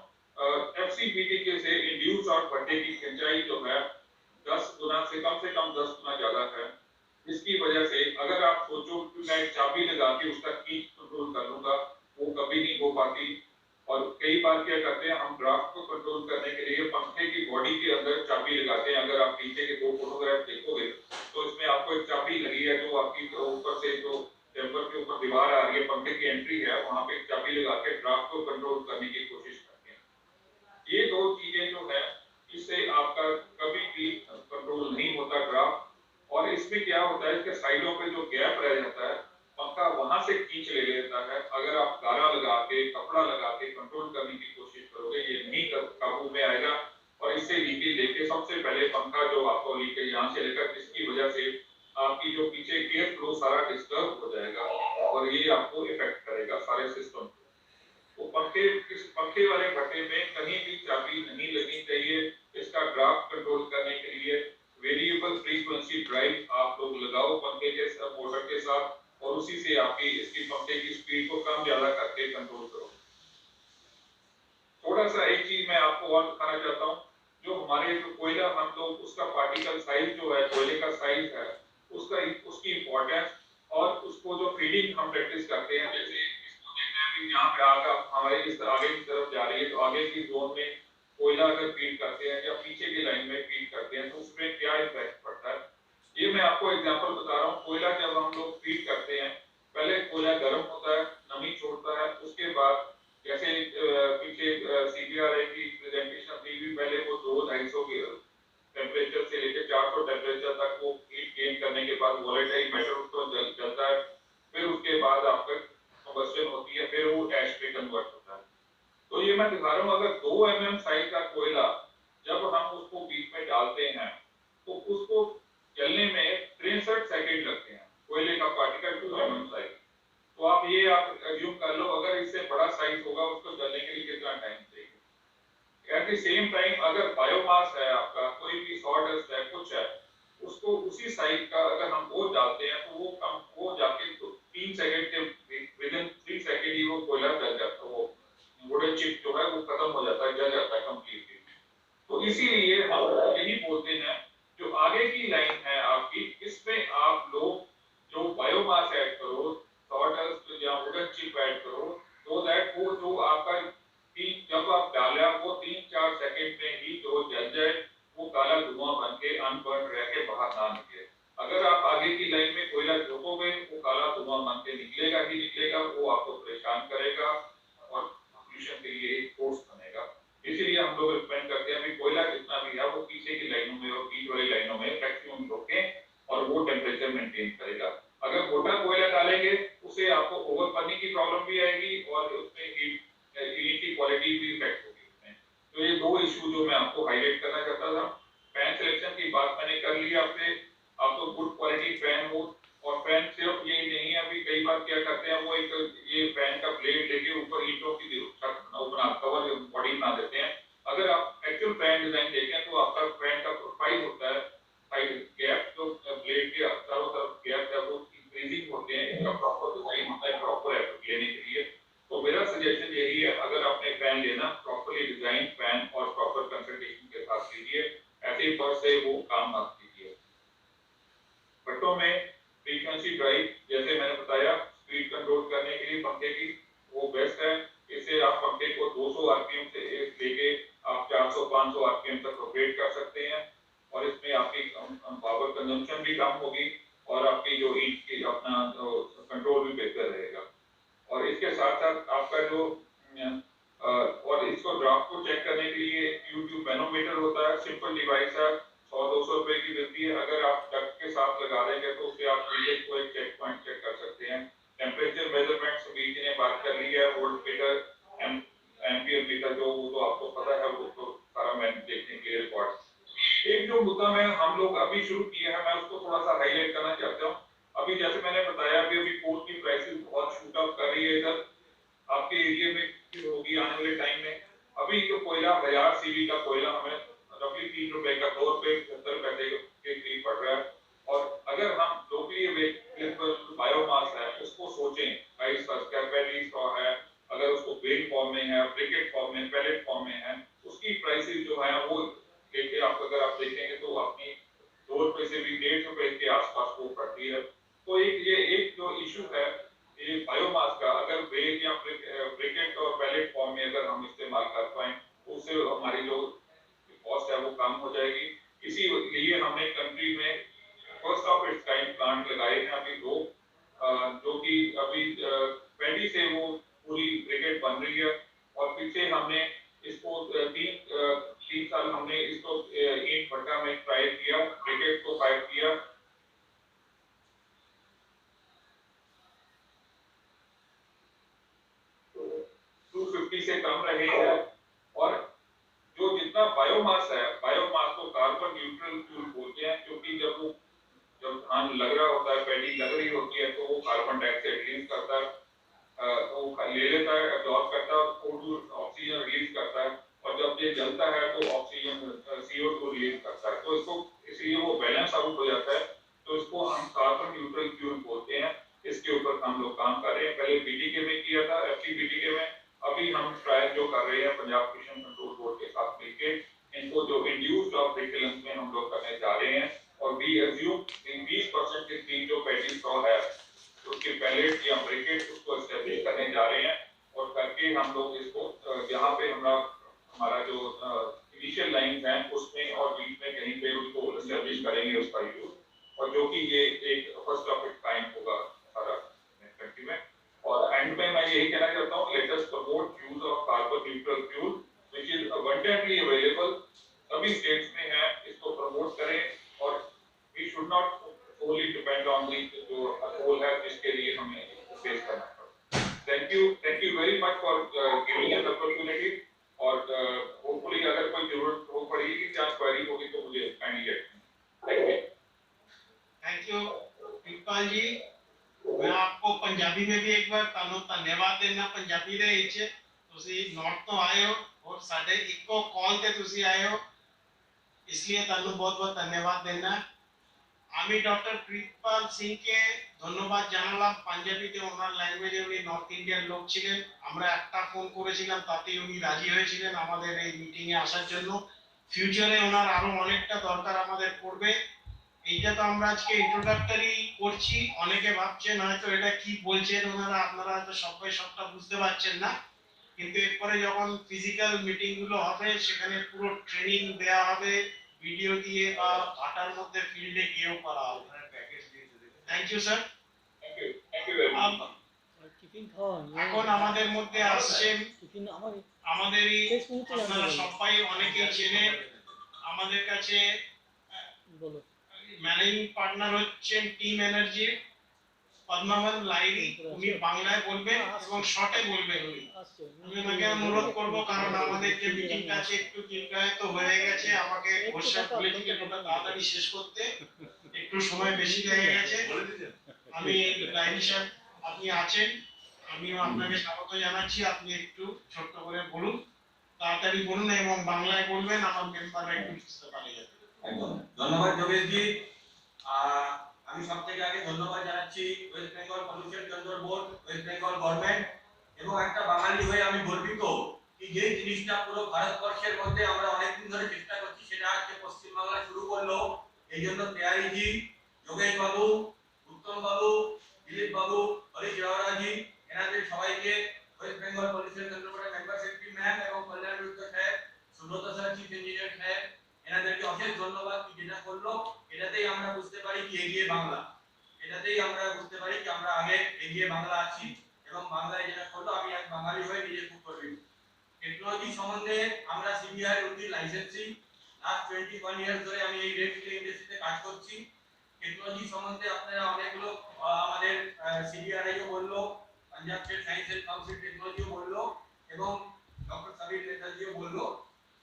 एफसीबीटी के से इंड्यूस और भट्टे की खिंचाई जो है 10 गुना से कम 10 गुना ज्यादा है। इसकी वजह से अगर आप सोचो कि मैं चाबी लगा के उसका खींच कंट्रोल कर लूंगा, वो कभी नहीं हो पाती। और कई बार क्या करते हैं, हम ड्राफ्ट को कंट्रोल करने के लिए पंखे की बॉडी के अंदर चाबी लगाते हैं। अगर आप पीछे के 2 फोटोग्राफ देखोगे तो इसमें आपको एक चाबी लगी है, जो आपकी ऊपर से जो चैम्बर के ऊपर दीवार आ रही है, पंखे की एंट्री है, वहां पे चाबी लगा के ड्राफ्ट को कंट्रोल करने की कोशिश करते हैं। ये 2 चीजें जो है, इससे आपका कभी भी कंट्रोल नहीं होता ड्राफ्ट। और इसमें क्या होता है, इसके साइडों पे जो गैप रह जाता है, पंखा वहां से खींच ले लेता है। अगर आप गारा लगा के, कपड़ा लगा के कंट्रोल करने की कोशिश करोगे, ये नहीं काबू में आएगा। और इससे लीकेज देखिए, सबसे पहले पंखा जो आपको लीकेज यहाँ से लेकर, जिसकी वजह से आपकी जो पीछे एयर फ्लो सारा डिस्टर्ब हो जाएगा और ये आपको इफेक्ट करेगा सारे सिस्टम को। तो पंखे वाले भट्टे में कहीं भी चाबी नहीं लगनी चाहिए। इसका ड्राफ्ट कंट्रोल करने के लिए वेरिएबल फ्रीक्वेंसी ड्राइव आप लोग लगाओ पंखे के मोटर के साथ, और उसी से आपकी इसकी पंखे की स्पीड को कम ज्यादा करके कंट्रोल करो। थोड़ा सा एक चीज मैं आपको और दिखाना चाहता हूँ, जो हमारे जो कोयला हम लोग उसका पार्टिकल साइज जो है, कोयले का साइज है, उसकी इंपॉर्टेंस और उसको जो फीडिंग हम प्रैक्टिस करते हैं, जैसे इसको देखते हैं कि यहाँ पे आगे हमारे इस आगे की तरफ जा रही है, तो आगे की जोन में कोयला अगर फीड करते हैं या पीछे की लाइन में फीड करते हैं तो उसमें क्या इफेक्ट पड़ता है। ये मैं आपको एग्जांपल बता रहा हूँ। कोयला जब हम लोग फीड करते हैं, पहले कोयला गर्म होता है, नमी छोड़ता है, उसके बाद जैसे पीछे सीबीआरआई की प्रेजेंटेशन थी, पहले वो 200-250 के टेम्परेचर से लेकर 400 टेम्परेचर तक वो हीट गेन करने के बाद वोलेटाइल मैटर उसको जलता है, फिर उसके बाद आपका कंबस्शन होती है, फिर वो ऐश पे कन्वर्ट होता है। तो ये मैं दिखा रहा हूँ, अगर द सेम टाइम अगर बायोमास है आपका, कोई भी सॉडस्ट है, कुछ है, उसको उसी साइज का अगर हम वो डालते हैं तो वो जाके तो 3 सेकंड के विदिन 3 सेकंड ही वो कोयला जल जाता है, वो वुडन चिप जो है वो खत्म हो जाता है, जल जाता है कंप्लीटली। तो इसीलिए हम यही बोलते हैं जो आगे की लाइन है आपकी, इसमें आप लोग जो बायोमास ऐड करो, सॉडस्ट या वुडन चिप ऐड करो, तो दैट वो जो आपका जब आप डाला वो 3-4 सेकंड में ही जो जल जाए, वो काला धुआं बन के अनबर्न रह के बाहर ना निकले। अगर आप आगे की लाइन में कोयला झोंकोगे, वो काला धुआं बन के निकलेगा ही निकलेगा, वो आपको परेशान करेगा और पोल्यूशन के लिए एक फोर्स बनेगा। इसीलिए हम लोग रिकमेंड करते हैं कि कोयला जितना भी है वो पीछे की लाइनों में और बीच वाली लाइनों में मैक्सिमम रोकें और वो टेम्परेचर मेंटेन करेगा। अगर मोटा कोयला डालेंगे उससे आपको ओवर बर्निंग की प्रॉब्लम भी आएगी और उसमें हीट की क्वालिटी भी इफेक्ट होगी उसमें। तो ये 2 इशू जो मैं आपको हाईलाइट करना चाहता था। फैन सिलेक्शन की बात मैंने कर ली आपसे, आपको गुड क्वालिटी फैन हो, और फैन सिर्फ यही नहीं है, अभी कई बार क्या करते हैं वो एक ये फैन का ब्लेड लेके ऊपर ईंटों की कवर बॉडी बना देते हैं। अगर आप एक्चुअल फैन डिजाइन देखें तो आपका फैन का प्रोफाइल होता है, साइड गैप जो ब्लेड के चारों तरफ गैप है वो इंक्रीजिंग होते हैं, इनका प्रॉपर डिजाइन होता है प्रॉपर एफर्ट लेने के लिए। तो मेरा सजेशन यही है, अगर आपने फैन लेना प्रॉपर्ली डिजाइन फैन और प्रॉपर कंसल्टेशन के साथ लीजिए, ऐसे पर से वो काम आप कीजिए। भट्टों में फ्रीक्वेंसी ड्राइव जैसे मैंने बताया, स्पीड कंट्रोल करने के लिए पंखे की वो बेस्ट है। इससे आप पंखे को 200 आरपीएम से लेके आप 400-500 आरपीएम तक ऑपरेट कर सकते हैं, और इसमें आपकी पावर कंजम्पशन भी कम होगी और आपकी जो हीट की अपना कंट्रोल भी बेहतर रहेगा। और इसके साथ साथ आपका जो और इसको ड्राफ्ट को चेक करने के लिए YouTube मैनोमीटर होता है, सिंपल डिवाइस है, 100-200 रुपए की मिलती है। अगर आप डक के साथ लगा देंगे तो उससे आप मीटर को एक चेक पॉइंट चेक कर सकते हैं। टेम्परेचर मेजरमेंट्स बीच ने बात कर ली है, वोल्ट मीटर, एम्पियर मीटर जो वो तो आपको पता है, वो तो सारा मैंने देखने के लिए रिकॉर्ड। एक जो मुद्दा में हम लोग अभी शुरू किया है, मैं उसको थोड़ा सा हाईलाइट करना चाहता हूँ। अभी जैसे मैंने बताया अभी कोल की प्राइसेस बहुत शूट अप कर रही है, इधर आपके एरिया में होगी आने वाले टाइम में। अभी जो कोयला 1000 सीवी का कोयला हमें रफली 3 रुपए का 2 रुपए 70 पैसे के करीब पड़ रहा है। और अगर हम लोकली अवेलेबल बायोमास है उसको सोचें, राइस कैपेटी स्ट्रॉ है, अगर उसको बेल फॉर्म में है, ब्रिकेट फॉर्म में, पैलेट फॉर्म में है, उसकी प्राइसेस जो है वो लेके आप अगर आप देखेंगे तो अपनी 2 रुपए से भी 1.5 रुपए के आसपास वो पड़ती है। तो एक जो इशू है ये बायोमास का, अगर बेल या ब्रिकेट और पैलेट फॉर्म में अगर हम इस्तेमाल कर पाए तो उससे हमारी जो कॉस्ट है वो कम हो जाएगी। इसीलिए हमने कंट्री में first of its kind plant लगाए हैं अभी 2, जो कि अभी 20 से वो पूरी ब्रिकेट बन रही है। और पीछे हमने इसको 3 साल हमने इसको ईंट भट्टा में ट्राई किया, ब्रिकेट को फायर किया। 250 से कम रहे हैं। और जो जितना बायोमास है, बायोमास को कार्बन न्यूट्रल फ्यूल बोलते हैं, क्योंकि जब धान लग रहा होता है, पैडी लग रही होती है, तो वो कार्बन डाइऑक्साइड रिलीज करता है, तो ले लेता है, एब्जॉर्ब करता है, O2 ऑक्सीजन रिलीज करता है, और जब ये जलता है तो ऑक्सीजन CO2 रिलीज करता है। तो इसको इसलिए वो बैलेंस आउट हो जाता है। तो इसको हम कार्बन न्यूट्रल फ्यूल बोलते हैं। इसके ऊपर हम लोग काम कर रहे हैं, पहले BTK में किया था, FCBTK में। अभी हम ट्रायल जो कर रहे हैं पंजाब पोल्यूशन कंट्रोल बोर्ड के साथ मिलके, इनको जो इंड्यूस्ड ऑफ रिकलेंस में हम लोग करने जा रहे हैं। और वी एज्यूम 20% के तीन जो पैडी स्ट्रॉ है उसके पैलेट या ब्रिकेट उसको एस्टेब्लिश करने जा रहे हैं। और करके हम लोग इसको यहाँ पे हमारा जो इनिशियल लाइन है उसमें और बीच में कहीं पे उसको एस्टेब्लिश करेंगे उसका यूज, और जो कि ये एक फर्स्ट ऑफ इट्स काइंड होगा सारा कंट्री में। और एंड में मैं यही कहना चाहता हूँ, let us promote use of carbon neutral fuel which is abundantly available, सभी स्टेट्स में है, इसको प्रमोट करें। और we should not solely depend on the जो coal है जिसके लिए हमें फेस करना पड़ता है। Thank you very much for giving us the opportunity। और होपफुली अगर कोई जरूरत हो पड़ेगी या क्वेरी होगी तो मुझे kindly thank you Iqbal ji. मैं आपको पंजाबी में भी एक बार ਤੁਹਾਨੂੰ ਧੰਨਵਾਦ ਦੇਣਾ ਪੰਜਾਬੀ ਦੇ ਵਿੱਚ। ਤੁਸੀਂ ਨਾਰਥ ਤੋਂ ਆਏ ਹੋ, ਬਹੁਤ साढ़े इको कॉल ते तुसी आए हो, इसलिए तानू बहुत बहुत धन्यवाद देना। আমি ডক্টর কৃপাল সিংকে ধন্যবাদ জানালাম। পাঞ্জাবিতে ওনার ল্যাঙ্গুয়েজে উনি নর্থ ইন্ডিয়ার লোক ছিলেন। আমরা একটা ফোন করেছিলাম, তাতেই উনি রাজি হয়েছিলেন আমাদের এই মিটিং এ আসার জন্য। ফিউচারে ওনার আরো অনেকটা দরকার আমাদের পড়বে। এইটা তো আমরা আজকে ইন্ট্রোডাক্টরি করছি, অনেকে ভাবছেন হয়তো এটা কি বলছেন ওনারা, আপনারা হয়তো সবাই সবটা বুঝতে পারছেন না, কিন্তু এরপরে যখন ফিজিক্যাল মিটিং গুলো হবে সেখানে পুরো ট্রেনিং দেওয়া হবে ভিডিও দিয়ে বা ভাটার মধ্যে ফিল্ডে গিয়েও করা হবে। Thank you sir. Thank you very much. Tiffin খাওয়া এখন আমাদের মধ্যে আসছেন টিফিন আমার আমাদেরই, শেষ মুহূর্তে জানতে আপনারা পারবো। সবাই অনেকেই চেনেন, আমাদের কাছে বলো ম্যানেজিং পার্টনার হচ্ছেন টিম এনার্জি পদ্মাবন লাইরি। উনি বাংলায় বলবেন এবং শর্টে বলবেন উনি। আসছে আমি ওনাকে অনুরোধ করব, কারণ আমাদের যে মিটিংটা আছে একটু দীর্ঘায়িত হয়ে গেছে, আমাকে ঘোষণা বলেছিলেন ওটা তাড়াতাড়ি শেষ করতে, একটু সময় বেশি লেগে গেছে। আমি লাইরি সাহেব আপনি আছেন, আমিও আপনাকে স্বাগত জানাচ্ছি। আপনি একটু ছোট্ট করে বলুন, তাড়াতাড়ি বলুন এবং বাংলায় বলবেন, আমার মেম্বাররা একটু বুঝতে পারে যাবে। একদম ধন্যবাদ যোগেশজি। আমি সব থেকে আগে ধন্যবাদ জানাচ্ছি West Bengal pollution control board, West Bengal government, এবং একটা বাঙালি হয়ে আমি গর্বিত কি যে জিনিসটা পুরো ভারতবর্ষের মধ্যে আমরা অনেকদিন ধরে চেষ্টা করছি সেটা আজকে পশ্চিমবাংলা শুরু করলো। এই জন্য তেয়ারিজি, যোগেশ বাবু, উত্তম বাবু, দিলীপ বাবু, হরিশ রাওরাজি, এনাদের সবাইকে, ওয়েস্ট বেঙ্গল পলিউশন কন্ট্রোল বোর্ডের মেম্বার সেক্রেটারি ম্যাম এবং কল্যাণ রুদ্র সাহেব, সুব্রত স্যার চিফ ইঞ্জিনিয়ার সাহেব, এনাদেরকে অশেষ ধন্যবাদ। কি যেটা করলো এটাতেই আমরা বুঝতে পারি কি এগিয়ে বাংলা, এটাতেই আমরা বুঝতে পারি কি আমরা আগে এগিয়ে বাংলা আছি, এবং বাংলায় যেটা করলো আমি এক বাঙালি হয়ে নিজে খুব গর্বিত। টেকনোলজি সম্বন্ধে আমরা CBI with licensing last 21 years ধরে আমি এই রেড ইন্ডাস্ট্রিতে কাজ করছি। টেকনোলজি সম্বন্ধে আপনারা অনেকগুলো আমাদের সিবিআইও বললো, Punjab state science and council টেকনোলজিও বললো, এবং ডক্টর সাবির নেতাজিও বললো।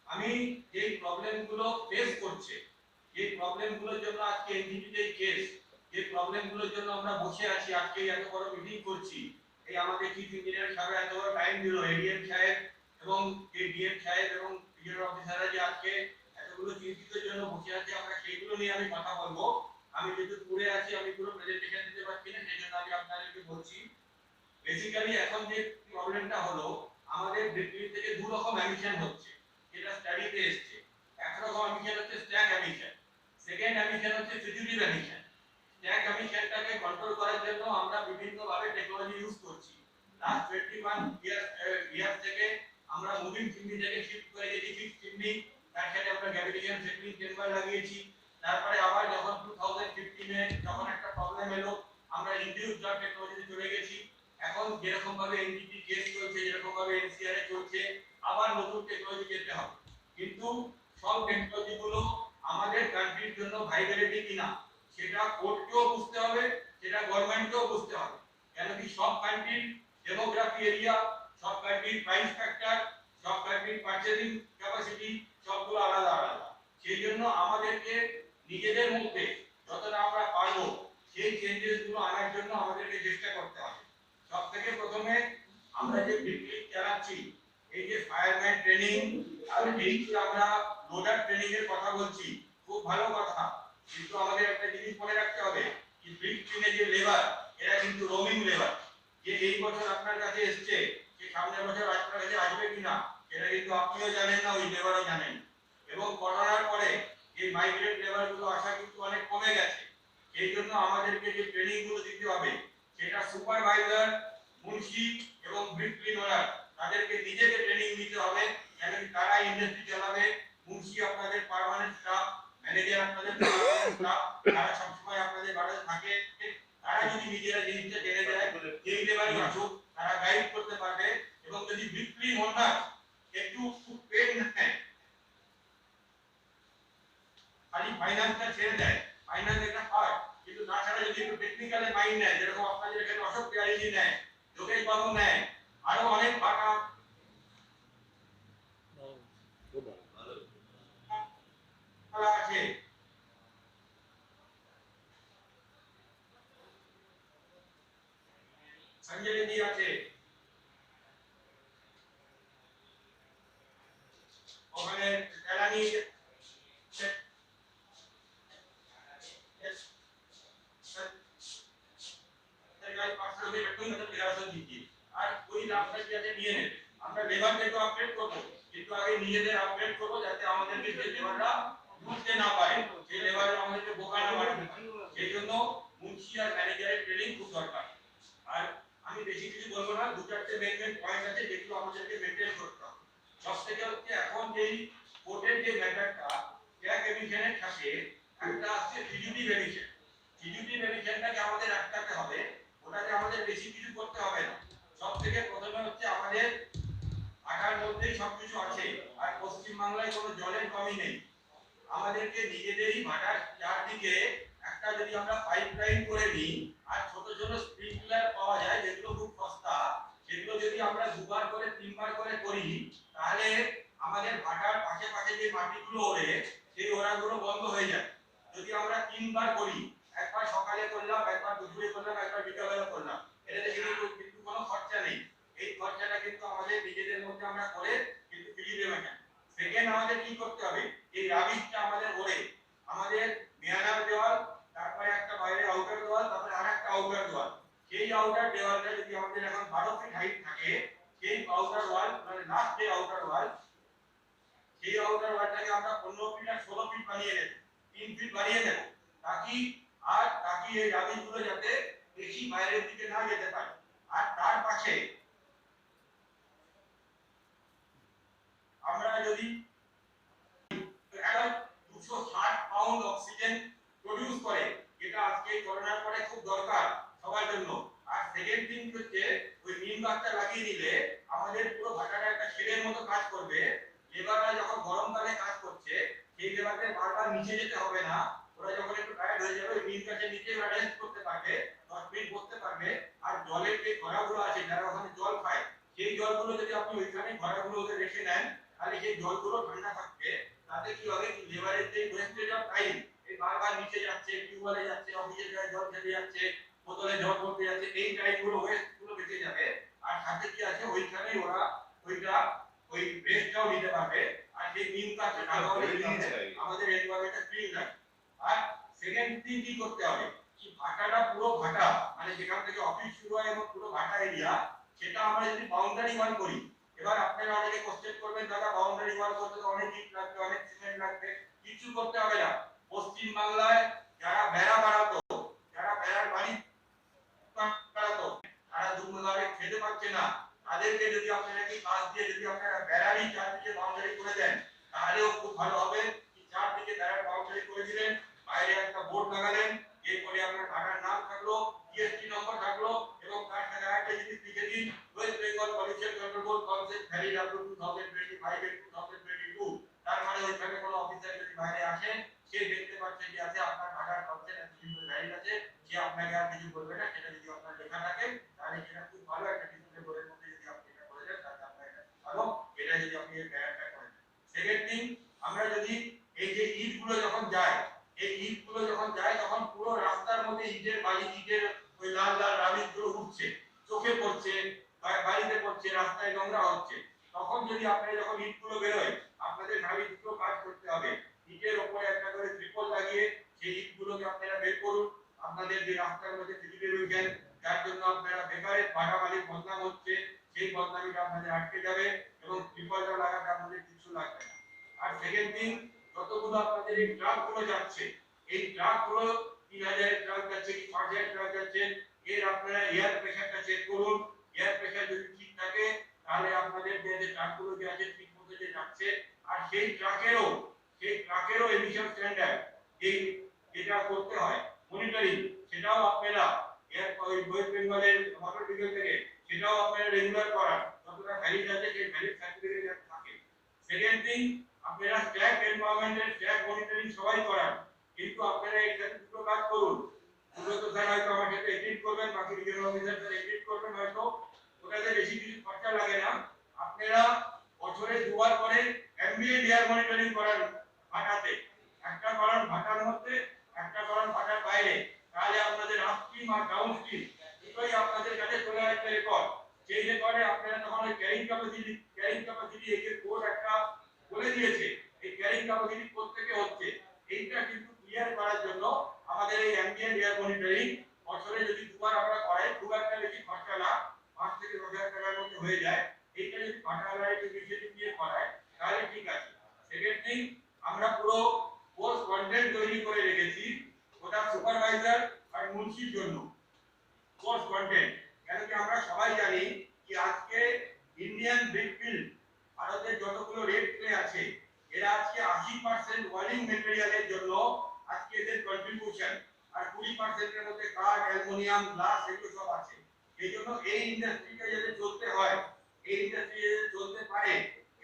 আমি যে প্রবলেমগুলো ফেস করছে, যে প্রবলেমগুলোর জন্য আজকে এনজিটিতে কেস, যে প্রবলেমগুলোর জন্য আমরা বসে আছি, আজকে এত বড় মিটিং করছি, এই আমাদের চিফ ইঞ্জিনিয়ার সাহেব এত বড় টাইম দিল, এডিএম সাহেব এবং ডিএম সাহেব এবং পিজিআর অফিসাররা যে আজকে এতগুলো চিন্তিতের জন্য বসে আছে, আমরা সেইগুলো নিয়ে আমি কথা বলবো। আমি যেহেতু দূরে আছি, আমি পুরো প্রেজেন্টেশন দিতে পারছি না, সেই জন্য আমি আপনাদেরকে বলছি। বেসিক্যালি এখন যে প্রবলেমটা হলো, আমাদের পৃথিবী থেকে দু রকম এমিশন হচ্ছে, যেটা স্টাডিতে এসেছে। এক রকম এমিশন হচ্ছে স্ট্যাক এমিশন, সেকেন্ড এমিশন হচ্ছে ফিউজিটিভ এমিশন। স্ট্যাক এমিশনটাকে কন্ট্রোল করার জন্য আমরা বিভিন্ন ভাবে টেকনোলজি ইউজ করছি। লাস্ট 21 ইয়ার থেকে আমরা মুভিং চিমনি থেকে শিফট করে গেছি ফিক্সড চিমনি, তার সাথে আমরা গ্র্যাভিটেশন সেটলিং চেম্বার লাগিয়েছি। তারপরে আবার যখন 2015 এ যখন একটা প্রবলেম এলো, আমরা ইনডিউস ডট টেকনোলজিতে চলে গেছি। এখন যেরকম ভাবে এনজিটি কেস চলছে, যেরকম ভাবে এনসিআর চলছে, আবার নতুন টেকনোলজি যেতে হবে। কিন্তু সব টেকনোলজি গুলো আমাদের কান্ট্রির জন্য ভাইবেলিটি কিনা সেটা কোর্টকেও বুঝতে হবে, সেটা গভর্নমেন্টকেও বুঝতে হবে। কেন কি সব কান্ট্রির ডেমোগ্রাফি এরিয়া, সব কান্ট্রির প্রাইস ফ্যাক্টর, সব কান্ট্রির পারচেজিং ক্যাপাসিটি সবগুলো আলাদা আলাদা। সেই জন্য আমাদেরকে নিজেদের মধ্যে যতটা আমরা পারবো সেই চেঞ্জেস গুলো আনার জন্য আমাদেরকে চেষ্টা করতে হবে। সব থেকে প্রথমে আমরা যে বিপ্লব চালাচ্ছি, এই যে ফায়ারম্যান ট্রেনিং আর এই যে আমরা লোডার ট্রেনিং এর কথা বলছি, খুব ভালো কথা, কিন্তু আমাদের একটা জিনিস মনে রাখতে হবে যে ব্রিক ট্রেনে যে লেবার, এরা কিন্তু রোমিং লেবার। যে এই বছর আপনার কাছে এসছে, যে সামনের বছর আপনার কাছে আসবে কিনা এটা কিন্তু আপনিও জানেন না, ওই লেবারও জানেন। এবং করোনার পরে এই মাইগ্রেট লেবার গুলো আসা কিন্তু অনেক কমে গেছে। এই জন্য আমাদেরকে যে ট্রেনিং গুলো দিতে হবে, সেটা সুপারভাইজার, মুন্সি এবং ব্রিক ক্লিনার তাদেরকে নিজেকে ট্রেনিং দিতে হবে, কেন কি তারা ইন্ডাস্ট্রি চালাবে। মুন্সি আপনাদের পার্মানেন্ট স্টাফ, ম্যানেজার আপনাদের পার্মানেন্ট স্টাফ, তারা সবসময় আপনাদের বাড়িতে থাকে। তারা যদি নিজেরা জিনিসটা জেনে যায়, যেই লেবারই আসুক তারা গাইড করতে পারবে। এবং যদি ব্রিক ক্লিন ওনার একটু পেন নেয়, খালি ফাইন্যান্সটা ছেড়ে দেয়, ফাইন্যান্স একটা হয়, কিন্তু তাছাড়া যদি একটু টেকনিক্যালে মাইন্ড নেয়, যেরকম আপনাদের এখানে অশোক তিয়ারিজি নেয়, যোগেশ বাবু নেয়, আরো অনেক ভাটা আছে, সঞ্জয় জি আছে, তেলা নিয়ে আর ওই লাভটা যাতে নিয়ে নেবে আমরা লেবারকে আপডেট করবো কিন্তু আগে নিজেদের আপডেট করবো যাতে আমাদেরকে যে লেবাররা বুঝতে না পারে সেই লেবার আমাদেরকে বোকা না বানাতে পারে সেই জন্য মুন্সি আর ম্যানেজারের ট্রেনিং খুব দরকার আর আমি বেশি কিছু বলবো না দু চারটে মেন পয়েন্ট আছে যেগুলো আমাদেরকে মেনটেন করতে হবে সব থেকে হচ্ছে এখন যেই কোর্টের যে ম্যাটারটা ট্যাগ এমিশনের সাথে একটা আছে ফিজিউটি ভেরিফিকেশন ফিজিউটি ভেরিফিকেশনটাকে আমাদের আটকাতে হবে ওটাকে আমাদের বেশি কিছু করতে হবে না সব থেকে প্রথমে হচ্ছে আমাদের আটার মধ্যেই সবকিছু আছে আর পশ্চিম বাংলায় কোনো জলের কমি নেই আমাদেরকে নিজেদেরই ভাটার চারদিকে একটা যদি আমরা পাইপ লাইন করে নিই আর ছোট ছোট স্প্রিংকলার পাওয়া যায় যেগুলো খুব সস্তা সেগুলো যদি আমরা দুবার করে তিনবার করে করি তাহলে আমাদের ভাটার পাশে পাশে যে মাটিগুলো ওড়ে সেই ওড়াগুলো বন্ধ হয়ে যায় যদি আমরা তিনবার করি একবার সকালে করলাম একবার দুপুরে করলাম একবার বিকালে করলাম এটাতে কিন্তু কোনো খরচা নেই এই খরচাটা কিন্তু আমাদের নিজেদের মধ্যে আমরা করে কিন্তু ফিরিয়ে দেব না সেকেন্ড আমাদের কি করতে হবে এই রাবিশটা আমাদের ওড়ে আমাদের মেয়ানার দেওয়াল তারপরে একটা বাইরে আউটার দেওয়াল তারপরে আরেকটা আউটার দেওয়াল সেই আউটার দেওয়ালটা যদি আমাদের এখন 12 ফিট হাইট থাকে সেই আউটার ওয়াল মানে লাস্ট যে আউটার ওয়াল সেই আউটার ওয়ালটাকে আমরা 15 ফিট আর 16 ফিট বানিয়ে নেব 3 ফিট বানিয়ে নেব তাকি এই রাবিশগুলো যাতে বেশি বাইরের দিকে না যেতে পারে আর তার পাশে আমরা যদি 260 পাউন্ড অক্সিজেন প্রডিউস করে যেটা আজকে করোনার পরে খুব দরকার সবার জন্য আর সেকেন্ড থিং হচ্ছে ওই নিম গাছটা লাগিয়ে নিলে আমাদের পুরো ভাটাটা একটা শেডের মতো কাজ করবে লেবাররা যখন গরমকালে কাজ করছে সেই লেবারদের বারবার নিচে যেতে হবে না ওরা যখন একটু টায়ার্ড হয়ে যাবে ওই নিম গাছের নিচে রেস্ট করতে পারবে 10 মিনিট বসতে পারবে আর জলের যে ঘোড়াগুলো আছে যারা ওখানে জল খায় সেই জলগুলো যদি আপনি ওইখানে ঘোড়াগুলো ওদের রেখে নেন তাহলে সেই জলগুলো ঠান্ডা থাকবে তাতে কি হবে লেবারের যে ওয়েস্টেজ অফ টাইম এই বারবার নিচে যাচ্ছে টিউবওয়েলে যাচ্ছে অফিসের জায়গায় জল খেতে যাচ্ছে বোতলে জল করতে যাচ্ছে এই টাইমগুলো ওয়েস্টগুলো বেঁচে যাবে আর সাথে কি আছে ওইখানেই ওরা ওই রেস্টটাও নিতে পারবে আর সেই নিম গাছটা টাকা হলে আমাদের এনভায়রনমেন্টটা ক্লিন থাকে আর সেকেন্ড থিং কি করতে হবে কি ভাটাটা পুরো ভাটা মানে যেখান থেকে অফিস শুরু হয় এবং পুরো ভাটা এরিয়া সেটা আমরা যদি বাউন্ডারি ওয়াল করি এবার আপনারা অনেকে কোশ্চেন করবেন দাদা বাউন্ডারি ওয়াল করতে তো অনেক ইট লাগবে অনেক সিমেন্ট লাগবে কিছু করতে হবে না পশ্চিম বাংলায় যারা বেড়া বাড়াতো যারা বেড়ার বাড়ি বাড়াতো তারা দুর্গমভাবে খেতে পারছে না তাদেরকে যদি আপনারা কি কাজ দিয়ে যদি আপনারা বেড়ারই চারদিকে বাউন্ডারি করে দেন তাহলেও খুব ভালো হবে কি চারদিকে বেড়ার বাউন্ডারি করে দিলেন বাইরে একটা বোর্ড লাগালেন এরপরে আপনার ভাড়ার নাম থাকলো জিএসটি নম্বর থাকলো এবং তার সাথে একটা জিনিস লিখে দিন West Bengal pollution control board concept valid up to 2025 and 2022 তার মানে ওইখানে কোনো অফিসার যদি বাইরে আসে সে দেখতে পাচ্ছে যে আছে আপনার ভাড়ার কনসেপ্ট এতদিন ভ্যালিড আছে সে আপনাকে আর কিছু বলবে না সেটা যদি আপনার লেখা থাকে তাহলে সেটা খুব ভালো একটা ডিসপ্লে বোর্ডের মধ্যে যদি আপনি এটা করে দেন তাহলে আপনার ভালো এটা যদি আপনি ব্যায়ারটা করেন সেকেন্ড থিং আমরা যদি এই যে ইটগুলো যখন যায় এই ইটগুলো যখন যায় তখন পুরো রাস্তার মধ্যে ইটের বালি ইটের ওই লাল লাল রাবিশগুলো উঠছে চোখে পড়ছে বাড়িতে পড়ছে রাস্তায় নোংরা হচ্ছে তখন যদি আপনারা যখন ইটগুলো বেরোয় আপনাদের রাবিশগুলো কাজ করতে হবে ইটের উপরে একটা করে ত্রিপল লাগিয়ে সেই ইটগুলোকে আপনারা বের করুন আপনাদের যে রাস্তার মধ্যে ফিজিক্যাল রয়েছেন যার জন্য আপনারা বেকারের ভাড়া মালিক বদনাম হচ্ছে সেই বদনামিটা আপনাদের আটকে যাবে এবং ত্রিপলটা লাগাতে আপনাদের কিছু লাগবে না আর সেকেন্ড থিং যতগুলো আপনাদের এই ট্রাকগুলো যাচ্ছে এই ট্রাকগুলো 3000 ট্রাক যাচ্ছে কি 5000 ট্রাক যাচ্ছে এর আপনারা এয়ার প্রেসারটা চেক করুন এয়ার প্রেসার যদি ঠিক থাকে তাহলে আপনাদের যে ট্রাকগুলো যে আছে ঠিক মতো যে যাচ্ছে আর সেই ট্রাকেরও এমিশন স্ট্যান্ডার্ড এই যেটা করতে হয় মনিটরিং সেটাও আপনারা এয়ার ওয়েস্ট বেঙ্গলের মোটর ভেহিকল থেকে সেটাও আপনারা রেগুলার করান যতটা ভ্যালিড আছে সেই ভ্যালিড সার্টিফিকেট থাকে সেকেন্ড থিং আপনারা স্ট্যাক এনভায়রনমেন্টের স্ট্যাক মনিটরিং সবাই করান কিন্তু আপনারা এর সাথে দুটো কাজ করুন দুটো তো স্যার হয়তো আমার সাথে এডিট করবেন বাকি রিজিওনাল অফিসার স্যার এডিট করবেন হয়তো ওটাতে বেশি কিছু খরচা লাগে না আপনারা বছরে দুবার করে অ্যাম্বিয়েন্ট এয়ার মনিটরিং করান ভাটাতে একটা করান ভাটার মধ্যে একটা করান ভাটার বাইরে তাহলে আপনাদের আপস্ট্রিম আর ডাউনস্ট্রিম দুটোই আপনাদের কাছে চলে আসবে রেকর্ড সেই রেকর্ডে আপনারা তখন ওই ক্যারিং ক্যাপাসিটি এই যে কোড একটা বলে দিয়েছে এই ক্যারিং ক্যাপাসিটি প্রত্যেকে হচ্ছে। এইটা কিন্তু ক্লিয়ার করার জন্য আমাদের এই অ্যাম্বিয়েন্ট এয়ার মনিটরিং বছরে যদি দুবার আমরা করাই খুব একটা বেশি খরচা না, 5 থেকে 10,000 টাকার মধ্যে হয়ে যায়। এইটা যদি পাঠাগার ইনিশিয়েটিভ দিয়ে করায় তাহলে ঠিক আছে। সেকেন্ড থিং, আমরা পুরো কোর্স কন্টেন্ট তৈরি করে রেখেছি ওটা সুপারভাইজার আর মুন্সির জন্য। কোর্স কন্টেন্ট কেন কি আমরা সবাই জানি কি আজকে ইন্ডিয়ান ব্রিকফিল্ড ভারতের যতগুলো রেড ক্লে আছে এরা আজকে 80% ওয়ালিং ম্যাটেরিয়ালের জন্য আজকে এদের কন্ট্রিবিউশন, আর 20% এর মধ্যে কাঠ, অ্যালুমিনিয়াম, গ্লাস এগুলো সব আছে। এই জন্য এই ইন্ডাস্ট্রিকে যদি চলতে হয়, এই ইন্ডাস্ট্রি যদি চলতে পারে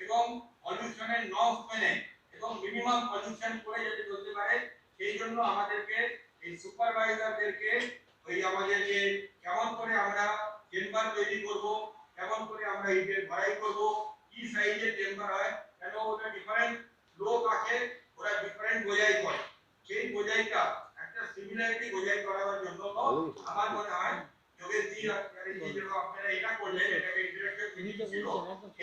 এবং পলিউশনের নর্মস মেনে এবং মিনিমাম পলিউশন করে যদি চলতে পারে, সেই জন্য আমাদেরকে এই সুপারভাইজারদেরকে ওই আমাদের যে কেমন করে আমরা চেম্বার তৈরি করব, কেমন করে আমরা ইটের ভরাই করব, কি সাইজের চেম্বার হয়, কেন ওটা ডিফারেন্ট লোক আছে, ওরা ডিফারেন্ট বোঝাই করে, সেই বোঝাইটা একটা সিমিলারিটি বোঝাই করার জন্য আমার মনে হয় যোগেশজি আপনারা আপনারা এটা করলেন, এটাকে ইন্টারেক্টিভ মিটিং ছিল।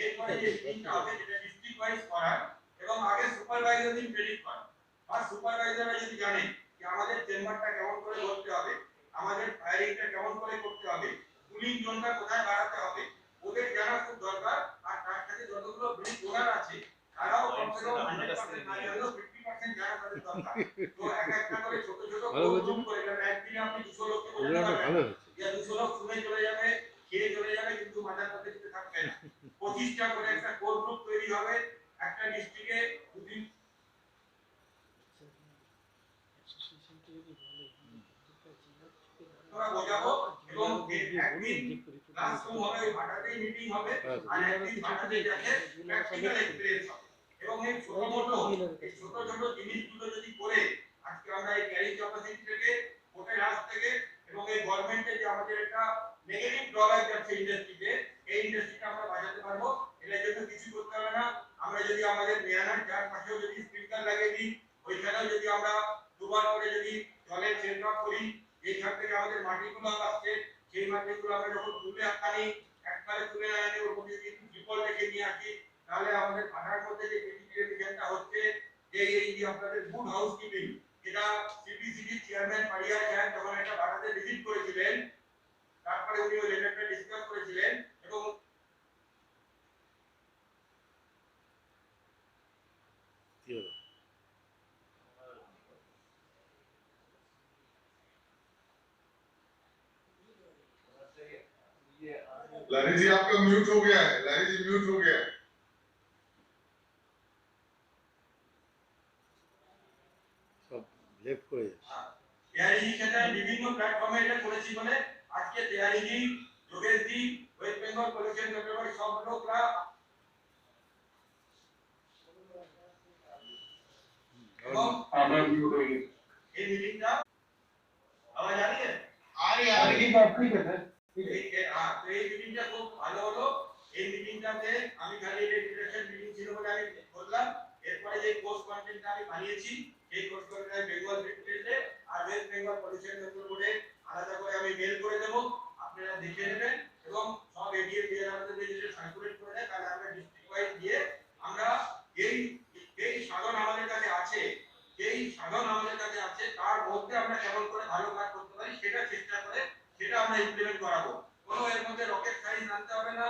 এরপরে যে মিটিংটা হবে যেটা ডিস্ট্রিক্ট ওয়াইজ করার এবং আগে সুপারভাইজারদের ট্রেনিং করা, আর সুপারভাইজাররা যদি জানেন যে আমাদের চেম্বারটা কেমন করে করতে হবে, আমাদের ফায়ারিংটা কেমন করে করতে হবে, কুলিং জোনটা কোথায় বাড়াতে হবে, ওদের জানা খুব দরকার। আর তার সাথে যতগুলো ব্রিজ ওনার আছে তারাও কমসে কম 100% না জানলেও 50% জানা তাদের দরকার। তো একটা করে ছোট ছোট গ্রুপ করে কারণ একদিনে আপনি 200 লোককে বোঝাতে পারবেন না, যে 200 লোক শুনে চলে যাবে, খেয়ে চলে যাবে, কিন্তু মাথার মধ্যে কিছু থাকবে না। 25টা করে একটা কোর গ্রুপ তৈরি হবে একটা ডিস্ট্রিক্টে দুদিন আমরা বোঝাবো এবং একদিন ক্লাসরুম হবে, ভাটাতেই মিটিং হবে, আর একদিন ভাটাতে যাচ্ছে প্র্যাকটিক্যাল এক্সপেরিয়েন্স হবে। এবং এই ছোট ছোট জিনিসগুলো যদি করে আজকে আমরা এই ক্যারিং ক্যাপাসিটি থেকে ভোটের হাত থেকে এবং এই গভর্নমেন্টের যে আমাদের একটা নেগেটিভ ড্রব্যাক যাচ্ছে ইন্ডাস্ট্রিতে, এই ইন্ডাস্ট্রিটা আমরা বাঁচাতে পারবো। এটার জন্য কিছু করতে হবে না, আমরা যদি আমাদের মেয়ানার চারপাশেও যদি স্প্রিংকার লাগিয়ে দিই, ওইখানেও যদি আমরা দুবার করে যদি জলের চেকআপ করি, এইখান থেকে আমাদের মাটিগুলো আসছে, সেই মাটিগুলো আমরা যখন তুলে আনি একবারে তুলে না আনি ওর মধ্যে যদি ট্রিপল রেখে নিয়ে আসি, তাহলে আমাদের পাঠার মধ্যে যে ক্রিটিফিকেশনটা হচ্ছে যে এই যে আপনাদের গুড হাউসকিপিং, যেটা সিপিসিবি চেয়ারম্যান পারিয়া স্যার যখন একটা ভাড়াতে ভিজিট করেছিলেন, তারপরে উনি ওই লেটারটা ডিসকাস করেছিলেন এবং लारी जी आपका म्यूट हो गया है, लारी जी म्यूट हो गया है। सब लेफ्ट করে তেয়ারি জি সেটা বিভিন্ন প্ল্যাটফর্মে এটা করেছি বলে আজকে তেয়ারি জি, যোগেশ জি, ওয়েস্ট বেঙ্গল পলিউশন কন্ট্রোল সব লোকরা এবং আমরা মিউট হয়ে গেছি। এই মিটিংটা আওয়াজ आ रही है? आ रही है। ठीक है सर। এই মিটিংটা খুব ভালো হলো। এই মিটিংটাতে আমি খালি ইন্ট্রোডাকশন মিটিং ছিল বলে আমি বললাম, এরপরে যে কোর্স কন্টেন্টটা আমি বানিয়েছি এই কোর্স কন্টেন্ট বেঙ্গল ব্রিকফিল্ডে আর ওয়েস্ট বেঙ্গল পলিউশন কন্ট্রোল বোর্ডে আলাদা করে আমি মেল করে দেব, আপনারা দেখে নেবেন এবং সব এডিএম ডিআরআরদের যে সার্কুলেট করে দেয়, তাহলে আমরা ডিস্ট্রিক্ট ওয়াইজ দিয়ে আমরা এই সাধন আমাদের কাছে আছে, যেই সাধন আমাদের কাছে আছে তার মধ্যে আমরা কেমন করে ভালো কাজ করতে পারি সেটা চেষ্টা করে সেটা আমরা ইমপ্লিমেন্ট করাবো। কোনো এর মধ্যে রকেট সায়েন্স আনতে হবে না,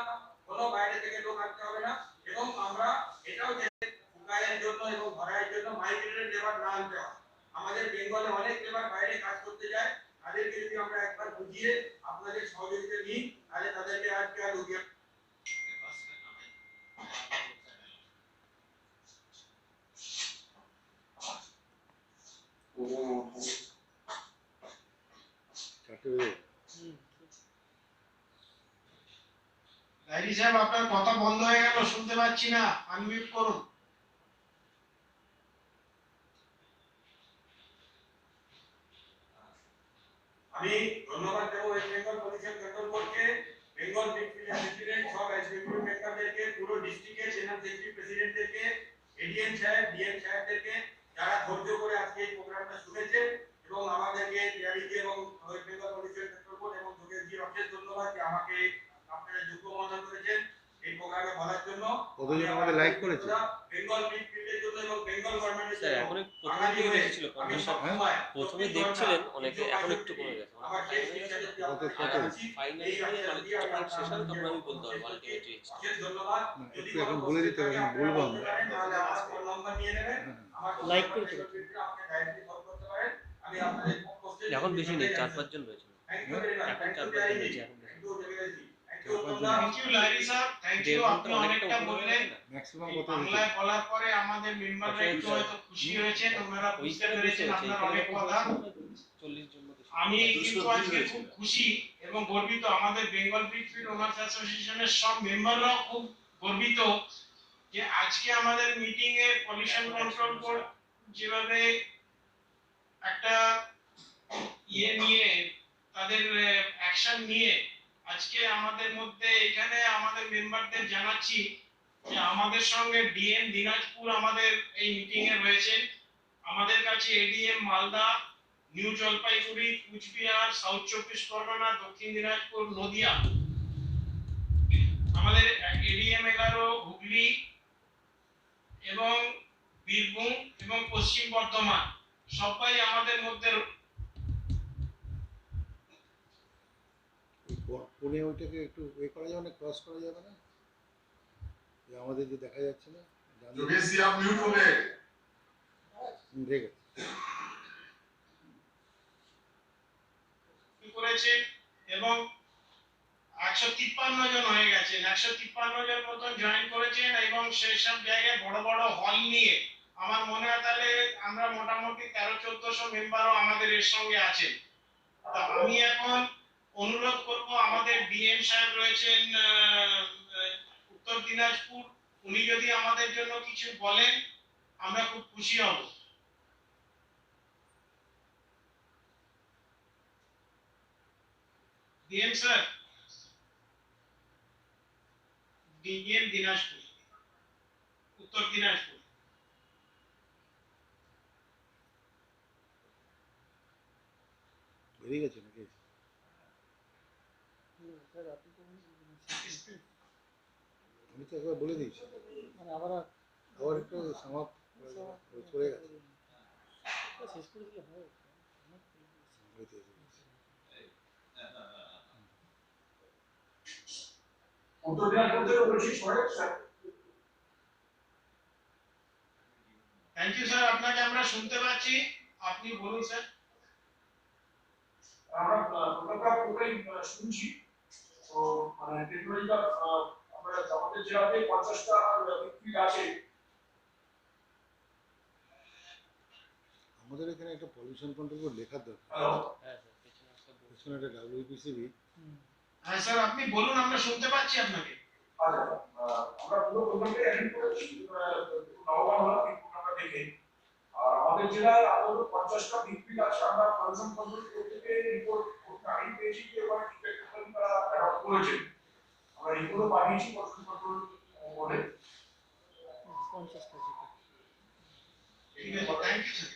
কোনো বাইরে থেকে লোক আনতে হবে না, এবং আমরা এটাও যে ফুকায়ের জন্য এবং ভরাইয়ের জন্য মাইগ্রেটেড লেবার না আনতে হয়। আমাদের বেঙ্গলে অনেক লেবার বাইরে কাজ করতে যায়, তাদেরকে যদি আমরা একবার বুঝিয়ে আপনাদের সহযোগিতা নিই তাহলে তাদেরকে আজকে আর লুকিয়ে ডায়েরি সাহেব আপনার কথা বন্ধ হয়ে গেল, শুনতে পাচ্ছি না, আনমিউট করুন। আমি ধন্যবাদ দেব ওয়েস্ট বেঙ্গল পলিউশন কন্ট্রোল বোর্ডকে, বেঙ্গল ব্রিকফিল্ড প্রেসিডেন্ট, সব এসডিপিও মেম্বারদেরকে, পুরো ডিস্ট্রিক্টের জেনারেল সেক্রেটারি প্রেসিডেন্টদেরকে, এডিএম সাহেব, ডিএম সাহেবদেরকে, যারা ধৈর্য করে আজকে এই প্রোগ্রামটা শুনেছে এবং আমাদেরকে টিআরইজি এবং West Bengal pollution control board এবং যোগেশজি অশেষ ধন্যবাদ যে আমাকে আপনারা যোগ্য মনে করেছেন এই প্রোগ্রামে বলার জন্য। কতজন আমাদের লাইক করেছে? বেঙ্গল আমাদের স্যার জন্য এখন প্রথমে বাঙালি দিকে হয়ে বেশি ছিল আমি 50 সবসময় প্রথমে প্রতি দেখছিলেন দরকার অনেকে, দ্বিতীয় এখন কাজে একটু কমে গেছে, আমার শেষ ইচ্ছা যদি আপনাদের আর জানাচ্ছি ফাইনালি এই মানে রাস্তা দিয়ে যখন আপনারা শেষ হবে তখন আমি আমাদের বলতে পারবো পৌঁছে আলটিমেটলি অশেষ ধন্যবাদ না, যদি একটু কোনো এখন প্রশ্ন বলে দিতে হবে, থাকে আমি আপনারা বলবো বলতে পারেন নাহলে আমার ফোন নাম্বার নিয়ে নেবেন আমার ফোন লাইক নাম্বার করে দেবেন। আমাকে ডাইরেক্টলি কল করতে পারেন আমি আপনাদের প্রশ্নের এখন বেশি নেই, 4-5 জন রয়েছে থ্যাংক ইউ ভেরি মাচ এখন থ্যাংক ইউ 4-5 জন ভেরি রয়েছে মাচ এখন thank you Jagdishji thank you চার-পাঁচ জন thank you Lairi sir, thank you. 1.5 আপনি ঘন্টা অনেকটা উপরে হয়ে বললেন। গেছে না? ম্যাক্সিমাম এই কত বাংলায় বলার পরে আমাদের মেম্বাররা একটু হয়তো খুশি হয়েছেন, ওনারা বুঝতে ওইখানে পেরেছেন বুঝতে আপনার হয়েছে, অনেক এখানে কথা। 40 জন মতো ছিল। আমি 220 কিন্তু আজকে হয়েছিল। খুব খুশি এবং গর্বিত, আমাদের বেঙ্গল ব্রিকফিল্ড ওনার্স অ্যাসোসিয়েশনের সব মেম্বাররাও খুব গর্বিত যে আজকে আমাদের meeting a pollution control board যেভাবে একটা নিয়ে তাদের অ্যাকশন নিয়ে আজকে আমাদের মধ্যে এখানে আমাদের মেম্বারদের জানাচ্ছি যে আমাদের সঙ্গে ডিএম দিনাজপুর আমাদের এই মিটিং এ রয়েছেন, আমাদের কাছে ADM Malda, New Jalpaiguri, Cooch Behar, South Chabbis Pargana, দক্ষিণ দিনাজপুর, নদিয়া, আমাদের এডিএম 11 হুগলি এবং বীরভূম এবং পশ্চিম বর্ধমান সবাই আমাদের মধ্যে পুনে ওইটাকে একটু করা যাবে না, ক্রস করা যাবে না, যে আমাদের যে দেখা যাচ্ছে না যোগেশজি आप म्यूट हो गए ঠিক আছে। করেছে এবং 153 জন হয়ে গেছেন, 153 জন মতন জয়েন করেছেন এবং সেই সব জায়গায় বড় বড় হল নিয়ে আমার মনে হয় তাহলে আমরা মোটামুটি 13-1400 মেম্বারও আমাদের এর সঙ্গে আছেন। তা আমি এখন অনুরোধ করব, আমাদের ডিএম সাহেব রয়েছেন উত্তর দিনাজপুর, উনি যদি আমাদের জন্য কিছু বলেন আমরা খুব খুশি হব। ডিএম স্যার, ডিএম দিনাজপুর, উত্তর দিনাজপুর। বেরিয়ে গেছে নাকি? স্যার আপনি তো আমি তো একবার বলে দিয়েছি, মানে আবার আবার একটু সমাপ চলে গেছে। শেষ করে দিলে হয়। উত্তর দিনাজপুর থেকে বলছি Sohel sir thank you sir, আপনাকে আমরা শুনতে পাচ্ছি, আপনি বলুন স্যার। আমরা প্রোগ্রামটা পুরোটাই শুনছি তো মানে টেকনোলজিটা আমরা আমাদের জেলাতে 50টা ভিত্তিক আছে আমাদের এখানে একটা পলিউশন কন্ট্রোল বোর্ড লেখার দরকার। হ্যাঁ স্যার, পেছনে একটা ডাব্লিউপিসিবি। হ্যাঁ স্যার আপনি বলুন, আমরা শুনতে পাচ্ছি আপনাকে। আচ্ছা আমরা পুরো প্রোগ্রামটা অ্যাটেন্ড করেছি নবমান হলো এই প্রোগ্রামটা দেখে আর আমাদের জেলায় আরো 50টা ভিত্তিক আছে আমরা পলিউশন কন্ট্রোল থেকে রিপোর্ট আমি পেয়েছি যে ওখানে টিকেট তারা অ্যাডপ্ট করেছে আমরা রিপোর্টও পাঠিয়েছি পলিউশন কন্ট্রোল বলে ঠিক আছে, থ্যাংক ইউ স্যার।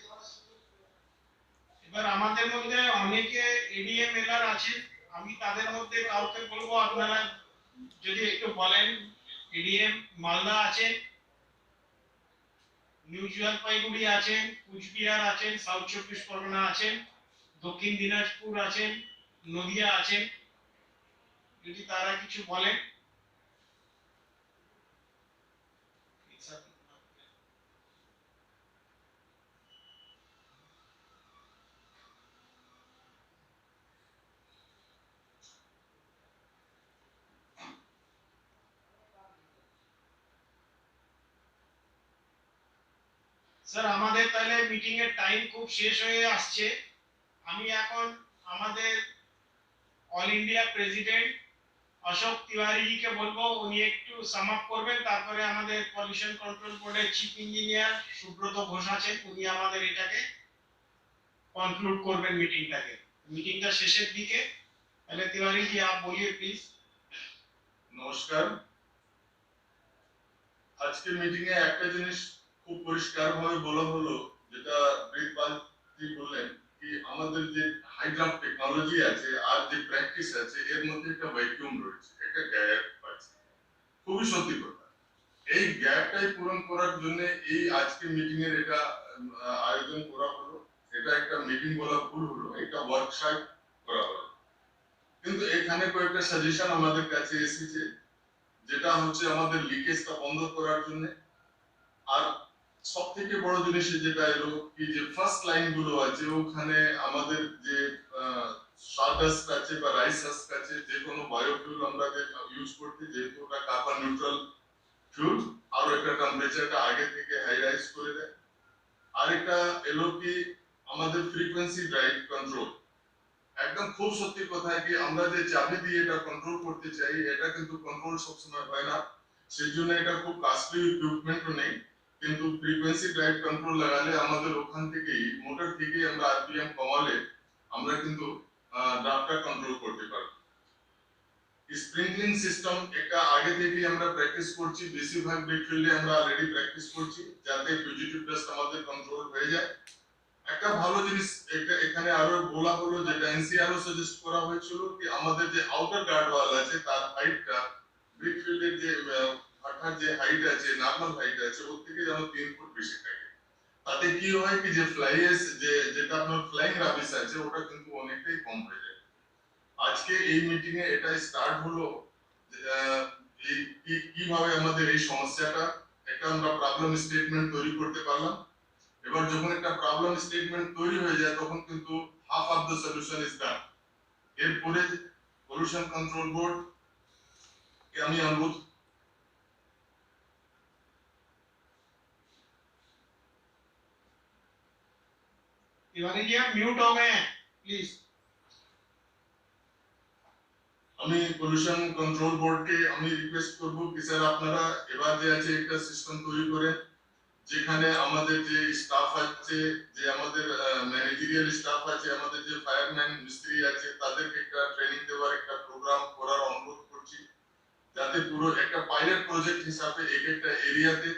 এবার আমাদের মধ্যে অনেকে এডিএম এলার আছেন, আমি তাদের মধ্যে কাউকে বলবো আপনারা যদি একটু বলেন। এডিএম মালদা আছেন, নিউ জলপাইগুড়ি আছেন, কুচবিহার আছেন, সাউথ চব্বিশ পরগনা আছেন, দক্ষিণ দিনাজপুর আছেন, নদিয়া আছেন, যদি তারা কিছু বলেন। স্যার আমাদের তাহলে মিটিং এর টাইম খুব শেষ হয়ে আসছে, আমি এখন আমাদের অল ইন্ডিয়া প্রেসিডেন্ট অশোক তিওয়ারিজিকে বলবো উনি একটু সাম আপ করবেন, তারপরে আমাদের পলিউশন কন্ট্রোল বোর্ডের চিফ ইঞ্জিনিয়ার সুব্রত ঘোষ আছেন, উনি আমাদের এটাকে কনক্লুড করবেন মিটিংটাকে। মিটিংটা শেষের দিকে, তাহলে তিওয়ারিজি आप बोलिए प्लीज। নমস্কার। আজকে মিটিং এ একটা জিনিস খুব পরিষ্কারভাবে বলা হলো, যেটা ব্রিকবাজি বললেন কি আমাদের যে হাইড্রাম টেকনোলজি আছে আর যে প্র্যাকটিস আছে এর মধ্যে একটা ভ্যাকুয়াম রয়েছে, একটা গ্যাপ আছে। খুবই সত্যি কথা। এই গ্যাপটাই পূরণ করার জন্য এই আজকে মিটিং এর এটা আয়োজন করা হলো। এটা একটা মিটিং বলা ভুল হলো, এটা ওয়ার্কশপ করা হলো। কিন্তু এখানে কয়েকটা সাজেশন আমাদের কাছে এসেছে, যেটা হচ্ছে আমাদের লিকেজটা বন্ধ করার জন্য। আর সব থেকে বড় জিনিস যেটা এলো কি, যে ফার্স্ট লাইন গুলো আছে ওখানে আমাদের যে সারডাস্ট আছে বা রাইস হাস্ক আছে, যে কোনো বায়োফিউল আমরা যে ইউজ করতে, যেহেতু ওটা কার্বন নিউট্রাল ফিউল, আর একটা টেম্পারেচারটা আগে থেকে হাই রাইজ করে দেয়। আর একটা এলো কি আমাদের ফ্রিকোয়েন্সি ড্রাইভ কন্ট্রোল। একদম খুব সত্যি কথা কি, আমরা যে চাবি দিয়ে এটা কন্ট্রোল করতে চাই, এটা কিন্তু কন্ট্রোল সবসময় হয় না। সেই জন্য এটা খুব কস্টলি ইকুইপমেন্টও নেই। কিন্তু ফ্রিকোয়েন্সি ড্রাইভ কন্ট্রোল লাগালে আমাদের ওখান থেকেই, মোটর থেকেই আমরা আরপিএম কমালে আমরা কিন্তু ড্রাফটটা কন্ট্রোল করতে পারবো। স্প্রিংকলিং সিস্টেম এটা আগে থেকেই আমরা প্র্যাকটিস করছি, বেশিরভাগ ব্রিকফিল্ডে আমরা অলরেডি প্র্যাকটিস করছি, যাতে ফিউজিটিভ ডাস্ট আমাদের কন্ট্রোল হয়ে যায়। একটা ভালো জিনিস এখানে আরো বলা হলো, যেটা এনসিআরও সাজেস্ট করা হয়েছিল কি আমাদের যে আউটার গার্ড ওয়াল আছে তার হাইটটা ব্রিকফিল্ডের যে ভাটার যে হাইট আছে, নরমাল হাইট আছে, ওর থেকে যেন 3 ফুট বেশি থাকে। তাতে কি হয় কি, যে ফ্লাইএস যেটা আপনার ফ্লাইং রাবিশ আছে ওটা কিন্তু অনেকটাই কম হয়ে যায়। আজকে এই মিটিং এ এটা স্টার্ট হলো এই কিভাবে আমাদের এই সমস্যাটা একটা আমরা প্রবলেম স্টেটমেন্ট তৈরি করতে পারলাম। এবার যখন একটা প্রবলেম স্টেটমেন্ট তৈরি হয়ে যায় তখন কিন্তু half of the solution is done. এরপরে পলিউশন কন্ট্রোল বোর্ড কে আমি অনুরোধ तिवारी जी आप म्यूट हो गए हैं, प्लीज। আমি পলিউশন কন্ট্রোল বোর্ডকে আমি রিকোয়েস্ট করব কি স্যার আপনারা এবার যে আছে একটা সিস্টেম তৈরি করে, যেখানে আমাদের যে স্টাফ আছে, যে আমাদের ম্যানেজারিয়াল স্টাফ আছে, আমাদের যে ফায়ারম্যান মিস্ত্রি আছে, তাদেরকে একটা ট্রেনিং দেওয়ার একটা প্রোগ্রাম করার অনুরোধ করছি, যাতে পুরো একটা পাইলট প্রজেক্ট হিসাবে একটা এরিয়াতে।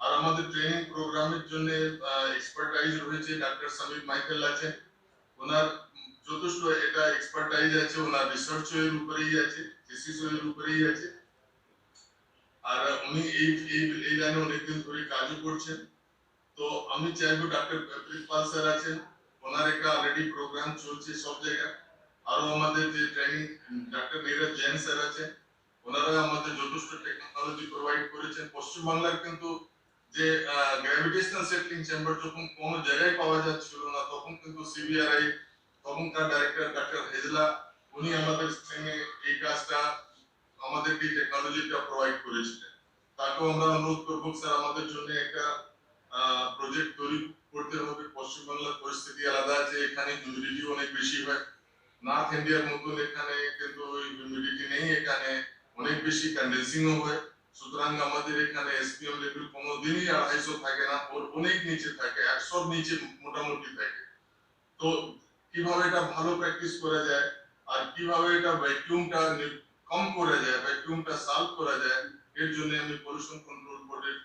আর আমাদের ট্রেনিং প্রোগ্রামের জন্য এক্সপার্টাইজ রয়েছে, ডাক্তার সমীর মাইকেল আছেন, ওনার যথেষ্ট এটা এক্সপার্টাইজ আছে, ওনার রিসার্চ এর উপরেই আছে, থিসিস এর উপরেই আছে। আর উনি এই লাইনে অনেকদিন ধরে কাজও করছেন। তো আমি চাইবো ডাক্তার প্রিতপাল স্যার আছেন, ওনার একটা অলরেডি প্রোগ্রাম চলছে সব জায়গায়। আরো আমাদের যে training doctor Neeraj Jain sir আছেন, ওনারা আমাদের যথেষ্ট টেকনোলজি প্রোভাইড করেছেন। পশ্চিমবাংলার কিন্তু যে গ্র্যাভিটেশনাল সেটলিং চেম্বার যখন কোনো জায়গায় পাওয়া যাচ্ছিল না, তখন কিন্তু সিবিআরআই তখনকার ডাইরেক্টর ডাক্তার হেজলা, উনি আমাদের সঙ্গে এই কাজটা আমাদেরকে টেকনোলজিটা প্রোভাইড করেছিলেন। তাকেও আমরা অনুরোধ করবো স্যার আমাদের জন্য একটা প্রজেক্ট তৈরি করতে হবে। পশ্চিমবাংলার পরিস্থিতি আলাদা আছে, এখানে হিউমিডিটি অনেক বেশি হয়। নর্থ ইন্ডিয়ার মতন এখানে কিন্তু হিউমিডিটি নেই, এখানে অনেক বেশি কন্ডেন্সিংও হয়। সুতরাং আমাদের এখানে এসপিএম লেভেল কোনোদিনই 250 থাকে না, ওর অনেক নিচে থাকে, 100 নিচে মোটামুটি থাকে। তো কিভাবে এটা ভালো প্র্যাকটিস করা যায়, আর কিভাবে এটা ভ্যাকুয়ামটা কম করা যায়, ভ্যাকুয়ামটা সলভ করা যায়, এর জন্য আমি পলিউশন কন্ট্রোল বোর্ডের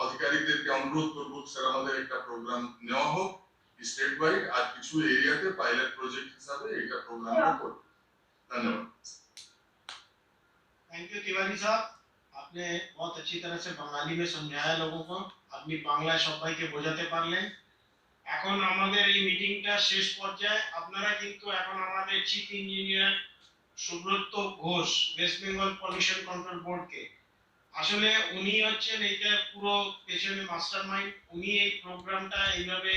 আধিকারিকদেরকে অনুরোধ করবো স্যার আমাদের একটা প্রোগ্রাম নেওয়া হোক স্টেট ওয়াইড, আর কিছু এরিয়াতে পাইলট প্রজেক্ট হিসাবে এটা প্রোগ্রামটা করব। ধন্যবাদ। थैंक यू तिवारी साहब, आपने बहुत अच्छी तरह से बंगाली में समझाया लोगों को, আপনি বাংলায় সবাইকে বোঝাতে পারলেন। এখন আমাদের এই মিটিংটা শেষ পর্যায়ে। আপনারা কিন্তু এখন আমাদের chief engineer Subrata Ghosh, West Bengal pollution control বোর্ডকে, আসলে উনি হচ্ছেন এইটা পুরো পেছনে মাস্টারমাইন্ড। উনি এই প্রোগ্রামটা এইভাবে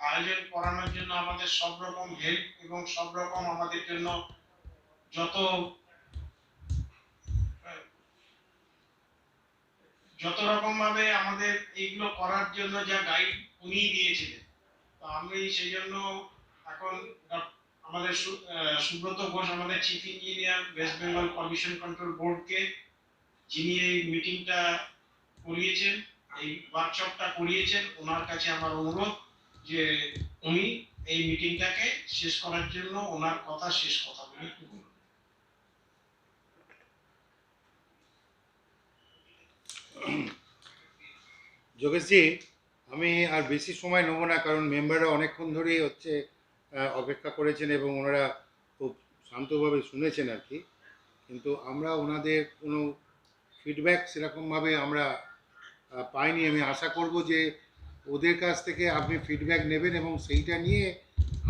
আয়োজন করানোর জন্য আমাদের সব রকম হেল্প এবং সব রকম আমাদের জন্য যত রকম ভাবে আমাদের এইগুলো করার জন্য যা গাইড উনি দিয়েছিলেন। তো আমি সেই জন্য এখন আমাদের সুব্রত ঘোষ, আমাদের chief engineer West Bengal pollution control বোর্ডকে, যিনি এই মিটিংটা করিয়েছেন, এই ওয়ার্কশপটা করিয়েছেন, ওনার কাছে আমার অনুরোধ যে উনি এই মিটিংটাকে শেষ করার জন্য ওনার কথা শেষ কথাগুলি একটু বলুন। যোগেশজি, আমি আর বেশি সময় নেব না, কারণ মেম্বাররা অনেকক্ষণ ধরেই হচ্ছে অপেক্ষা করেছেন এবং ওনারা খুব শান্তভাবে শুনেছেন আর কি। কিন্তু আমরা ওনাদের কোনো ফিডব্যাক সেরকমভাবে আমরা পাইনি। আমি আশা করব যে ওদের কাছ থেকে আপনি ফিডব্যাক নেবেন এবং সেইটা নিয়ে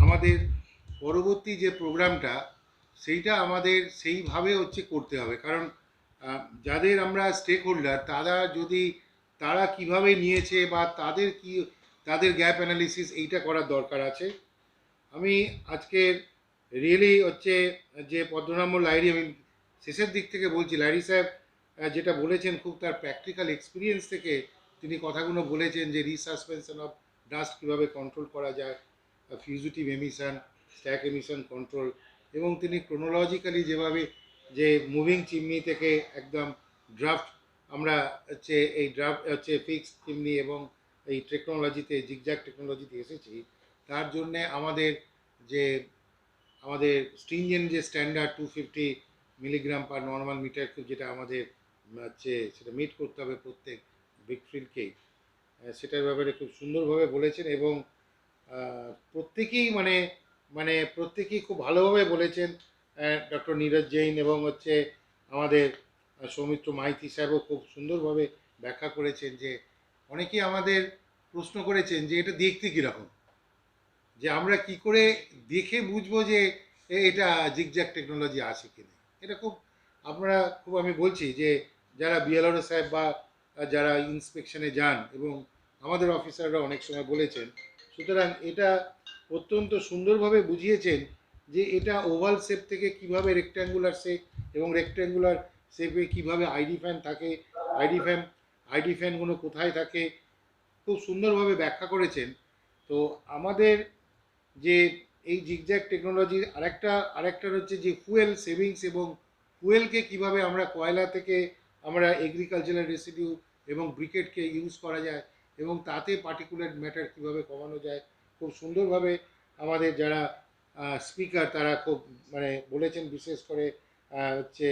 আমাদের পরবর্তী যে প্রোগ্রামটা সেইটা আমাদের সেইভাবে হচ্ছে করতে হবে। কারণ যাদের আমরা স্টেক হোল্ডার তারা কিভাবে নিয়েছে বা তাদের গ্যাপ অ্যানালিসিস এইটা করার দরকার আছে। আমি আজকের রিয়েলি হচ্ছে যে পদ্মনাভ লাহিড়ী, আমি শেষের দিক থেকে বলছি, লাহিড়ী সাহেব যেটা বলেছেন খুব তার প্র্যাকটিক্যাল এক্সপিরিয়েন্স থেকে তিনি কথাগুলো বলেছেন যে রিসাসপেনশন অফ ডাস্ট কীভাবে কন্ট্রোল করা যায়, fugitive emission, stack emission control, এবং তিনি ক্রোনোলজিক্যালি যেভাবে যে মুভিং চিমনি থেকে একদম ড্রাফট আমরা হচ্ছে এই ড্রাফট হচ্ছে ফিক্সড চিমনি এবং এই টেকনোলজিতে জিগজ্যাগ টেকনোলজিতে এসেছি, তার জন্যে আমাদের স্ট্রিনজেন্ট যে standard 250 milligram per normal metre cube যেটা আমাদের হচ্ছে সেটা মিট করতে হবে প্রত্যেক ব্রিকফিল্ডকেই, সেটার ব্যাপারে খুব সুন্দরভাবে বলেছেন এবং প্রত্যেকেই প্রত্যেকেই খুব ভালোভাবে বলেছেন। ডক্টর নীরজ জৈন এবং হচ্ছে আমাদের সৌমিত্র মাইতি সাহেবও খুব সুন্দরভাবে ব্যাখ্যা করেছেন যে অনেকেই আমাদের প্রশ্ন করেছেন যে এটা দেখতে কীরকম, যে আমরা কি করে দেখে বুঝবো যে এটা জিগজ্যাগ টেকনোলজি আছে কিনা। এটা আপনারা আমি বলছি যে যারা বিএলআরও সাহেব বা যারা ইন্সপেকশনে যান এবং আমাদের অফিসাররা অনেক সময় বলেছেন, সুতরাং এটা অত্যন্ত সুন্দরভাবে বুঝিয়েছেন যে এটা ওভাল শেপ থেকে কিভাবে রেক্ট্যাঙ্গুলার শেপ এবং রেক্ট্যাঙ্গুলার শেপে কিভাবে আইডি ফ্যান থাকে, আইডি ফ্যানগুলো কোথায় থাকে, খুব সুন্দরভাবে ব্যাখ্যা করেছেন। তো আমাদের যে এই জিগজ্যাগ টেকনোলজির আরেকটা হচ্ছে যে ফুয়েল সেভিংস এবং ফুয়েলকে কিভাবে আমরা কয়লা থেকে আমরা এগ্রিকালচারাল রেসিডিউ এবং ব্রিকেটকে ইউজ করা যায় এবং তাতে পার্টিকুলার ম্যাটার কিভাবে কমানো যায়, খুব সুন্দরভাবে আমাদের যারা স্পিকার তারা খুব বলেছেন। বিশেষ করে হচ্ছে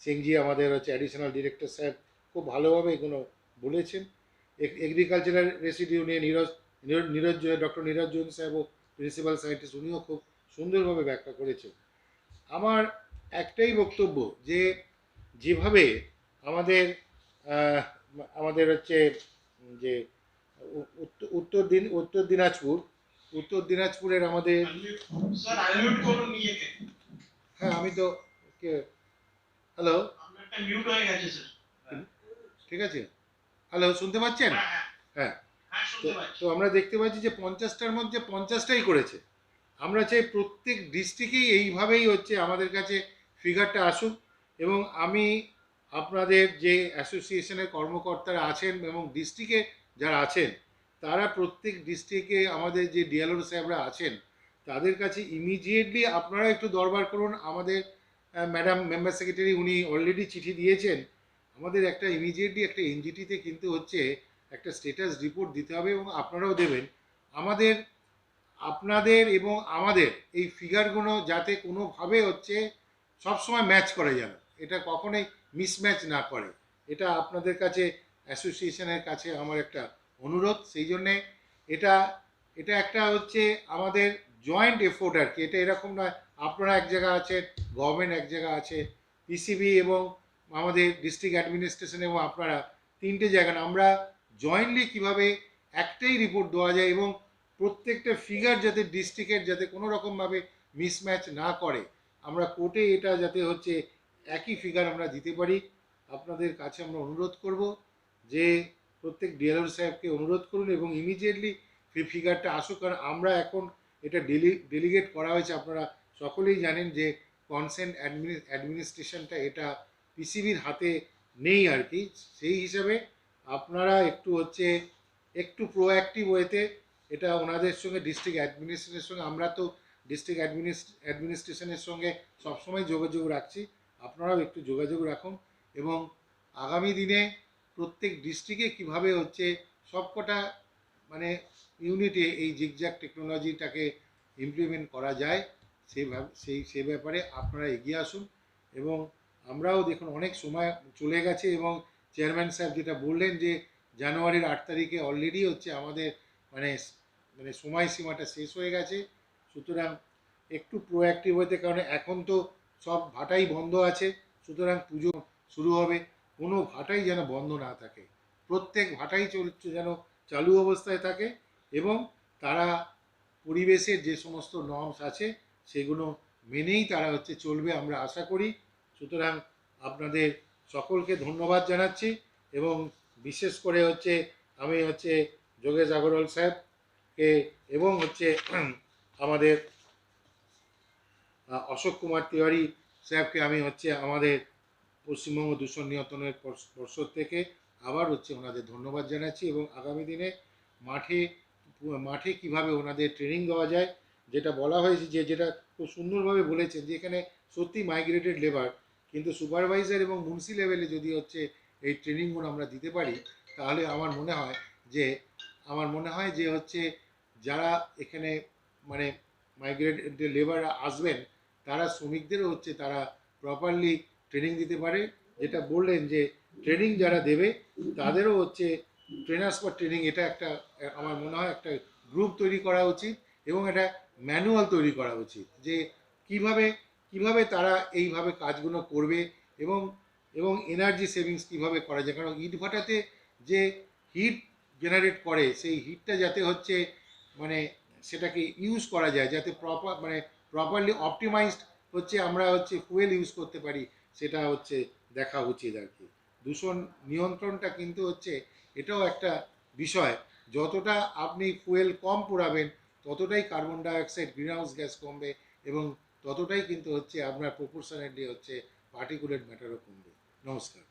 সিংজি আমাদের হচ্ছে অ্যাডিশনাল ডিরেক্টর সাহেব খুব ভালোভাবে এগুলো বলেছেন। এগ্রিকালচারাল রেসিডিউ নিয়ে ডক্টর নীরজ জৈন সাহেবও প্রিন্সিপাল সায়েন্টিস্ট, উনিও খুব সুন্দরভাবে ব্যাখ্যা করেছেন। আমার একটাই বক্তব্য যে যেভাবে আমাদের হচ্ছে যে উত্তর দিনাজপুরের আমাদের হ্যাঁ আমি তো হ্যালো ঠিক আছে, হ্যালো শুনতে পাচ্ছেন? হ্যাঁ, তো আমরা দেখতে পাচ্ছি যে 50টার মধ্যে 50টাই করেছে। আমরা চাই প্রত্যেক ডিস্ট্রিক্টেই এইভাবেই হচ্ছে আমাদের কাছে ফিগারটা আসুক এবং আমি আপনাদের যে অ্যাসোসিয়েশনের কর্মকর্তারা আছেন এবং ডিস্ট্রিক্টে যারা আছেন তারা প্রত্যেক ডিস্ট্রিক্টে আমাদের যে ডিএলও সাহেবরা আছেন তাদের কাছে ইমিডিয়েটলি আপনারা একটু দরবার করুন। আমাদের ম্যাডাম মেম্বার সেক্রেটারি উনি অলরেডি চিঠি দিয়েছেন, আমাদের একটা ইমিডিয়েটলি একটা এনজিটিতে কিন্তু হচ্ছে একটা স্ট্যাটাস রিপোর্ট দিতে হবে এবং আপনারাও দেবেন আপনাদের এবং আমাদের এই ফিগারগুলো যাতে কোনোভাবে হচ্ছে সবসময় ম্যাচ করে যেন এটা কখনোই মিসম্যাচ না করে, এটা আপনাদের কাছে অ্যাসোসিয়েশনের কাছে আমার একটা অনুরোধ। সেই জন্যে এটা একটা হচ্ছে আমাদের জয়েন্ট এফোর্ট আর কি, এটা এরকম নয় আপনারা এক জায়গা আছেন, গভর্নমেন্ট এক জায়গা আছে, পিসিবি এবং আমাদের ডিস্ট্রিক্ট অ্যাডমিনিস্ট্রেশন এবং আপনারা তিনটে জায়গা, আমরা জয়েন্টলি কিভাবে একটাই রিপোর্ট দেওয়া যায় এবং প্রত্যেকটা ফিগার যাতে ডিস্ট্রিক্টের যাতে কোনো রকমভাবে মিসম্যাচ না করে, আমরা কোর্টে এটা যাতে হচ্ছে একই ফিগার আমরা দিতে পারি। আপনাদের কাছে আমরা অনুরোধ করব যে প্রত্যেক ডিএলও সাহেবকে অনুরোধ করুন এবং ইমিডিয়েটলি ফিগারটা আসুক, কারণ আমরা এখন এটা ডেলিগেট করা হয়েছে। আপনারা সকলেই জানেন যে কনসেন্ট অ্যাডমিনিস্ট্রেশনটা এটা পিসিবির হাতে নেই আর কি, সেই হিসাবে আপনারা একটু প্রোঅ্যাক্টিভ ওয়েতে এটা ওনাদের সঙ্গে ডিস্ট্রিক্ট অ্যাডমিনিস্ট্রেশনের সঙ্গে, আমরা তো ডিস্ট্রিক্ট অ্যাডমিনিস্ট্রেশনের সঙ্গে সবসময় যোগাযোগ রাখছি, আপনারাও একটু যোগাযোগ রাখুন এবং আগামী দিনে প্রত্যেক ডিস্ট্রিক্টে কীভাবে হচ্ছে সবকটা ইউনিটে এই জিগজ্যাগ টেকনোলজিটাকে ইমপ্লিমেন্ট করা যায় সে ব্যাপারে আপনারা এগিয়ে আসুন। এবং আমরাও দেখুন অনেক সময় চলে গেছে এবং চেয়ারম্যান সাহেব যেটা বললেন যে জানুয়ারির 8 তারিখে অলরেডি হচ্ছে আমাদের সময়সীমাটা শেষ হয়ে গেছে, সুতরাং একটু প্রোঅ্যাক্টিভ হতে, কারণ এখন তো সব ভাটাই বন্ধ আছে, সুতরাং পুজো শুরু হবে, কোনো ভাটাই যেন বন্ধ না থাকে, প্রত্যেক ভাটাই যেন চালু অবস্থায় থাকে এবং তারা পরিবেশের যে সমস্ত নর্মস আছে সেগুলো মেনেই তারা চলবে আমরা আশা করি। সুতরাং আপনাদের সকলকে ধন্যবাদ জানাচ্ছি এবং বিশেষ করে আমি যোগেশ আগরওয়াল সাহেবকে এবং আমাদের অশোক কুমার তিওয়ারি সাহেবকে আমি আমাদের পশ্চিমবঙ্গ দূষণ নিয়ন্ত্রণের পর্ষদ থেকে আবার ওনাদের ধন্যবাদ জানাচ্ছি এবং আগামী দিনে মাঠে কিভাবে ওনাদের ট্রেনিং দেওয়া যায়, যেটা বলা হয়েছে যেটা খুব সুন্দরভাবে বলেছেন যে এখানে সত্যি মাইগ্রেটেড লেবার, কিন্তু সুপারভাইজার এবং মুন্সি লেভেলে যদি এই ট্রেনিংগুলো আমরা দিতে পারি তাহলে আমার মনে হয় যে যারা এখানে মানে মাইগ্রেটেড লেবার আসবেন তারা শ্রমিকদেরও তারা প্রপারলি ট্রেনিং দিতে পারে। যেটা বললেন যে ট্রেনিং যারা দেবে তাদেরও ট্রেনার্স ফর ট্রেনিং, এটা একটা আমার মনে হয় একটা গ্রুপ তৈরি করা উচিত এবং একটা ম্যানুয়াল তৈরি করা উচিত যে কিভাবে তারা এইভাবে কাজগুলো করবে এবং এনার্জি সেভিংস কিভাবে করা যায়। কারণ ইট ভাটাতে যে হিট জেনারেট করে সেই হিটটা যাতে মানে সেটাকে ইউজ করা যায়, যাতে প্রপারলি অপটিমাইজড আমরা ফুয়েল ইউজ করতে পারি, সেটা দেখা উচিত আর কি। দূষণ নিয়ন্ত্রণটা কিন্তু এটাও একটা বিষয়, যতটা আপনি ফুয়েল কম পোড়াবেন ততটাই কার্বন ডাইঅক্সাইড গ্রিনহাউস গ্যাস কমবে এবং ততটাই কিন্তু আপনার প্রপোর্শনেটলি পার্টিকুলেট ম্যাটারও কমবে। নমস্কার।